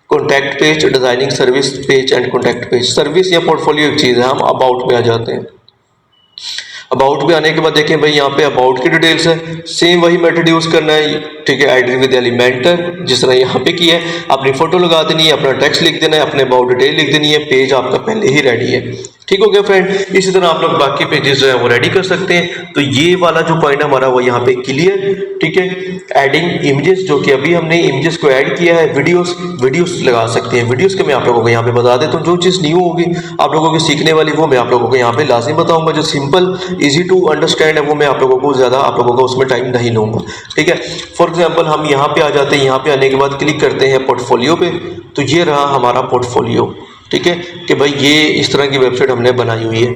contact page, designing service page and contact page. Service या पोर्टफोलियो एक चीज़ है, हम अबाउट में आ जाते हैं। अबाउट में आने के बाद देखें भाई, यहाँ पे अबाउट की डिटेल्स है, सेम वही मेथड यूज करना है। ठीक है। आईडी विद एलिमेंटर, जिस तरह यहाँ पे किया है, अपनी फोटो लगा देनी है, अपना टेक्स्ट लिख देना है, अपने अबाउट डिटेल लिख देनी है, पेज आपका पहले ही रेडी है। ठीक हो गया फ्रेंड। इसी तरह आप लोग बाकी पेजेस जो है वो रेडी कर सकते हैं। तो ये वाला जो पॉइंट हमारा वो यहाँ पे क्लियर। ठीक है। एडिंग इमेजेस, जो कि अभी हमने इमेजेस को ऐड किया है। वीडियोस लगा सकते हैं। वीडियोस के मैं आप लोगों को यहाँ पे बता देता हूँ। जो चीज़ न्यू होगी आप लोगों की सीखने वाली, वो मैं आप लोगों को यहाँ पे लाजिम बताऊंगा। जो सिंपल इजी टू अंडरस्टैंड है वो मैं आप लोगों को ज़्यादा आप लोगों को उसमें टाइम नहीं लूँगा। ठीक है। फॉर एग्जाम्पल हम यहाँ पे आ जाते हैं, यहाँ पे आने के बाद क्लिक करते हैं पोर्टफोलियो पे। तो ये रहा हमारा पोर्टफोलियो। ठीक है, कि भाई ये इस तरह की वेबसाइट हमने बनाई हुई है।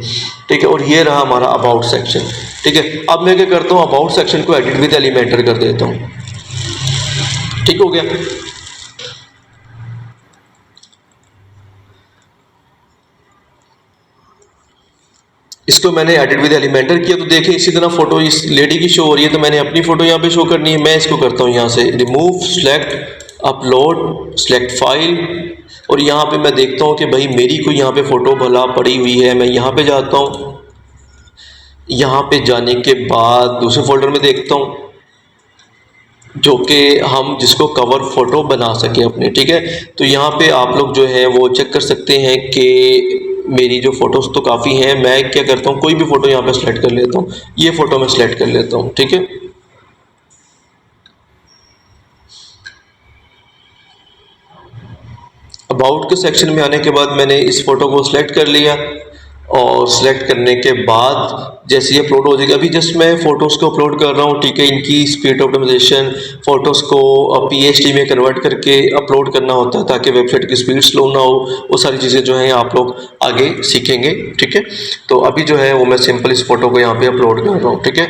ठीक है। और ये रहा हमारा अबाउट सेक्शन। ठीक है। अब मैं क्या करता हूँ, अबाउट सेक्शन को एडिट विद एलिमेंटर कर देता हूँ। ठीक हो गया। इसको मैंने एडिट विद एलिमेंटर किया। तो देखिए इसी तरह फोटो इस लेडी की शो हो रही है, तो मैंने अपनी फोटो यहाँ पे शो करनी है। मैं इसको करता हूँ यहाँ से remove, select, upload, select file, और यहाँ पे मैं देखता हूँ कि भाई मेरी कोई यहाँ पे फोटो भला पड़ी हुई है। मैं यहाँ पे जाता हूँ, यहाँ पे जाने के बाद दूसरे फोल्डर में देखता हूँ, जो कि हम जिसको कवर फोटो बना सके अपने। ठीक है। तो यहाँ पे आप लोग जो है वो चेक कर सकते हैं कि मेरी जो फोटोज तो काफ़ी हैं। मैं क्या करता हूँ, कोई भी फोटो यहाँ पे सिलेक्ट कर लेता हूँ। ये फोटो मैं सिलेक्ट कर लेता हूँ। ठीक है। अबाउट के सेक्शन में आने के बाद मैंने इस फोटो को सिलेक्ट कर लिया, और सिलेक्ट करने के बाद जैसे ये अपलोड हो जाएगा, अभी जस्ट मैं फ़ोटोज़ को अपलोड कर रहा हूँ। ठीक है। इनकी स्पीड ऑप्टिमाइजेशन, फ़ोटोज़ को PHD में कन्वर्ट करके अपलोड करना होता है ताकि वेबसाइट की स्पीड स्लो ना हो। वो सारी चीज़ें जो हैं आप लोग आगे सीखेंगे। ठीक है। तो अभी जो है वो मैं सिंपल इस फ़ोटो को यहाँ पे अपलोड कर रहा हूँ। ठीक है।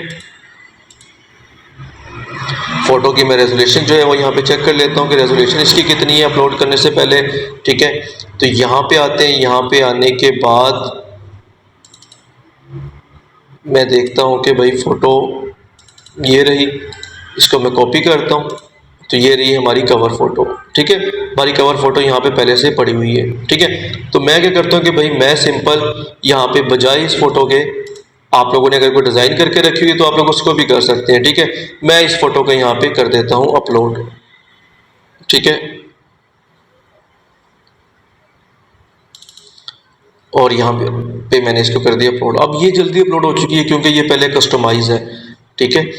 फ़ोटो की मैं रेजोल्यूशन जो है वो यहाँ पे चेक कर लेता हूँ कि रेजोल्यूशन इसकी कितनी है अपलोड करने से पहले। ठीक है। तो यहाँ पे आते हैं, यहाँ पे आने के बाद मैं देखता हूँ कि भाई फ़ोटो ये रही, इसको मैं कॉपी करता हूँ। तो ये रही हमारी कवर फ़ोटो। ठीक है। हमारी कवर फ़ोटो यहाँ पे पहले से पड़ी हुई है। ठीक है। तो मैं क्या करता हूँ कि भाई मैं सिंपल यहाँ पे बजाय इस फ़ोटो के, आप लोगों ने अगर कोई डिज़ाइन करके रखी हुई है तो आप लोग उसको भी कर सकते हैं। ठीक है। मैं इस फ़ोटो को यहाँ पे कर देता हूँ अपलोड। ठीक है। और यहाँ पे मैंने इसको कर दिया अपलोड। अब ये जल्दी अपलोड हो चुकी है क्योंकि ये पहले कस्टमाइज है। ठीक है।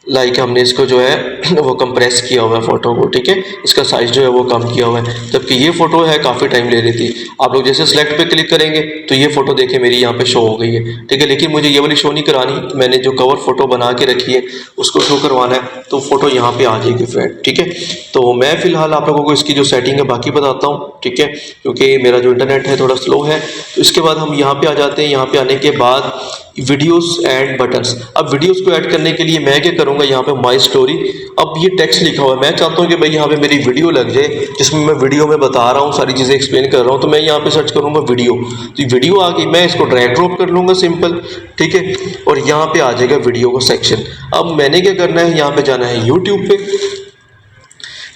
लाइक हमने इसको जो है वो कंप्रेस किया हुआ है फ़ोटो को। ठीक है। इसका साइज़ जो है वो कम किया हुआ है, जबकि ये फ़ोटो है काफ़ी टाइम ले रही थी। आप लोग जैसे सेलेक्ट पे क्लिक करेंगे तो ये फ़ोटो देखें मेरी यहाँ पे शो हो गई है। ठीक है। लेकिन मुझे ये वाली शो नहीं करानी, मैंने जो कवर फ़ोटो बना के रखी है उसको शो करवाना है, तो फ़ोटो यहाँ पे आ जाएगी फ्रेंड। ठीक है। तो मैं फ़िलहाल आप लोगों को इसकी जो सेटिंग है बाकी बताता हूँ। ठीक है। क्योंकि मेरा जो इंटरनेट है थोड़ा स्लो है। तो इसके बाद हम यहाँ पे आ जाते हैं। यहाँ पे आने के बाद वीडियोस एंड बटन्स। अब वीडियोस को ऐड करने के लिए मैं क्या करूँगा, यहाँ पे माई स्टोरी, अब ये टेक्स्ट लिखा हुआ है। मैं चाहता हूँ कि भाई यहाँ पे मेरी वीडियो लग जाए, जिसमें मैं वीडियो में बता रहा हूँ, सारी चीज़ें एक्सप्लेन कर रहा हूँ। तो मैं यहाँ पे सर्च करूँगा वीडियो, तो वीडियो आ गई, मैं इसको ड्रैग ड्रॉप कर लूँगा सिंपल। ठीक है। और यहाँ पे आ जाएगा वीडियो का सेक्शन। अब मैंने क्या करना है, यहाँ पे जाना है यूट्यूब पे।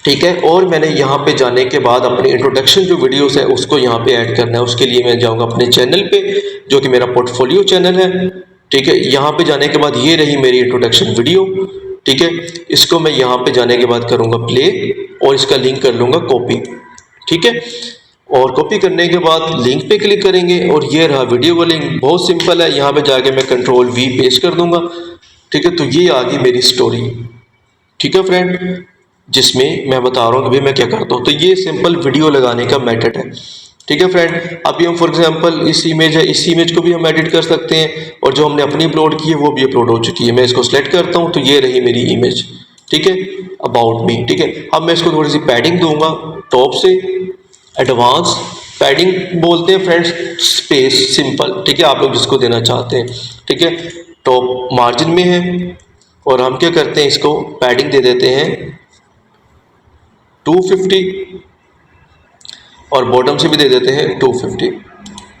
ठीक है। और मैंने यहाँ पे जाने के बाद अपने इंट्रोडक्शन जो वीडियोस है उसको यहाँ पे ऐड करना है। उसके लिए मैं जाऊँगा अपने चैनल पे, जो कि मेरा पोर्टफोलियो चैनल है। ठीक है, यहाँ पे जाने के बाद ये रही मेरी इंट्रोडक्शन वीडियो। ठीक है, इसको मैं यहाँ पे जाने के बाद करूँगा प्ले और इसका लिंक कर लूँगा कॉपी। ठीक है, और कॉपी करने के बाद लिंक पे क्लिक करेंगे और ये रहा वीडियो का लिंक। बहुत सिंपल है, यहाँ पे जाके मैं कंट्रोल वी पेस्ट कर दूंगा। ठीक है, तो ये आ गई मेरी स्टोरी। ठीक है फ्रेंड, जिसमें मैं बता रहा हूँ कि भाई मैं क्या करता हूँ। तो ये सिंपल वीडियो लगाने का मेथड है। ठीक है फ्रेंड, अभी हम फॉर एग्जांपल इस इमेज है, इस इमेज को भी हम एडिट कर सकते हैं और जो हमने अपनी अपलोड की है वो भी अपलोड हो चुकी है। मैं इसको सिलेक्ट करता हूँ तो ये रही मेरी इमेज। ठीक है, अबाउट मी। ठीक है, अब मैं इसको थोड़ी सी पैडिंग दूंगा टॉप से, एडवांस पैडिंग बोलते हैं फ्रेंड्स, स्पेस सिंपल। ठीक है, आप लोग जिसको देना चाहते हैं। ठीक है, टॉप मार्जिन में है और हम क्या करते हैं, इसको पैडिंग दे देते हैं 250 और बॉटम से भी दे देते हैं 250।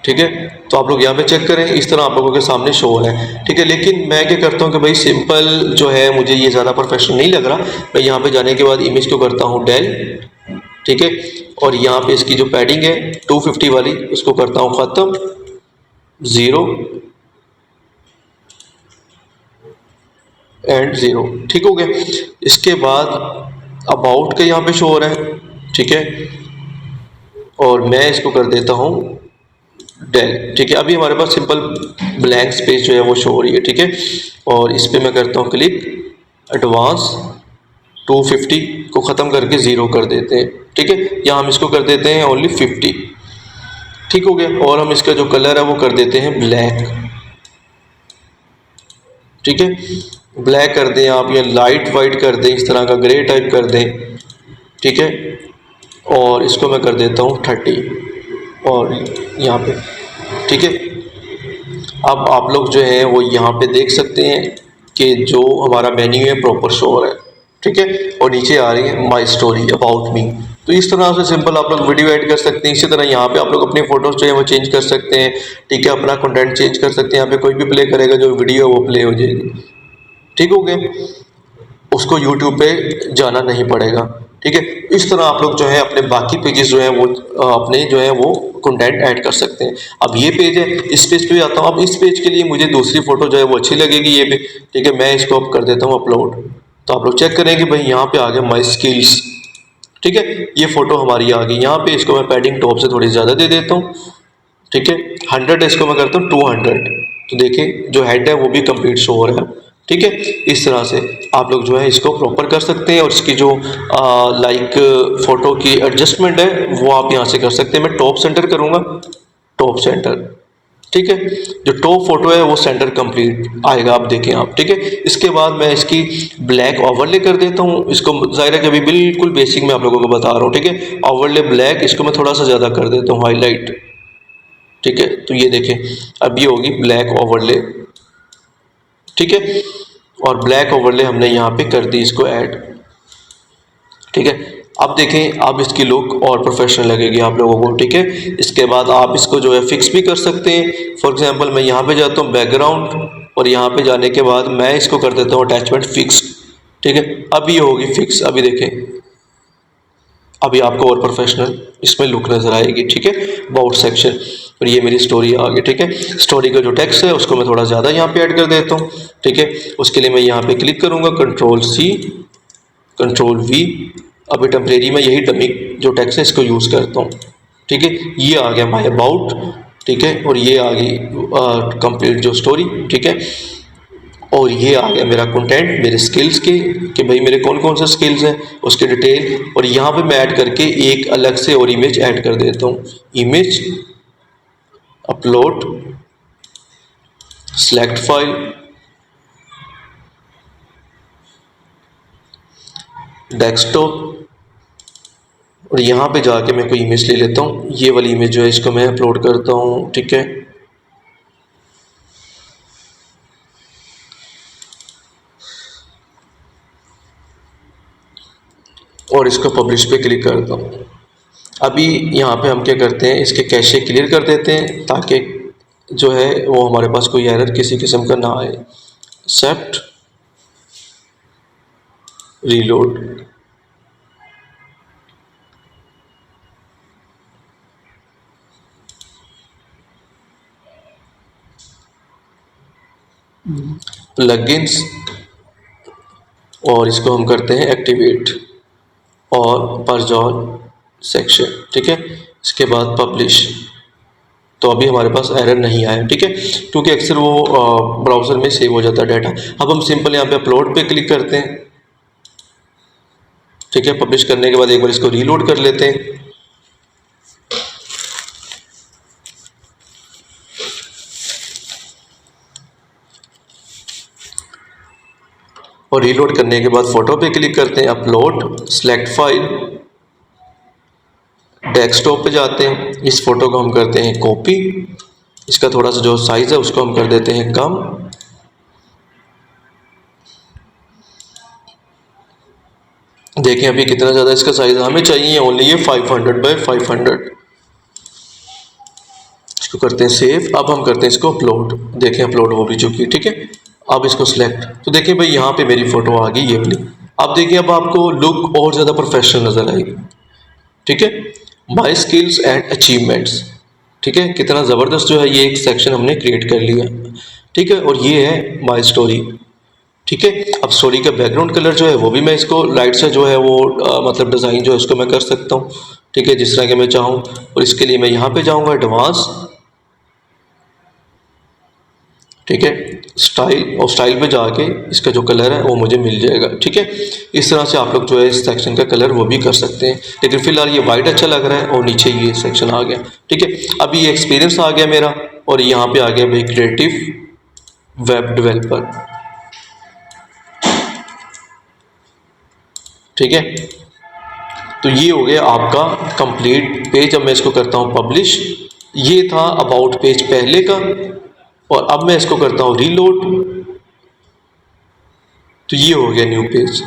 ठीक है, तो आप लोग यहाँ पे चेक करें, इस तरह आप लोगों के सामने शो हो रहा है। ठीक है, लेकिन मैं क्या करता हूँ कि भाई सिंपल जो है मुझे ये ज़्यादा प्रोफेशनल नहीं लग रहा। मैं यहाँ पे जाने के बाद इमेज को करता हूँ डेल। ठीक है, और यहाँ पे इसकी जो पैडिंग है 250 वाली उसको करता हूँ ख़त्म, 0 एंड 0। ठीक हो गया। इसके बाद अबाउट का यहाँ पे शो हो रहा है। ठीक है, और मैं इसको कर देता हूँ डेल। ठीक है, अभी हमारे पास सिंपल ब्लैंक स्पेस जो है वो शो हो रही है। ठीक है, और इस पर मैं करता हूँ क्लिक, एडवांस 250 को ख़त्म करके 0 कर देते हैं। ठीक है, या हम इसको कर देते हैं ओनली 50। ठीक हो गया, और हम इसका जो कलर है वो कर देते हैं ब्लैक। ठीक है, ब्लैक कर दें आप या लाइट वाइट कर दें, इस तरह का ग्रे टाइप कर दें। ठीक है, और इसको मैं कर देता हूँ 30 और यहाँ पे। ठीक है, अब आप लोग जो है वो यहाँ पे देख सकते हैं कि जो हमारा मेन्यू है प्रॉपर शो हो रहा है। ठीक है, और नीचे आ रही है माई स्टोरी अबाउट मी। तो इस तरह से सिंपल आप लोग वीडियो ऐड कर सकते हैं। इसी तरह यहाँ पे आप लोग अपनी फ़ोटोज़ जो है वो चेंज कर सकते हैं। ठीक है, अपना कंटेंट चेंज कर सकते हैं। यहाँ पे कोई भी प्ले करेगा जो वीडियो वो प्ले हो जाएगी। ठीक हो गया, उसको यूट्यूब पे जाना नहीं पड़ेगा। ठीक है, इस तरह आप लोग जो है अपने बाकी पेजेस जो है वो अपने जो है वो कंटेंट ऐड कर सकते हैं। अब ये पेज है, इस पेज पे आता हूँ। अब इस पेज के लिए मुझे दूसरी फ़ोटो जो है वो अच्छी लगेगी ये भी। ठीक है, मैं इसको अब कर देता हूँ अपलोड। तो आप लोग चेक करें कि भाई यहाँ पे आ गया माई स्किल्स। ठीक है, ये फ़ोटो हमारी आ गई यहाँ पे। इसको मैं पैडिंग टॉप से थोड़ी ज़्यादा दे देता हूँ। ठीक है, 100 इसको मैं करता हूँ 200। तो देखिए जो हेड है वो भी कंप्लीट शो हो रहा है। ठीक है, इस तरह से आप लोग जो है इसको प्रॉपर कर सकते हैं और इसकी जो लाइक फ़ोटो की एडजस्टमेंट है वो आप यहाँ से कर सकते हैं। मैं टॉप सेंटर करूँगा, टॉप सेंटर। ठीक है, जो टॉप फोटो है वो सेंटर कंप्लीट आएगा, आप देखें आप। ठीक है, इसके बाद मैं इसकी ब्लैक ओवरले कर देता हूँ। इसको ज़ाहिर है कि अभी बिल्कुल बेसिक मैं आप लोगों को बता रहा हूँ। ठीक है, ओवरले ब्लैक, इसको मैं थोड़ा सा ज़्यादा कर देता हूँ हाईलाइट। ठीक है, तो ये देखें अब ये होगी ब्लैक ओवरले। ठीक है, और ब्लैक ओवरले हमने यहाँ पे कर दी इसको ऐड। ठीक है, अब देखें अब इसकी लुक और प्रोफेशनल लगेगी आप लोगों को। ठीक है, इसके बाद आप इसको जो है फिक्स भी कर सकते हैं। फॉर एग्जांपल मैं यहाँ पे जाता हूँ बैकग्राउंड और यहाँ पे जाने के बाद मैं इसको कर देता हूँ अटैचमेंट फिक्स। ठीक है, अब ये होगी फिक्स। अभी देखें अभी आपको और प्रोफेशनल इसमें लुक नज़र आएगी। ठीक है, अबाउट सेक्शन और ये मेरी स्टोरी आ गई। ठीक है, स्टोरी का जो टेक्स्ट है उसको मैं थोड़ा ज़्यादा यहाँ पे ऐड कर देता हूँ। ठीक है, उसके लिए मैं यहाँ पे क्लिक करूँगा, कंट्रोल सी कंट्रोल वी। अभी टेम्परेरी में यही डमी जो टेक्स्ट है इसको यूज़ करता हूँ। ठीक है, ये आ गया माई अबाउट। ठीक है, और ये आ गई कंप्लीट जो स्टोरी। ठीक है, और ये आ गया मेरा कंटेंट मेरे स्किल्स के, कि भाई मेरे कौन कौन से स्किल्स हैं उसके डिटेल। और यहाँ पे मैं ऐड करके एक अलग से और इमेज ऐड कर देता हूँ। Image, upload, select file, desktop, और यहाँ पे जाके मैं कोई इमेज ले लेता हूँ। ये वाली इमेज जो है इसको मैं अपलोड करता हूँ। ठीक है, और इसको पब्लिश पे क्लिक करता हूँ। अभी यहाँ पे हम क्या करते हैं, इसके कैशे क्लियर कर देते हैं ताकि जो है वो हमारे पास कोई एरर किसी किस्म का ना आए। Accept, reload. प्लगइन्स, और इसको हम करते हैं एक्टिवेट और परजॉल सेक्शन, ठीक है। इसके बाद पब्लिश, तो अभी हमारे पास एरर नहीं आया, ठीक है, क्योंकि अक्सर वो ब्राउज़र में सेव हो जाता है डाटा। अब हम सिंपल यहाँ पे अपलोड पे क्लिक करते हैं, ठीक है। पब्लिश करने के बाद एक बार इसको रीलोड कर लेते हैं। और रीलोड करने के बाद फोटो पे क्लिक करते हैं, अपलोड, सिलेक्ट फाइल, डेस्कटॉप पे जाते हैं। इस फोटो को हम करते हैं कॉपी, इसका थोड़ा सा जो साइज है उसको हम कर देते हैं कम, देखें अभी कितना ज़्यादा इसका साइज हमें चाहिए, ओनली ये 500 बाय 500। इसको करते हैं सेव। अब हम करते हैं इसको अपलोड, देखें अपलोड हो भी चुकी है, ठीक है। अब इसको सिलेक्ट, तो देखिए भाई यहाँ पे मेरी फ़ोटो आ गई ये वाली। अब देखिए अब आपको लुक और ज़्यादा प्रोफेशनल नज़र आएगी, ठीक है। माई स्किल्स एंड अचीवमेंट्स, ठीक है, कितना ज़बरदस्त जो है ये एक सेक्शन हमने क्रिएट कर लिया, ठीक है। और ये है माई स्टोरी, ठीक है। अब स्टोरी का बैकग्राउंड कलर जो है वो भी मैं इसको लाइट से जो है वो मतलब डिज़ाइन जो है उसको मैं कर सकता हूँ, ठीक है, जिस तरह के मैं चाहूँ। और इसके लिए मैं यहाँ पे जाऊँगा एडवांस, ठीक है, स्टाइल, और स्टाइल पे जाके इसका जो कलर है वो मुझे मिल जाएगा, ठीक है। इस तरह से आप लोग जो है इस सेक्शन का कलर वो भी कर सकते हैं, लेकिन फिलहाल ये वाइट अच्छा लग रहा है और नीचे ये सेक्शन आ गया, ठीक है। अभी ये एक्सपीरियंस आ गया मेरा, और यहाँ पे आ गया भाई क्रिएटिव वेब डेवलपर, ठीक है। तो ये हो गया आपका कंप्लीट पेज। अब मैं इसको करता हूँ पब्लिश। ये था अबाउट पेज पहले का, और अब मैं इसको करता हूँ रीलोड, तो ये हो गया न्यू पेज,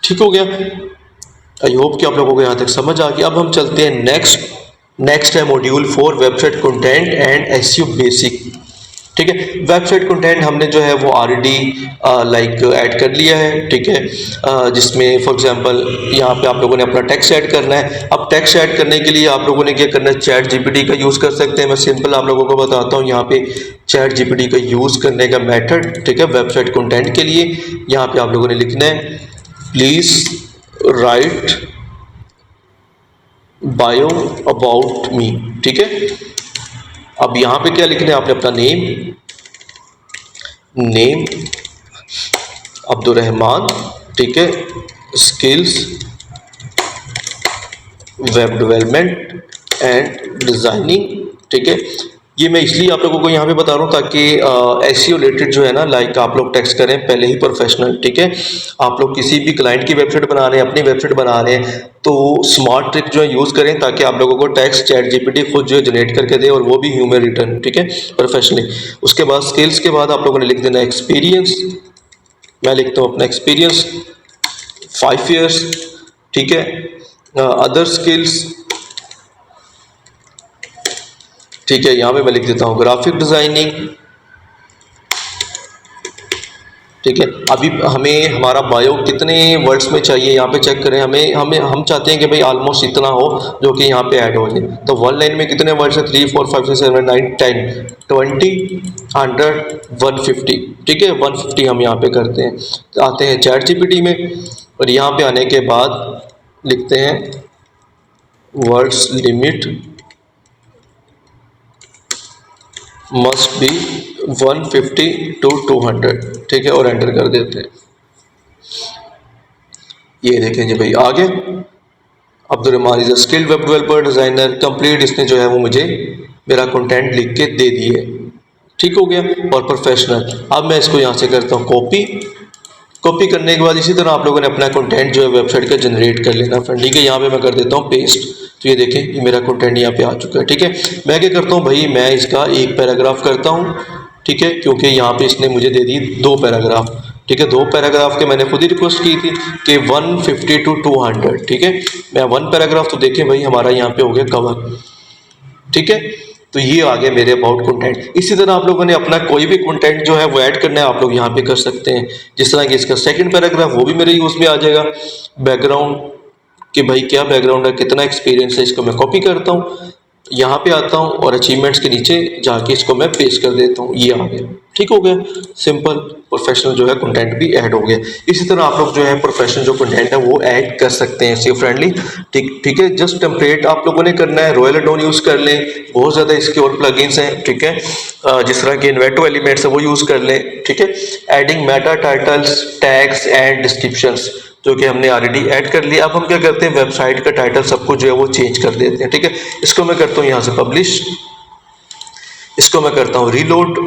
ठीक हो गया। आई होप कि आप लोगों को यहाँ तक समझ आ गया। अब हम चलते हैं नेक्स्ट है module 4 website content and SEO basic, ठीक है। वेबसाइट कंटेंट हमने जो है वो ऑलरेडी लाइक ऐड कर लिया है, ठीक है। जिसमें फॉर एग्जांपल यहाँ पे आप लोगों ने अपना टेक्स्ट ऐड करना है। अब टेक्स्ट ऐड करने के लिए आप लोगों ने क्या करना है, चैट जीपीटी का यूज़ कर सकते हैं। मैं सिंपल आप लोगों को बताता हूँ यहाँ पे चैट जीपीटी का यूज़ करने का मेथड, ठीक है। वेबसाइट कंटेंट के लिए यहाँ पे आप लोगों ने लिखना है please write bio about me, ठीक है। अब यहाँ पे क्या लिखना है, आपने अपना नेम अब्दुर्रहमान, ठीक है, skills web development and designing, ठीक है। ये मैं इसलिए आप लोगों को यहाँ पे बता रहा हूँ ताकि एसईओ रिलेटेड जो है ना, लाइक आप लोग टेक्स्ट करें पहले ही प्रोफेशनल, ठीक है। आप लोग किसी भी क्लाइंट की वेबसाइट बना रहे हैं, अपनी वेबसाइट बना रहे हैं, तो स्मार्ट ट्रिक जो है यूज़ करें ताकि आप लोगों को टेक्स्ट चैट जीपीटी खुद जो है जनरेट करके दे, और वो भी ह्यूमन रिटर्न, ठीक है, प्रोफेशनली। उसके बाद स्किल्स के बाद आप लोगों ने लिख देना एक्सपीरियंस। मैं लिखता हूँ अपना एक्सपीरियंस 5 ईयर्स, ठीक है। अदर स्किल्स, ठीक है, यहाँ पे मैं लिख देता हूँ ग्राफिक डिज़ाइनिंग, ठीक है। अभी हमें हमारा बायो कितने वर्ड्स में चाहिए यहाँ पे चेक करें। हम चाहते हैं कि भाई ऑलमोस्ट इतना हो जो कि यहाँ पे ऐड हो जाए। तो वन लाइन में कितने वर्ड्स है, 3 4 5 6 7 9 10 20 100 150, ठीक है। 150 हम यहाँ पे करते हैं। तो आते हैं चैट जीपीटी में, और यहाँ पे आने के बाद लिखते हैं words limit must be 150 to 200, ठीक है, और एंटर कर देते हैं। ये देखें जी भाई आ गया। Abdurrahman is a skilled web developer designer complete, इसने जो है वो मुझे मेरा कंटेंट लिख के दे दिए, ठीक हो गया, और प्रोफेशनल। अब मैं इसको यहाँ से करता हूँ कॉपी करने के बाद इसी तरह आप लोगों ने अपना कंटेंट जो है वेबसाइट का जनरेट कर लेना फ्रेंड, ठीक है। यहाँ पे मैं कर देता हूँ पेस्ट, तो ये देखें ये मेरा कंटेंट यहाँ पे आ चुका है, ठीक है। मैं क्या करता हूँ भाई, मैं इसका एक पैराग्राफ करता हूँ, ठीक है, क्योंकि यहाँ पे इसने मुझे दे दी 2 पैराग्राफ, ठीक है। 2 पैराग्राफ के मैंने खुद ही रिक्वेस्ट की थी कि 150 to 200, ठीक है। मैं 1 पैराग्राफ, तो देखें भाई हमारा यहाँ पे हो गया कवर, ठीक है। तो ये आ गया मेरे अबाउट कंटेंट। इसी तरह आप लोगों ने अपना कोई भी कंटेंट जो है वो ऐड करना है, आप लोग यहाँ पे कर सकते हैं। जिस तरह कि इसका सेकंड पैराग्राफ वो भी मेरे यूज़ में आ जाएगा। बैकग्राउंड कि भाई क्या बैकग्राउंड है, कितना एक्सपीरियंस है, इसको मैं कॉपी करता हूँ, यहाँ पे आता हूँ और अचीवमेंट्स के नीचे जाके इसको मैं पेस्ट कर देता हूँ, ये आ गया, ठीक है। ठीक हो गया, सिंपल प्रोफेशनल जो है कंटेंट भी ऐड हो गया। इसी तरह आप लोग जो है प्रोफेशनल जो कंटेंट है वो ऐड कर सकते हैं SEO फ्रेंडली। ठीक है, जस्ट टेम्पलेट आप लोगों ने करना है, रॉयल एडोन यूज़ कर लें, बहुत ज़्यादा इसके और प्लगइन्स हैं। ठीक है, जिस तरह के इन्वेंटो एलिमेंट्स है वो यूज़ कर लें। ठीक है, adding Meta titles, tags and descriptions जो कि हमने ऑलरेडी ऐड कर लिया। अब हम क्या करते हैं, वेबसाइट का टाइटल सब कुछ जो है वो चेंज कर देते हैं। ठीक है, इसको मैं करता हूँ यहाँ से पब्लिश, इसको मैं करता हूँ रीलोड,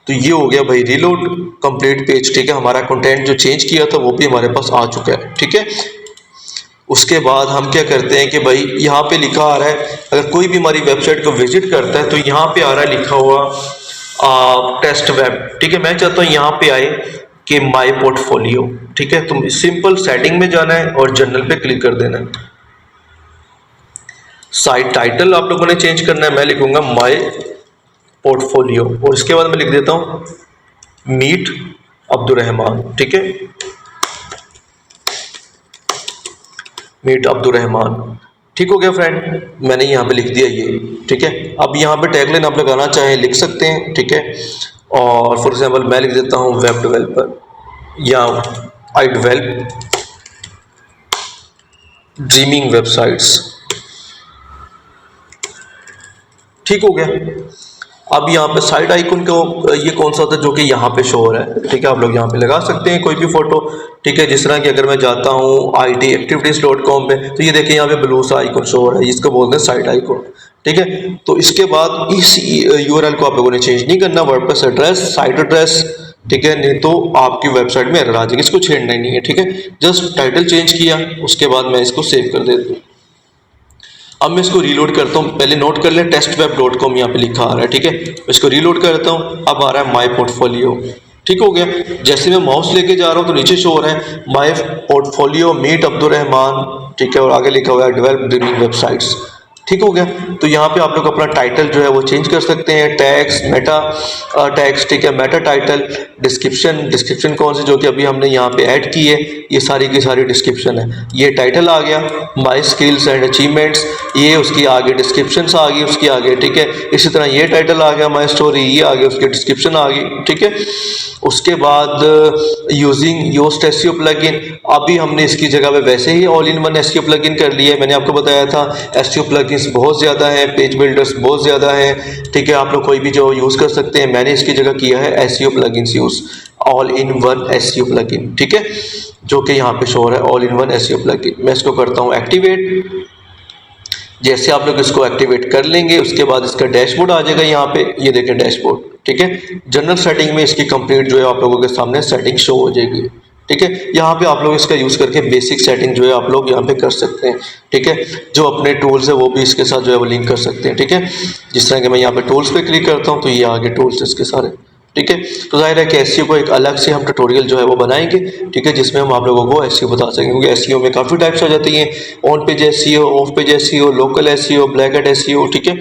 तो ये हो गया भाई रीलोड कंप्लीट पेज। ठीक है, हमारा कंटेंट जो चेंज किया था वो भी हमारे पास आ चुका है। ठीक है, उसके बाद हम क्या करते हैं कि भाई यहाँ पे लिखा आ रहा है, अगर कोई भी हमारी वेबसाइट को विजिट करता है तो यहाँ पे आ रहा है लिखा हुआ टेस्ट वेब। ठीक है, मैं चाहता हूँ यहाँ पे आए कि माई पोर्टफोलियो। ठीक है, तुम सिंपल सेटिंग में जाना है और जनरल पे क्लिक कर देना है। साइट टाइटल आप लोगों ने चेंज करना है, मैं लिखूंगा माई पोर्टफोलियो और इसके बाद मैं लिख देता हूं मीट अब्दुर्रहमान। ठीक है, मीट अब्दुर्रहमान। ठीक हो गया फ्रेंड, मैंने यहाँ पे लिख दिया ये। ठीक है, अब यहाँ पे टैगलाइन आप लगाना चाहें लिख सकते हैं। ठीक है, और फॉर एग्जांपल मैं लिख देता हूँ वेब डेवलपर या आई डेवलप ड्रीमिंग वेबसाइट्स। ठीक हो गया। अब यहाँ पे साइड आइकन को ये कौन सा होता है जो कि यहाँ पे शो हो रहा है। ठीक है, आप लोग यहाँ पे लगा सकते हैं कोई भी फोटो। ठीक है, जिस तरह कि अगर मैं जाता हूँ itactivities.com पे तो ये देखिए यहाँ पे ब्लू सा आइकन शो हो रहा है, इसको बोलते हैं साइड आइकन। ठीक है, तो इसके बाद इस URL को आप लोगों ने चेंज नहीं करना, वर्डप्रेस एड्रेस, साइट एड्रेस। ठीक है, नहीं तो आपकी वेबसाइट में एरर आ जाएगी, इसको छेड़ना ही नहीं है। ठीक है, जस्ट टाइटल चेंज किया, उसके बाद मैं इसको सेव कर देता हूँ। अब मैं इसको रीलोड करता हूँ, पहले नोट कर लें testweb.com यहाँ पे लिखा आ रहा है। ठीक है, इसको रीलोड करता हूँ, अब आ रहा है माई पोर्टफोलियो। ठीक हो गया, जैसे मैं माउस लेके जा रहा हूँ तो नीचे शो हो रहा है माई पोर्टफोलियो मीट अब्दुर्रहमान। ठीक है, और आगे लिखा हुआ है डेवलप ड्रीमिंग वेबसाइट्स। ठीक हो गया, तो यहाँ पे आप लोग अपना टाइटल जो है वो चेंज कर सकते हैं, टैग्स, मेटा टैग्स। ठीक है, मेटा टाइटल, डिस्क्रिप्शन कौन सी जो कि अभी हमने यहाँ पे ऐड की है, ये सारी की सारी डिस्क्रिप्शन है। ये टाइटल आ गया माई स्किल्स एंड अचीवमेंट्स, ये उसकी आगे डिस्क्रिप्शन आ गई उसकी आगे। ठीक है, इसी तरह ये टाइटल आ गया माई स्टोरी, ये आगे उसकी डिस्क्रिप्शन आ गई। ठीक है, उसके बाद यूजिंग योस्ट एसईओ प्लगइन, अभी हमने इसकी जगह पे वैसे ही all in one SEO plugin कर लिया है। मैंने आपको बताया था एसईओ प्लगइन्स बहुत ज़्यादा हैं, पेज बिल्डर्स बहुत ज़्यादा हैं। ठीक है, आप लोग कोई भी जो यूज़ कर सकते हैं, मैंने इसकी जगह किया है SEO plugins use, all in one SEO plugin. ठीक है, जो कि यहाँ पे शो हो रहा है all in one SEO plugin. मैं इसको करता हूँ एक्टिवेट। जैसे आप लोग इसको एक्टिवेट कर लेंगे उसके बाद इसका डैशबोर्ड आ जाएगा यहाँ पे, ये देखें डैशबोर्ड। ठीक है, जनरल सेटिंग में इसकी कंप्लीट जो है आप लोगों के सामने सेटिंग शो हो जाएगी। ठीक है, यहाँ पे आप लोग इसका यूज़ करके बेसिक सेटिंग जो है आप लोग यहाँ पे कर सकते हैं। ठीक है, जो अपने टूल्स है वो भी इसके साथ जो है वो लिंक कर सकते हैं। ठीक है, जिस तरह कि मैं यहाँ पे टूल्स पे क्लिक करता हूँ तो ये आगे टूल्स इसके सारे। ठीक है, तो जाहिर है कि एसईओ को एक अलग से हम ट्यूटोरियल जो है वो बनाएंगे। ठीक है, जिसमें हम आप लोगों को एसईओ बता सकेंगे, क्योंकि एसईओ में काफ़ी टाइप्स आ जाती हैं, on page SEO, of page SEO, local SEO, black hat SEO. ठीक है,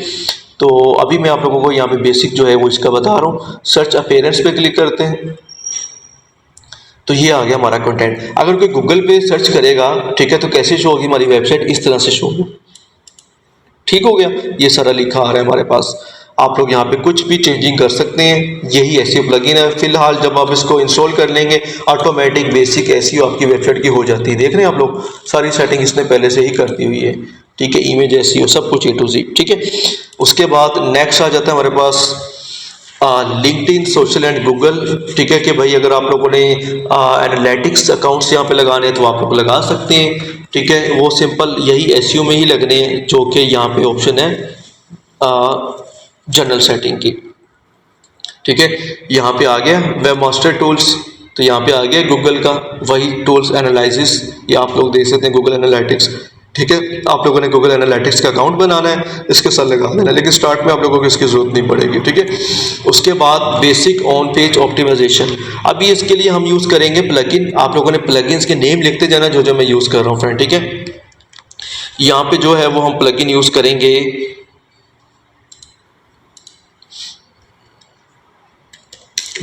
तो अभी मैं आप लोगों को यहाँ पे बेसिक जो है वो इसका बता रहा हूँ। सर्च अपीयरेंस पे क्लिक करते हैं तो ये आ गया हमारा कंटेंट। अगर कोई गूगल पे सर्च करेगा, ठीक है, तो कैसे शो होगी हमारी वेबसाइट, इस तरह से शो होगी। ठीक हो गया, ये सारा लिखा आ रहा है हमारे पास। आप लोग यहाँ पे कुछ भी चेंजिंग कर सकते हैं, यही एसईओ प्लगइन है। फिलहाल जब आप इसको इंस्टॉल कर लेंगे ऑटोमेटिक बेसिक एसईओ आपकी वेबसाइट की हो जाती है। देख रहे हैं आप लोग, सारी सेटिंग इसने पहले से ही कर दी हुई है। ठीक है, इमेज एसईओ सब कुछ A to Z। ठीक है, उसके बाद नेक्स्ट आ जाता है हमारे पास लिंक्डइन, सोशल एंड गूगल। ठीक है, कि भाई अगर आप लोगों ने एनालिटिक्स अकाउंट्स यहाँ पे लगाने हैं तो आप लोग लगा सकते हैं। ठीक है, वो सिंपल यही एसईओ में ही लगने हैं, जो कि यहाँ पे ऑप्शन है जनरल सेटिंग की। ठीक है, यहाँ पे आ गया वेब मास्टर टूल्स, तो यहाँ पे आ गया गूगल का वही टूल्स एनालिसिस, ये आप लोग देख सकते हैं गूगल एनालिटिक्स। ठीक है, आप लोगों ने गूगल एनालिटिक्स का अकाउंट बनाना है, इसके साथ लगा देना, लेकिन स्टार्ट में आप लोगों को इसकी जरूरत नहीं पड़ेगी। ठीक है, उसके बाद बेसिक ऑन पेज ऑप्टिमाइजेशन, अभी इसके लिए हम यूज़ करेंगे प्लगइन। आप लोगों ने प्लगइन्स के नेम लिखते जाना जो जो मैं यूज़ कर रहा हूँ फ्रेंड। ठीक है, यहाँ पे जो है वो हम प्लगइन यूज़ करेंगे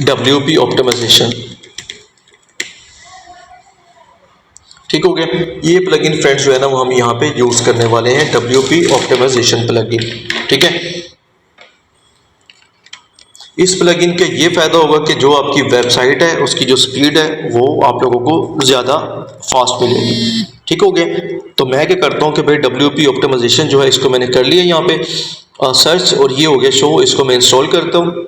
WP ऑप्टिमाइजेशन। ठीक हो गया, ये प्लगइन फ्रेंड्स जो है ना वो हम यहाँ पे यूज करने वाले हैं, WP ऑप्टिमाइजेशन प्लगइन। ठीक है, इस प्लगइन का ये फ़ायदा होगा कि जो आपकी वेबसाइट है उसकी जो स्पीड है वो आप लोगों को ज़्यादा फास्ट मिलेगी। ठीक हो गया। तो मैं क्या करता हूँ कि भाई WP ऑप्टिमाइजेशन जो है इसको मैंने कर लिया यहाँ पे सर्च, और ये हो गया शो। इसको मैं इंस्टॉल करता हूँ।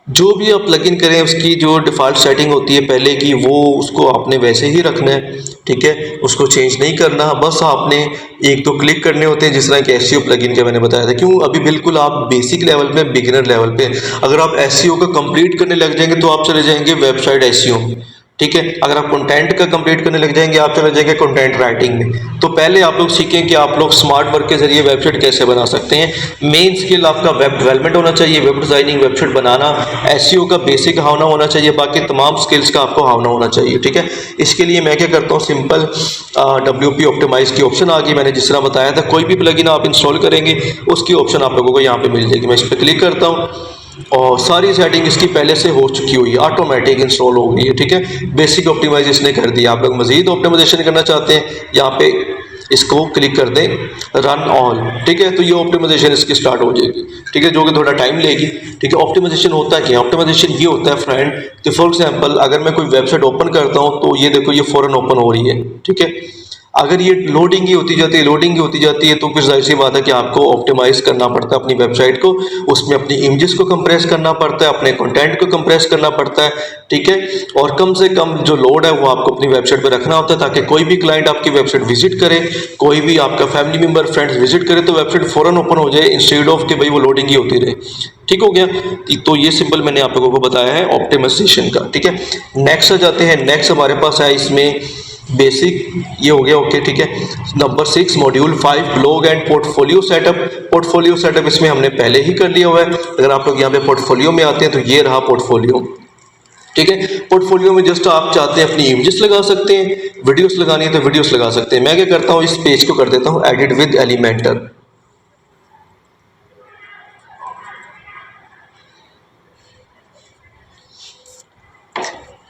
जो भी आप प्लगइन करें उसकी जो डिफ़ॉल्ट सेटिंग होती है पहले की, वो उसको आपने वैसे ही रखना है। ठीक है, उसको चेंज नहीं करना। बस आपने एक दो क्लिक करने होते हैं, जिस तरह कि एसईओ प्लगइन का मैंने बताया था। क्यों, अभी बिल्कुल आप बेसिक लेवल पे, बिगिनर लेवल पे। अगर आप एसईओ का कंप्लीट करने लग जाएंगे तो आप चले जाएंगे वेबसाइट एसईओ में। ठीक है, अगर आप कंटेंट का कंप्लीट करने लग जाएंगे आप चले जाएंगे कंटेंट राइटिंग में। तो पहले आप लोग सीखें कि आप लोग स्मार्ट वर्क के जरिए वेबसाइट कैसे बना सकते हैं। मेन स्किल आपका वेब डेवलपमेंट होना चाहिए, वेब डिज़ाइनिंग, वेबसाइट बनाना। एसईओ का बेसिक हावना होना चाहिए, बाकी तमाम स्किल्स का आपको हावना होना चाहिए। ठीक है, इसके लिए मैं क्या करता हूँ, सिंपल WP ऑप्टिमाइज की ऑप्शन आ गई। मैंने जिस तरह बताया था, कोई भी प्लगइन आप इंस्टॉल करेंगे उसकी ऑप्शन आप लोगों को यहाँ पे मिल जाएगी। मैं इस पर क्लिक करता हूँ और सारी सेटिंग इसकी पहले से हो चुकी हुई है, ऑटोमेटिक इंस्टॉल हो गई है। ठीक है, बेसिक ऑप्टिमाइज इसने कर दिया। आप लोग मजीद ऑप्टिमाइजेशन करना चाहते हैं, यहाँ पे इसको क्लिक कर दें, रन ऑल। ठीक है, तो ये ऑप्टिमाइजेशन इसकी स्टार्ट हो जाएगी। ठीक है, जो कि थोड़ा टाइम लेगी। ठीक है, ऑप्टिमाइजेशन होता है क्या, ऑप्टिमाइजेशन ये होता है फ्रेंड कि फॉर एग्जांपल अगर मैं कोई वेबसाइट ओपन करता हूँ तो ये देखो, ये फ़ौरन ओपन हो रही है। ठीक है, अगर ये लोडिंग ही होती जाती है, लोडिंग ही होती जाती है, तो फिर जाहिर सी बात है कि आपको ऑप्टिमाइज करना पड़ता है अपनी वेबसाइट को। उसमें अपनी इमेजेस को कंप्रेस करना पड़ता है, अपने कंटेंट को कंप्रेस करना पड़ता है। ठीक है, और कम से कम जो लोड है वो आपको अपनी वेबसाइट पे रखना होता है, ताकि कोई भी क्लाइंट आपकी वेबसाइट विजिट करे, कोई भी आपका फैमिली मेम्बर, फ्रेंड्स विजिट करे, तो वेबसाइट फ़ौरन ओपन हो जाए, इंस्टेड ऑफ कि भाई वो लोडिंग ही होती रहे। ठीक हो गया। तो ये सिंपल मैंने आप लोगों को बताया है ऑप्टिमाइजेशन का। ठीक है, नेक्स्ट आ जाते हैं। नेक्स्ट हमारे पास है इसमें बेसिक, ये हो गया। ओके, ठीक है। Number 6 module 5 blog and portfolio setup. Portfolio setup इसमें हमने पहले ही कर लिया हुआ है। अगर आप लोग यहाँ पे पोर्टफोलियो में आते हैं तो ये रहा पोर्टफोलियो। ठीक है, पोर्टफोलियो में जस्ट आप चाहते हैं अपनी इमेजेस लगा सकते हैं, वीडियोस लगानी है तो वीडियोस लगा सकते हैं। मैं क्या करता हूँ, इस पेज को कर देता हूँ edit with Elementor.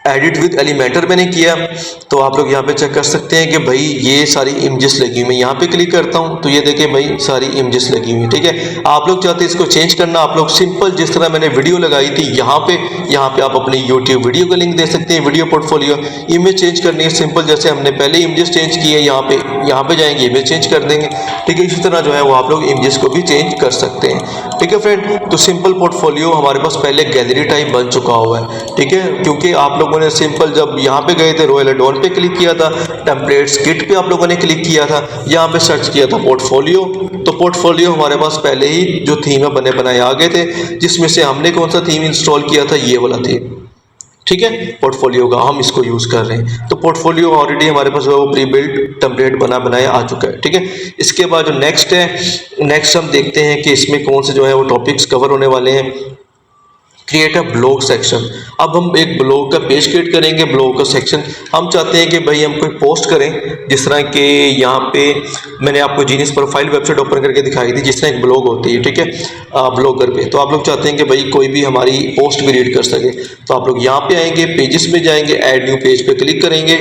Edit with Elementor मैंने किया, तो आप लोग यहाँ पे चेक कर सकते हैं कि भाई ये सारी इमेजेस लगी हुई। मैं यहाँ पे क्लिक करता हूँ तो ये देखें भाई सारी इमेजेस लगी हुई। ठीक है, आप लोग चाहते हैं इसको चेंज करना, आप लोग सिंपल जिस तरह मैंने वीडियो लगाई थी यहाँ पे आप अपनी यूट्यूब वीडियो का लिंक दे सकते हैं। वीडियो पोर्टफोलियो इमेज चेंज करनी है सिंपल, जैसे हमने पहले इमेजेस चेंज की है, यहाँ पे जाएंगे इमेज चेंज कर देंगे। ठीक है, इसी तरह जो है वो आप लोग इमेजेस को भी चेंज कर सकते हैं। ठीक है फ्रेंड, तो सिंपल पोर्टफोलियो हमारे पास पहले गैलरी टाइप बन चुका हुआ है। ठीक है, क्योंकि आप लोगों ने सिंपल जब यहाँ पे गए थे रॉयल एडोन पे क्लिक किया था, टेम्पलेट्स किट पे आप लोगों ने क्लिक किया था, यहाँ पे सर्च किया था पोर्टफोलियो, तो पोर्टफोलियो हमारे पास पहले ही जो थीम है बने बनाए आ गए थे, जिसमें से हमने कौन सा थीम इंस्टॉल किया था, ये वाला थीम। ठीक है, पोर्टफोलियो का हम इसको यूज़ कर रहे हैं। तो पोर्टफोलियो ऑलरेडी हमारे पास वो प्री बिल्ट टेम्पलेट बनाया आ चुका है। ठीक है, इसके बाद जो नेक्स्ट है, नेक्स्ट हम देखते हैं कि इसमें कौन से जो है वो टॉपिक्स कवर होने वाले हैं। Create a blog section. अब हम एक ब्लॉग का पेज क्रिएट करेंगे, ब्लॉग का सेक्शन। हम चाहते हैं कि भाई हम कोई पोस्ट करें, जिस तरह के यहाँ पे मैंने आपको जीनियस प्रोफाइल वेबसाइट ओपन करके दिखाई थी, जिस तरह एक ब्लॉग होती है। ठीक है, ब्लॉगर पे तो आप लोग चाहते हैं कि भाई कोई भी हमारी पोस्ट भी रीड कर सके, तो आप लोग यहाँ पे आएंगे, पेजेस में जाएंगे, ऐड न्यू पेज पे क्लिक करेंगे।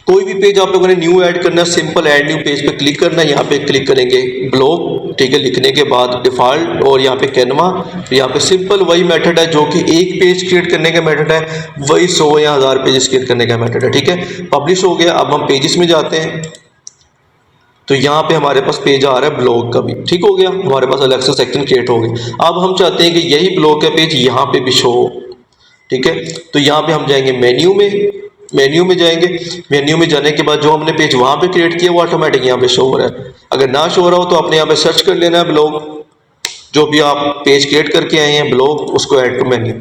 कोई भी पेज आप लोगों ने न्यू ऐड करना है, सिंपल ऐड न्यू पेज पे क्लिक करना है। यहाँ पे क्लिक करेंगे ब्लॉग। ठीक है, लिखने के बाद डिफ़ॉल्ट और यहाँ पे कैनवा, यहाँ पे सिंपल वही मेथड है जो कि एक पेज क्रिएट करने का मेथड है, वही 100 या 1000 पेजेस क्रिएट करने का मेथड है। ठीक है, पब्लिश हो गया। अब हम पेजेस में जाते हैं तो यहाँ पे हमारे पास पेज आ रहा है ब्लॉग का भी। ठीक हो गया, हमारे पास अलग से सेक्शन क्रिएट हो गया। अब हम चाहते हैं कि यही ब्लॉग का पेज यहाँ पे भी शो हो। ठीक है, तो यहाँ पे हम जाएंगे मेन्यू में जाएंगे। मेन्यू में जाने के बाद जो हमने पेज वहाँ पे क्रिएट किया वो ऑटोमेटिक यहाँ पे शो हो रहा है। अगर ना शो हो रहा हो तो आपने यहाँ पे सर्च कर लेना है ब्लॉग, जो भी आप पेज क्रिएट करके आए हैं ब्लॉग, उसको ऐड टू मेन्यू।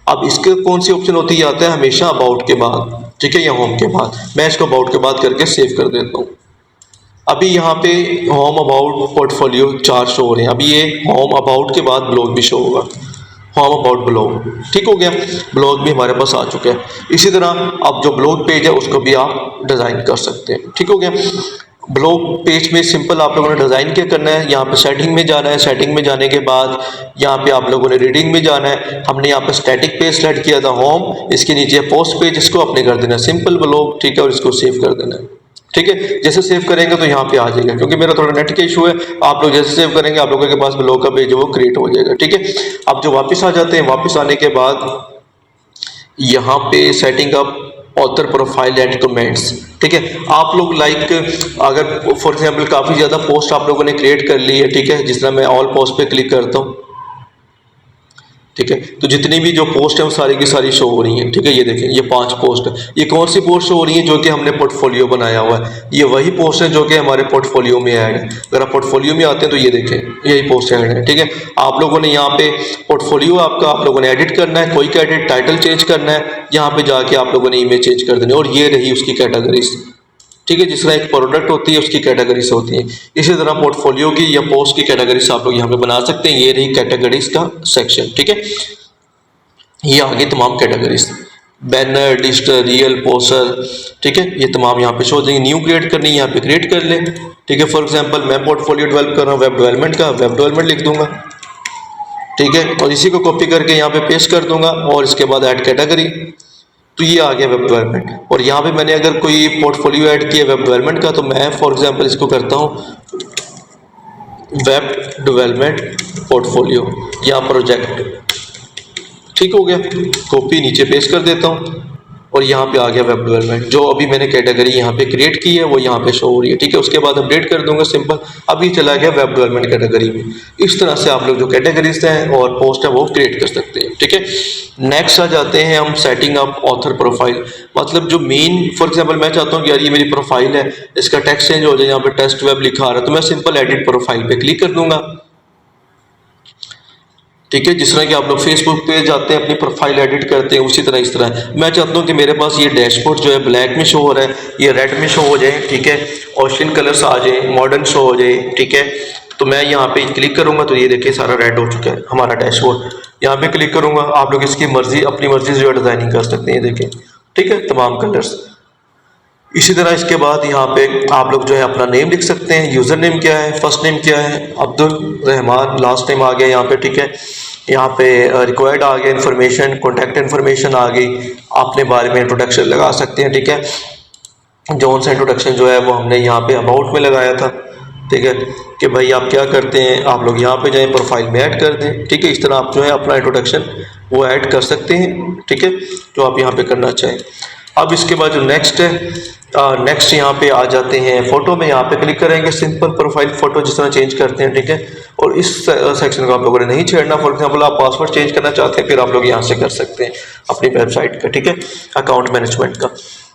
अब इसके कौन सी ऑप्शन होती है, आता है हमेशा अबाउट के बाद। ठीक है, या होम के बाद। मैं इसको अबाउट के बाद करके सेव कर देता हूँ। अभी यहाँ पे होम अबाउट पोर्टफोलियो 4 शो हो रहे हैं। अभी ये होम अबाउट के बाद ब्लॉग भी शो होगा, होम अबाउट ब्लॉग। ठीक हो गया, ब्लॉग भी हमारे पास आ चुका है। इसी तरह अब जो ब्लॉग पेज है उसको भी आप डिज़ाइन कर सकते हैं। ठीक हो गया, ब्लॉग पेज में सिंपल आप लोगों ने डिज़ाइन क्या करना है, यहाँ पे सेटिंग में जाना है। सेटिंग में जाने के बाद यहाँ पे आप लोगों ने रीडिंग में जाना है। हमने यहाँ पे स्टैटिक पेज सेलेक्ट किया था होम, इसके नीचे पोस्ट पेज, इसको आपने कर देना सिंपल ब्लॉग। ठीक है, और इसको सेव कर देना है। ठीक है। जैसे सेव करेंगे तो यहाँ पे आ जाएगा, क्योंकि मेरा थोड़ा नेट का इशू है। आप लोग जैसे सेव करेंगे आप लोगों के पास ब्लॉग का पेज वो क्रिएट हो जाएगा, ठीक है। अब जो वापस आ जाते हैं, वापस आने के बाद यहाँ पे setting up author profile and comments, ठीक है। आप लोग लाइक अगर फॉर एग्जांपल काफ़ी ज़्यादा पोस्ट आप लोगों ने क्रिएट कर ली है, ठीक है, जिस तरह मैं ऑल पोस्ट पे क्लिक करता हूँ, ठीक है, तो जितनी भी जो पोस्ट है वो सारी की सारी शो हो रही हैं, ठीक है। ये देखें, ये 5 पोस्ट है। ये कौन सी पोस्ट शो हो रही है? जो कि हमने पोर्टफोलियो बनाया हुआ है। ये वही पोस्ट है जो कि हमारे पोर्टफोलियो में ऐड है। अगर आप पोर्टफोलियो में आते हैं तो ये देखें, यही पोस्ट ऐड है, ठीक है। आप लोगों ने यहाँ पे पोर्टफोलियो आपका आप लोगों ने एडिट करना है, कोई का एडिट टाइटल चेंज करना है, यहाँ पे जाके आप लोगों ने इमेज चेंज कर देनी, और ये रही उसकी कैटेगरीज, ठीक है। जिस तरह एक प्रोडक्ट होती है उसकी कैटेगरीज होती हैं, इसी तरह पोर्टफोलियो की या पोस्ट की कैटेगरीज आप लोग यहाँ पे बना सकते हैं। ये रही कैटेगरीज का सेक्शन, ठीक है। ये आगे तमाम categories, banner, digital, real, poster, ठीक है, ये तमाम यहाँ पे शो देंगे। न्यू क्रिएट करनी है, यहाँ पे क्रिएट कर लें, ठीक है। फॉर एग्जांपल मैं पोर्टफोलियो डेवलप कर रहा हूँ वेब डेवलपमेंट का, वेब डेवलपमेंट लिख दूंगा, ठीक है, और इसी को कॉपी करके यहाँ पे पेस्ट कर दूंगा, और इसके बाद ऐड कैटेगरी, तो ये आ गया वेब डेवलपमेंट। और यहाँ पे मैंने अगर कोई पोर्टफोलियो ऐड किया वेब डेवलपमेंट का, तो मैं फॉर एग्जांपल इसको करता हूँ वेब डेवलपमेंट पोर्टफोलियो या प्रोजेक्ट, ठीक हो गया। कॉपी नीचे पेस्ट कर देता हूँ, और यहाँ पे आ गया वेब डेवलपमेंट। जो अभी मैंने कैटेगरी यहाँ पे क्रिएट की है वो यहाँ पे शो हो रही है, ठीक है। उसके बाद अपडेट कर दूंगा सिंपल, अभी चला गया वेब डेवलपमेंट कैटेगरी में। इस तरह से आप लोग जो कैटेगरीज हैं और पोस्ट है वो क्रिएट कर सकते हैं, ठीक है। नेक्स्ट आ जाते हैं हम सेटिंग अप ऑथर प्रोफाइल, मतलब जो मेन फॉर एग्जाम्पल मैं चाहता हूँ कि यार ये मेरी प्रोफाइल है, इसका टेक्स्ट चेंज हो जाए, यहाँ पे टेस्ट वेब लिखा आ रहा है, तो मैं सिंपल एडिट प्रोफाइल पे क्लिक कर दूंगा, ठीक है। जिस तरह कि आप लोग फेसबुक पे जाते हैं अपनी प्रोफाइल एडिट करते हैं, उसी तरह इस तरह मैं चाहता हूँ कि मेरे पास ये डैशबोर्ड जो है ब्लैक में शो हो रहा है, ये रेड में शो हो जाए, ठीक है, ओशियन कलर्स आ जाए, मॉडर्न शो हो जाए, ठीक है। तो मैं यहाँ पे क्लिक करूँगा तो ये देखिए सारा रेड हो चुका है हमारा डैशबोर्ड। यहाँ पे क्लिक करूँगा, आप लोग इसकी मर्जी अपनी मर्जी से जो डिज़ाइनिंग कर सकते हैं, देखें, ठीक है, तमाम कलर्स। इसी तरह इसके बाद यहाँ पे आप लोग जो है अपना नेम लिख सकते हैं, यूज़र नेम क्या है, फर्स्ट नेम क्या है, अब्दुल रहमान, लास्ट नेम आ गया यहाँ पे, ठीक है। यहाँ पे रिक्वायर्ड आ गया इन्फॉर्मेशन, कॉन्टैक्ट इन्फॉर्मेशन आ गई, अपने बारे में इंट्रोडक्शन लगा सकते हैं, ठीक है। जौन सा इंट्रोडक्शन जो है वो हमने यहाँ पे अबाउट में लगाया था, ठीक है, कि भाई आप क्या करते हैं, आप लोग यहाँ पे जाएँ प्रोफाइल में ऐड कर दें, ठीक है। इस तरह आप जो है अपना इंट्रोडक्शन वो ऐड कर सकते हैं, ठीक है, जो आप यहाँ पे करना चाहें। अब इसके बाद जो नेक्स्ट है, नेक्स्ट यहाँ पे आ जाते हैं फ़ोटो में, यहाँ पे क्लिक करेंगे, सिंपल प्रोफाइल फ़ोटो जिस तरह चेंज करते हैं, ठीक है। और इस सेक्शन को आप लोगों ने नहीं छेड़ना। फॉर एग्जांपल आप पासवर्ड चेंज करना चाहते हैं, फिर आप लोग यहाँ से कर सकते हैं अपनी वेबसाइट का, ठीक है, अकाउंट मैनेजमेंट का।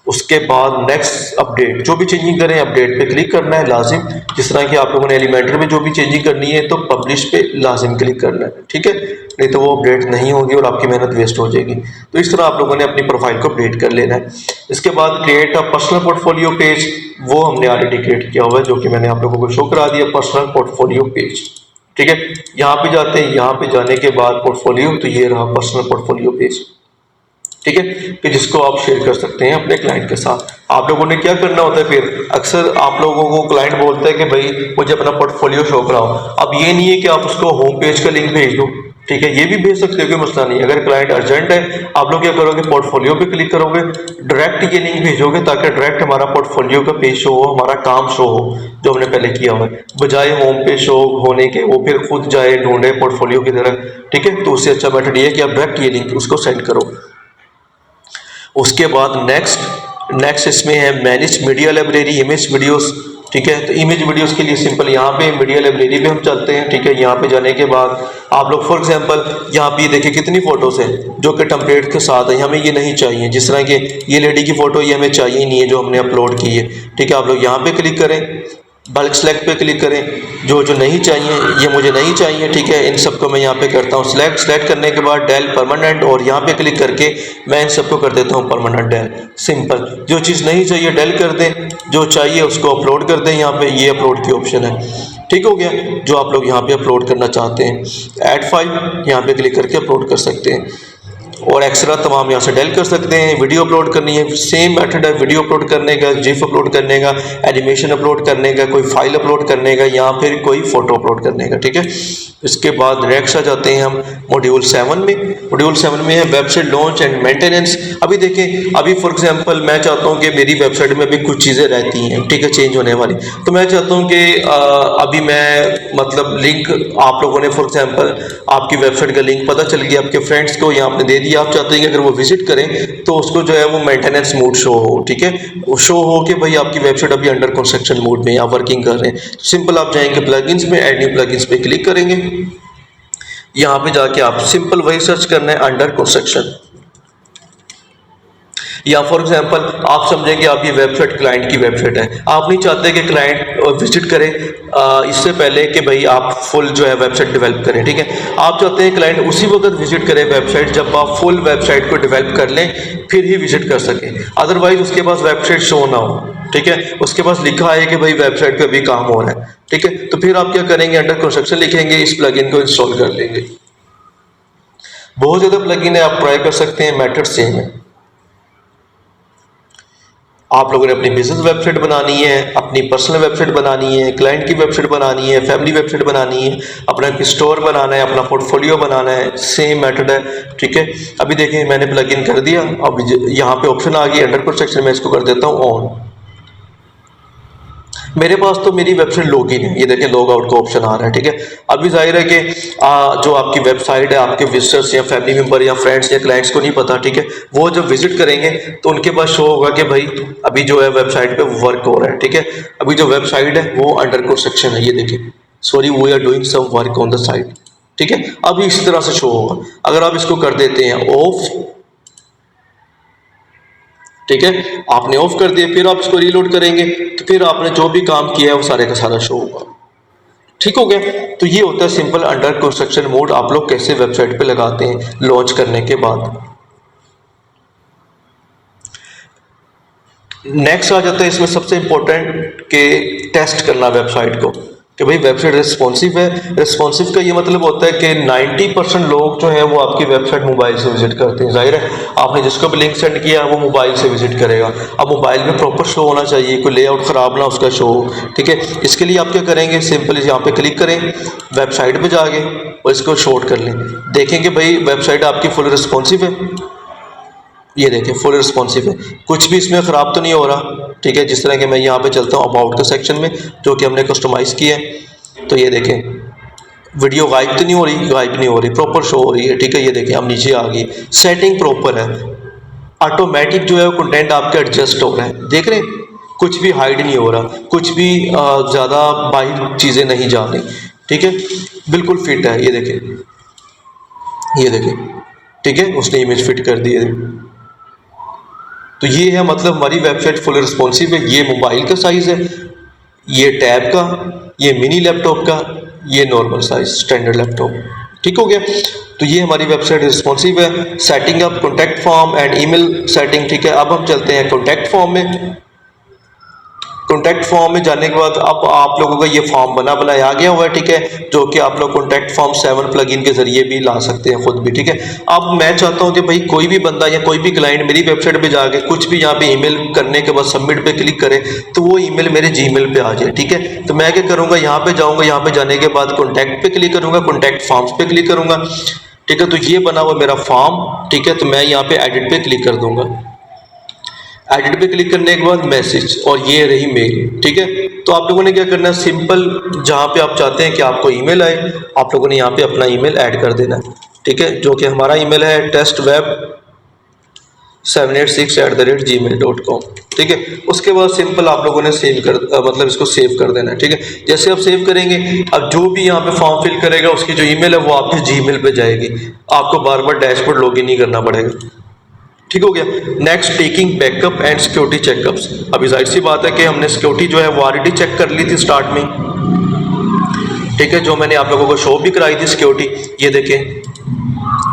उसके बाद नेक्स्ट अपडेट, जो भी चेंजिंग करें अपडेट पे क्लिक करना है लाजिम। जिस तरह कि आप लोगों ने एलिमेंटर में जो भी चेंजिंग करनी है तो पब्लिश पे लाजिम क्लिक करना है, ठीक है, नहीं तो वो अपडेट नहीं होगी और आपकी मेहनत वेस्ट हो जाएगी। तो इस तरह आप लोगों ने अपनी प्रोफाइल को अपडेट कर लेना है। इसके बाद create a personal portfolio page, वो हमने ऑलरेडी क्रिएट किया हुआ है, जो कि मैंने आप लोगों को शो करा दिया, पर्सनल पोर्टफोलियो पेज, ठीक है। यहाँ पे जाते हैं, यहाँ पे जाने के बाद पोर्टफोलियो, तो ये रहा पर्सनल पोर्टफोलियो पेज, ठीक है, कि जिसको आप शेयर कर सकते हैं अपने क्लाइंट के साथ। आप लोगों ने क्या करना होता है, फिर अक्सर आप लोगों को क्लाइंट बोलता है कि भाई मुझे अपना पोर्टफोलियो शो कराओ। अब ये नहीं है कि आप उसको होम पेज का लिंक भेज दो, ठीक है, ये भी भेज सकते हो, कोई मसला नहीं। अगर क्लाइंट अर्जेंट है, आप लोग क्या करोगे, पोर्टफोलियो पे क्लिक करोगे, डायरेक्ट ये लिंक भेजोगे ताकि डायरेक्ट हमारा पोर्टफोलियो का पेज शो हो, हमारा काम शो हो जो हमने पहले किया हुआ है, बजाय होम पेज शो होने के वो फिर खुद जाए ढूंढे पोर्टफोलियो की तरह, ठीक है। तो उससे अच्छा मेथड ये है कि आप डायरेक्ट ये लिंक उसको सेंड करो। उसके बाद नेक्स्ट इसमें है manage media library, image videos, ठीक है। तो इमेज वीडियोस के लिए सिंपल यहाँ पे मीडिया लाइब्रेरी पे हम चलते हैं, ठीक है। यहाँ पे जाने के बाद आप लोग फॉर एग्जांपल यहाँ पे देखिए कितनी फ़ोटोज़ हैं जो कि टेम्पलेट के साथ है, हमें ये नहीं चाहिए। जिस तरह के ये लेडी की फ़ोटो ये हमें चाहिए नहीं है जो हमने अपलोड की है, ठीक है। आप लोग यहाँ पे क्लिक करें, बल्क सेलेक्ट पे क्लिक करें, जो जो नहीं चाहिए ये मुझे नहीं चाहिए, ठीक है। इन सबको मैं यहाँ पे करता हूँ सेलेक्ट करने के बाद डेल परमानेंट, और यहाँ पे क्लिक करके मैं इन सबको कर देता हूँ परमानेंट डेल। सिंपल, जो चीज़ नहीं चाहिए डेल कर दें, जो चाहिए उसको अपलोड कर दें। यहाँ पे ये अपलोड की ऑप्शन है, ठीक हो गया। जो आप लोग यहाँ पे अपलोड करना चाहते हैं ऐड फाइल, यहाँ पे क्लिक करके अपलोड कर सकते हैं। और एक्स्ट्रा तमाम यहाँ से डेल कर सकते हैं। वीडियो अपलोड करनी है, सेम मेथड है वीडियो अपलोड करने का, जिफ अपलोड करने का, एनिमेशन अपलोड करने का, कोई फाइल अपलोड करने का या फिर कोई फोटो अपलोड करने का, ठीक है। इसके बाद नेक्स्ट आ जाते हैं हम मॉड्यूल 7 में। मॉड्यूल 7 में है वेबसाइट लॉन्च एंड मेंटेनेंस। अभी देखें, अभी फॉर एग्जांपल मैं चाहता हूं कि मेरी वेबसाइट में अभी कुछ चीज़ें रहती हैं, ठीक है, चेंज होने वाली, तो मैं चाहता हूं कि अभी मैं मतलब लिंक आप लोगों ने फॉर एग्जांपल आपकी वेबसाइट का लिंक पता चल गया आपके फ्रेंड्स को या आपने दे दिया, आप चाहते हैं कि अगर वो विजिट करें तो उसको जो है वो मेंटेनेंस मोड शो हो, ठीक है, शो हो कि भाई आपकी वेबसाइट अभी अंडर कंस्ट्रक्शन मोड में या वर्किंग कर रहे हैं। तो सिंपल आप जाएंगे प्लगइन्स में, ऐड न्यू प्लगइन्स पे क्लिक करेंगे। यहाँ पे जाके आप सिंपल वही सर्च करना है अंडर कंस्ट्रक्शन, या फॉर एग्जांपल आप समझें कि आप ये वेबसाइट क्लाइंट की वेबसाइट है, आप नहीं चाहते कि क्लाइंट विजिट करे इससे पहले कि भाई आप फुल जो है वेबसाइट डेवलप करें, ठीक है, आप चाहते हैं क्लाइंट उसी वक्त विजिट करे वेबसाइट जब आप फुल वेबसाइट को डेवलप कर लें फिर ही विजिट कर सकें, अदरवाइज उसके पास वेबसाइट शो ना हो, ठीक है, उसके पास लिखा है कि भाई वेबसाइट पे भी काम हो रहा है, ठीक है, तो फिर आप क्या करेंगे, अंडर कंस्ट्रक्शन लिखेंगे, इस प्लगइन को इंस्टॉल कर लेंगे। बहुत ज़्यादा प्लगइन है, आप ट्राई कर सकते हैं, मेथड सेम है। आप लोगों ने अपनी बिजनेस वेबसाइट बनानी है, अपनी पर्सनल वेबसाइट बनानी है, क्लाइंट की वेबसाइट बनानी है, फैमिली वेबसाइट बनानी है, अपना स्टोर बनाना है, अपना पोर्टफोलियो बनाना है, सेम मेथड है, ठीक है। अभी देखिए मैंने प्लगइन कर दिया, अब यहाँ पे ऑप्शन आ गई अंडर कंस्ट्रक्शन में, इसको कर देता हूँ ऑन। मेरे पास तो मेरी वेबसाइट लॉगिन है, ये देखें लॉग आउट का ऑप्शन आ रहा है, ठीक है। अभी जाहिर है कि जो आपकी वेबसाइट है आपके विजिटर्स या फैमिली मेंबर या फ्रेंड्स या क्लाइंट्स को नहीं पता, ठीक है, वो जब विजिट करेंगे तो उनके पास शो होगा कि भाई अभी जो है वेबसाइट पे वर्क हो रहा है, ठीक है। अभी जो वेबसाइट है वो अंडर कंस्ट्रक्शन है, ये देखें, sorry we are doing some work on the site, ठीक है। अभी इस तरह से शो होगा। अगर आप इसको कर देते हैं ऑफ, ठीक है, आपने ऑफ कर दिया, फिर आप इसको रीलोड करेंगे तो फिर आपने जो भी काम किया है वो सारे का सारा शो होगा, ठीक हो गया। तो ये होता है सिंपल अंडर कंस्ट्रक्शन मोड, आप लोग कैसे वेबसाइट पे लगाते हैं लॉन्च करने के बाद। नेक्स्ट आ जाता है इसमें सबसे इंपॉर्टेंट के टेस्ट करना वेबसाइट को कि भाई वेबसाइट रिस्पॉन्सिव है। रिस्पॉन्सिव का ये मतलब होता है कि 90% लोग जो है वो आपकी वेबसाइट मोबाइल से विजिट करते हैं। जाहिर है आपने जिसको भी लिंक सेंड किया वो मोबाइल से विजिट करेगा। अब मोबाइल में प्रॉपर शो होना चाहिए, कोई लेआउट ख़राब ना उसका शो हो, ठीक है। इसके लिए आप क्या करेंगे, सिंपल यहाँ पे क्लिक करें, वेबसाइट पे जाके और इसको शॉर्ट कर लें, देखेंगे भाई वेबसाइट आपकी फुल रिस्पॉन्सिव है। ये देखें फुल रिस्पॉन्सिव है, कुछ भी इसमें ख़राब तो नहीं हो रहा, ठीक है। जिस तरह के मैं यहाँ पे चलता हूँ अबाउट के सेक्शन में जो कि हमने कस्टमाइज़ किया है, तो ये देखें वीडियो गायब तो नहीं हो रही, गायब नहीं हो रही, प्रॉपर शो हो रही है, ठीक है। ये देखें अब नीचे आ गई, सेटिंग प्रॉपर है, ऑटोमेटिक जो है वो कंटेंट आपके एडजस्ट हो रहा है, देख रहे हैं, कुछ भी हाइड नहीं हो रहा, कुछ भी ज़्यादा बाहर चीज़ें नहीं जा रही, ठीक है, बिल्कुल फिट है। ये देखें, ये देखें, ठीक है, उसने इमेज फिट कर दी है। तो ये है मतलब हमारी वेबसाइट फुल रिस्पॉन्सिव है। ये मोबाइल का साइज़ है, ये टैब का, ये मिनी लैपटॉप का, ये नॉर्मल साइज स्टैंडर्ड लैपटॉप, ठीक हो गया। तो ये हमारी वेबसाइट रिस्पॉन्सिव है। Setting up contact form and email setting, ठीक है। अब हम चलते हैं कॉन्टैक्ट फॉर्म में। कॉन्टैक्ट फॉर्म में जाने के बाद अब आप लोगों का ये फॉर्म बना बनाया आ गया हुआ है, ठीक है, जो कि आप लोग कॉन्टैक्ट फॉर्म 7 प्लगइन के जरिए भी ला सकते हैं खुद भी, ठीक है। अब मैं चाहता हूं कि भाई कोई भी बंदा या कोई भी क्लाइंट मेरी वेबसाइट पे जाके कुछ भी यहाँ पे ईमेल करने के बाद सबमिट पे क्लिक करे तो वो ईमेल मेरे जीमेल पे आ जाए, ठीक है। तो मैं क्या करूँगा, यहाँ पे जाऊँगा, यहाँ पे जाने के बाद कॉन्टैक्ट पे क्लिक करूँगा, कॉन्टैक्ट फॉर्म्स पे क्लिक करूँगा, ठीक है। तो ये बना हुआ मेरा फॉर्म, ठीक है। तो मैं यहाँ पे एडिट पे क्लिक कर दूंगा, एडिट पे क्लिक करने के बाद मैसेज, और ये रही मेल, ठीक है। तो आप लोगों ने क्या करना है, सिंपल जहाँ पे आप चाहते हैं कि आपको ईमेल आए, आप लोगों ने यहाँ पे अपना ईमेल ऐड कर देना है, ठीक है, जो कि हमारा ईमेल है testweb786@gmail.com, ठीक है। उसके बाद सिंपल आप लोगों ने सेव कर मतलब इसको सेव कर देना है, ठीक है। जैसे आप सेव करेंगे, अब जो भी यहाँ पे फॉर्म फिल करेगा उसकी जो ईमेल है वो आपके जीमेल पे जाएगी, आपको बार बार डैशबोर्ड लॉगिन नहीं करना पड़ेगा, ठीक हो गया। Next, taking backup and security checkups. अभी जाहिर सी बात है कि हमने सिक्योरिटी जो है वो ऑलरेडी चेक कर ली थी स्टार्ट में, ठीक है, जो मैंने आप लोगों को शो भी कराई थी सिक्योरिटी। ये देखें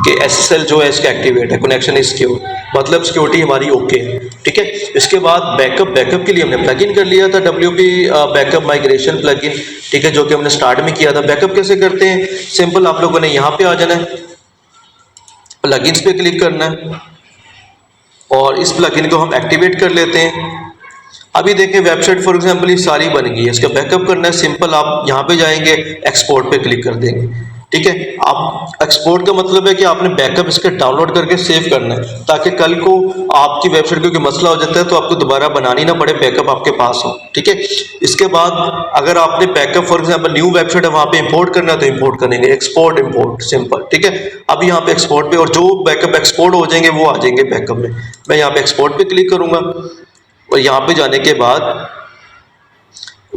कि SSL जो है इसका एक्टिवेट है, कनेक्शन इज सिक्योर, मतलब सिक्योरिटी हमारी ओके है, ठीक है। इसके बाद बैकअप के लिए हमने प्लगइन कर लिया था WP बैकअप माइग्रेशन प्लगइन, ठीक है, जो कि हमने स्टार्ट में किया था। बैकअप कैसे करते हैं, सिंपल आप लोगों ने यहाँ पे आ जाना है, प्लगइन्स पे क्लिक करना है और इस प्लगइन को हम एक्टिवेट कर लेते हैं। अभी देखें वेबसाइट फॉर एग्जांपल ये सारी बन गई है, इसका बैकअप करना है सिंपल, आप यहाँ पे जाएंगे एक्सपोर्ट पे क्लिक कर देंगे, ठीक है। आप एक्सपोर्ट का मतलब है कि आपने बैकअप इसका डाउनलोड करके सेव करना है ताकि कल को आपकी वेबसाइट को कोई मसला हो जाता है तो आपको दोबारा बनानी ना पड़े, बैकअप आपके पास हो, ठीक है। इसके बाद अगर आपने backup for example new website है वहाँ पे इंपोर्ट करना है तो इंपोर्ट करेंगे, एक्सपोर्ट इंपोर्ट सिंपल, ठीक है। अब यहाँ पे एक्सपोर्ट पे और जो बैकअप एक्सपोर्ट हो जाएंगे वो आ जाएंगे बैकअप में। मैं यहाँ पे एक्सपोर्ट पे क्लिक करूंगा और यहाँ पे जाने के बाद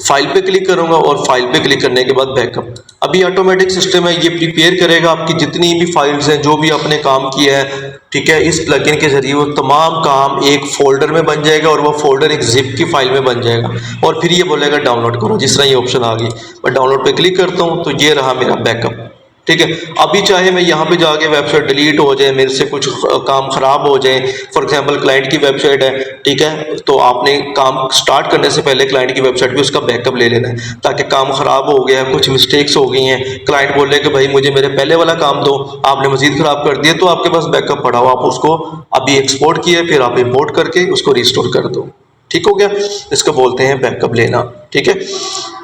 फाइल पे क्लिक करूंगा और फाइल पे क्लिक करने के बाद बैकअप। अभी ऑटोमेटिक सिस्टम है, ये प्रिपेयर करेगा आपकी जितनी भी फाइल्स हैं जो भी आपने काम किया है, ठीक है। इस प्लगइन के जरिए वो तमाम काम एक फोल्डर में बन जाएगा और वो फोल्डर एक जिप की फाइल में बन जाएगा और फिर ये बोलेगा डाउनलोड करो, जिस तरह ये ऑप्शन आ गई। मैं डाउनलोड पे क्लिक करता हूँ तो ये रहा मेरा बैकअप, ठीक है। अभी चाहे मैं यहाँ पे जाके वेबसाइट डिलीट हो जाए, मेरे से कुछ काम खराब हो जाए, फॉर एग्जांपल क्लाइंट की वेबसाइट है, ठीक है, तो आपने काम स्टार्ट करने से पहले क्लाइंट की वेबसाइट पे उसका बैकअप ले लेना है ताकि काम खराब हो गया, कुछ मिस्टेक्स हो गई हैं, क्लाइंट बोले कि भाई मुझे मेरे पहले वाला काम दो, आपने मजीद खराब कर दिया, तो आपके पास बैकअप पड़ा हो, आप उसको अभी एक्सपोर्ट किए फिर आप इंपोर्ट करके उसको रिस्टोर कर दो, ठीक हो गया। इसको बोलते हैं बैकअप लेना, ठीक है।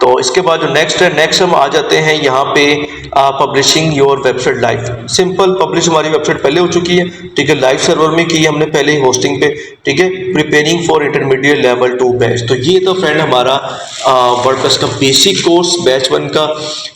तो इसके बाद जो नेक्स्ट है, नेक्स्ट हम आ जाते हैं यहाँ पे publishing your website live. Simple publish हमारी वेबसाइट पहले हो चुकी है, ठीक है, लाइव सर्वर में की हमने पहले ही होस्टिंग पे, ठीक है। Preparing for intermediate level 2 batch, तो ये तो फ्रेंड हमारा वर्डप्रेस का बेसिक कोर्स बैच 1 का,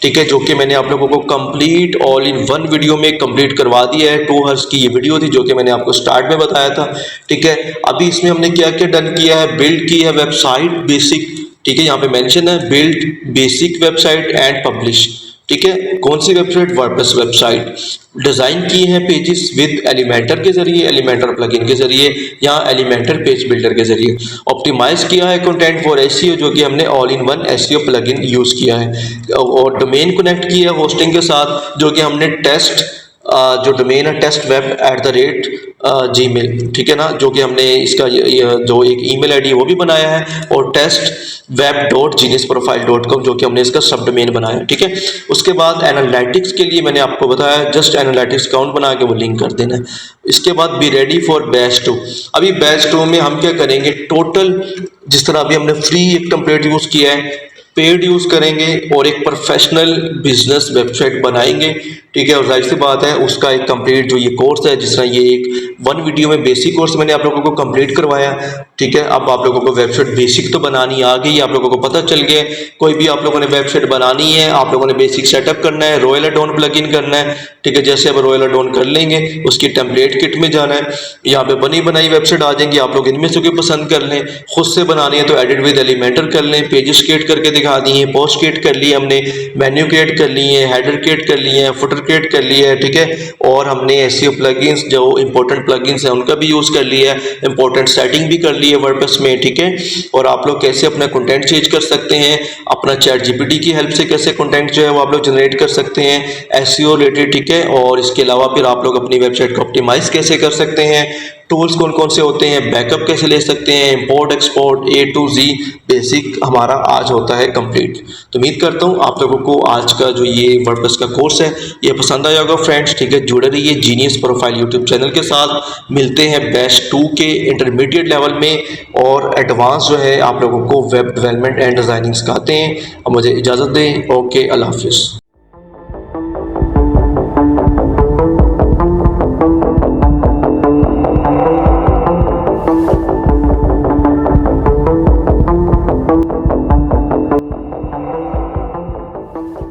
ठीक है, जो कि मैंने आप लोगों को complete all in one video में कंप्लीट करवा दिया है। 2 हर्स की ये वीडियो थी जो कि मैंने आपको स्टार्ट में बताया था, ठीक है। अभी इसमें हमने क्या क्या डन किया है, बिल्ड की है वेबसाइट बेसिक, ठीक है, यहाँ पे मेंशन है build basic website and publish, ठीक है। कौन सी वेबसाइट, वर्डप्रेस वेबसाइट। डिजाइन की है पेजेस विद एलिमेंटर के जरिए, एलिमेंटर प्लगइन के जरिए या एलिमेंटर पेज बिल्डर के जरिए। ऑप्टिमाइज किया है कंटेंट फॉर एसईओ, जो कि हमने all in one SEO plugin use किया है। और डोमेन कनेक्ट किया है होस्टिंग के साथ, जो कि हमने टेस्ट जो डोमेन है test@gmail, ठीक है ना, जो कि हमने इसका जो एक ईमेल आईडी वो भी बनाया है, और testweb.geniusprofile.com जो कि हमने इसका सब डोमेन बनाया है, ठीक है। उसके बाद एनालिटिक्स के लिए मैंने आपको बताया जस्ट एनालिटिक्स अकाउंट बना के वो लिंक कर देना है। इसके बाद बी रेडी फॉर बैच 2। अभी बैच 2 में हम क्या करेंगे, टोटल जिस तरह अभी हमने फ्री एक टेम्पलेट यूज किया है, पेड यूज करेंगे और एक प्रोफेशनल बिजनेस वेबसाइट बनाएंगे, ठीक है। और जाहिर सी बात है उसका एक कंप्लीट जो ये कोर्स है, जिस तरह ये एक 1 वीडियो में बेसिक कोर्स मैंने आप लोगों को कंप्लीट करवाया, ठीक है। अब आप लोगों को वेबसाइट बेसिक तो बनानी आ गई, आप लोगों को पता चल गया। कोई भी आप लोगों ने वेबसाइट बनानी है, आप लोगों ने बेसिक सेटअप करना है, रॉयल एडोन प्लगइन करना है, ठीक है। जैसे अब रॉयल एडोन कर लेंगे, उसकी टेम्पलेट किट में जाना है, यहाँ पे बनी बनाई वेबसाइट आ जाएंगी, आप लोग इनमें से कोई पसंद कर लें। खुद से बनानी है तो एडिट विद एलिमेंटर कर लें, पेजेस क्रिएट करके दिखा दिए, पोस्ट क्रिएट कर लिए हमने, मेन्यू क्रिएट कर लिए, हेडर क्रिएट कर लिए, फुटर क्रिएट कर लिया है, ठीक है। और हमने एसईओ प्लगइन्स जो इंपॉर्टेंट प्लगइन्स हैं उनका भी यूज कर लिया है, इंपॉर्टेंट सेटिंग भी कर ली है वर्डप्रेस में, ठीक है। और आप लोग कैसे अपना कंटेंट चेंज कर सकते हैं, अपना चैट जीपीटी की हेल्प से कैसे कंटेंट जो है वो आप लोग जनरेट कर सकते हैं एसईओ रिलेटेड, ठीक है। और इसके अलावा फिर आप लोग अपनी वेबसाइट को ऑप्टिमाइज कैसे कर सकते हैं, टूल्स कौन कौन से होते हैं, बैकअप कैसे ले सकते हैं, import export A to Z basic हमारा आज होता है कंप्लीट। तो उम्मीद करता हूँ आप लोगों को आज का जो ये वर्डप्रेस का कोर्स है ये पसंद आया होगा फ्रेंड्स, ठीक है। जुड़े रहिए जीनियस प्रोफाइल यूट्यूब चैनल के साथ। मिलते हैं बैच 2 के इंटरमीडिएट लेवल में, और एडवांस जो है आप लोगों को वेब डेवलपमेंट एंड डिजाइनिंग सिखाते हैं। अब मुझे इजाज़त दें, ओके, अल्लाह हाफिज़।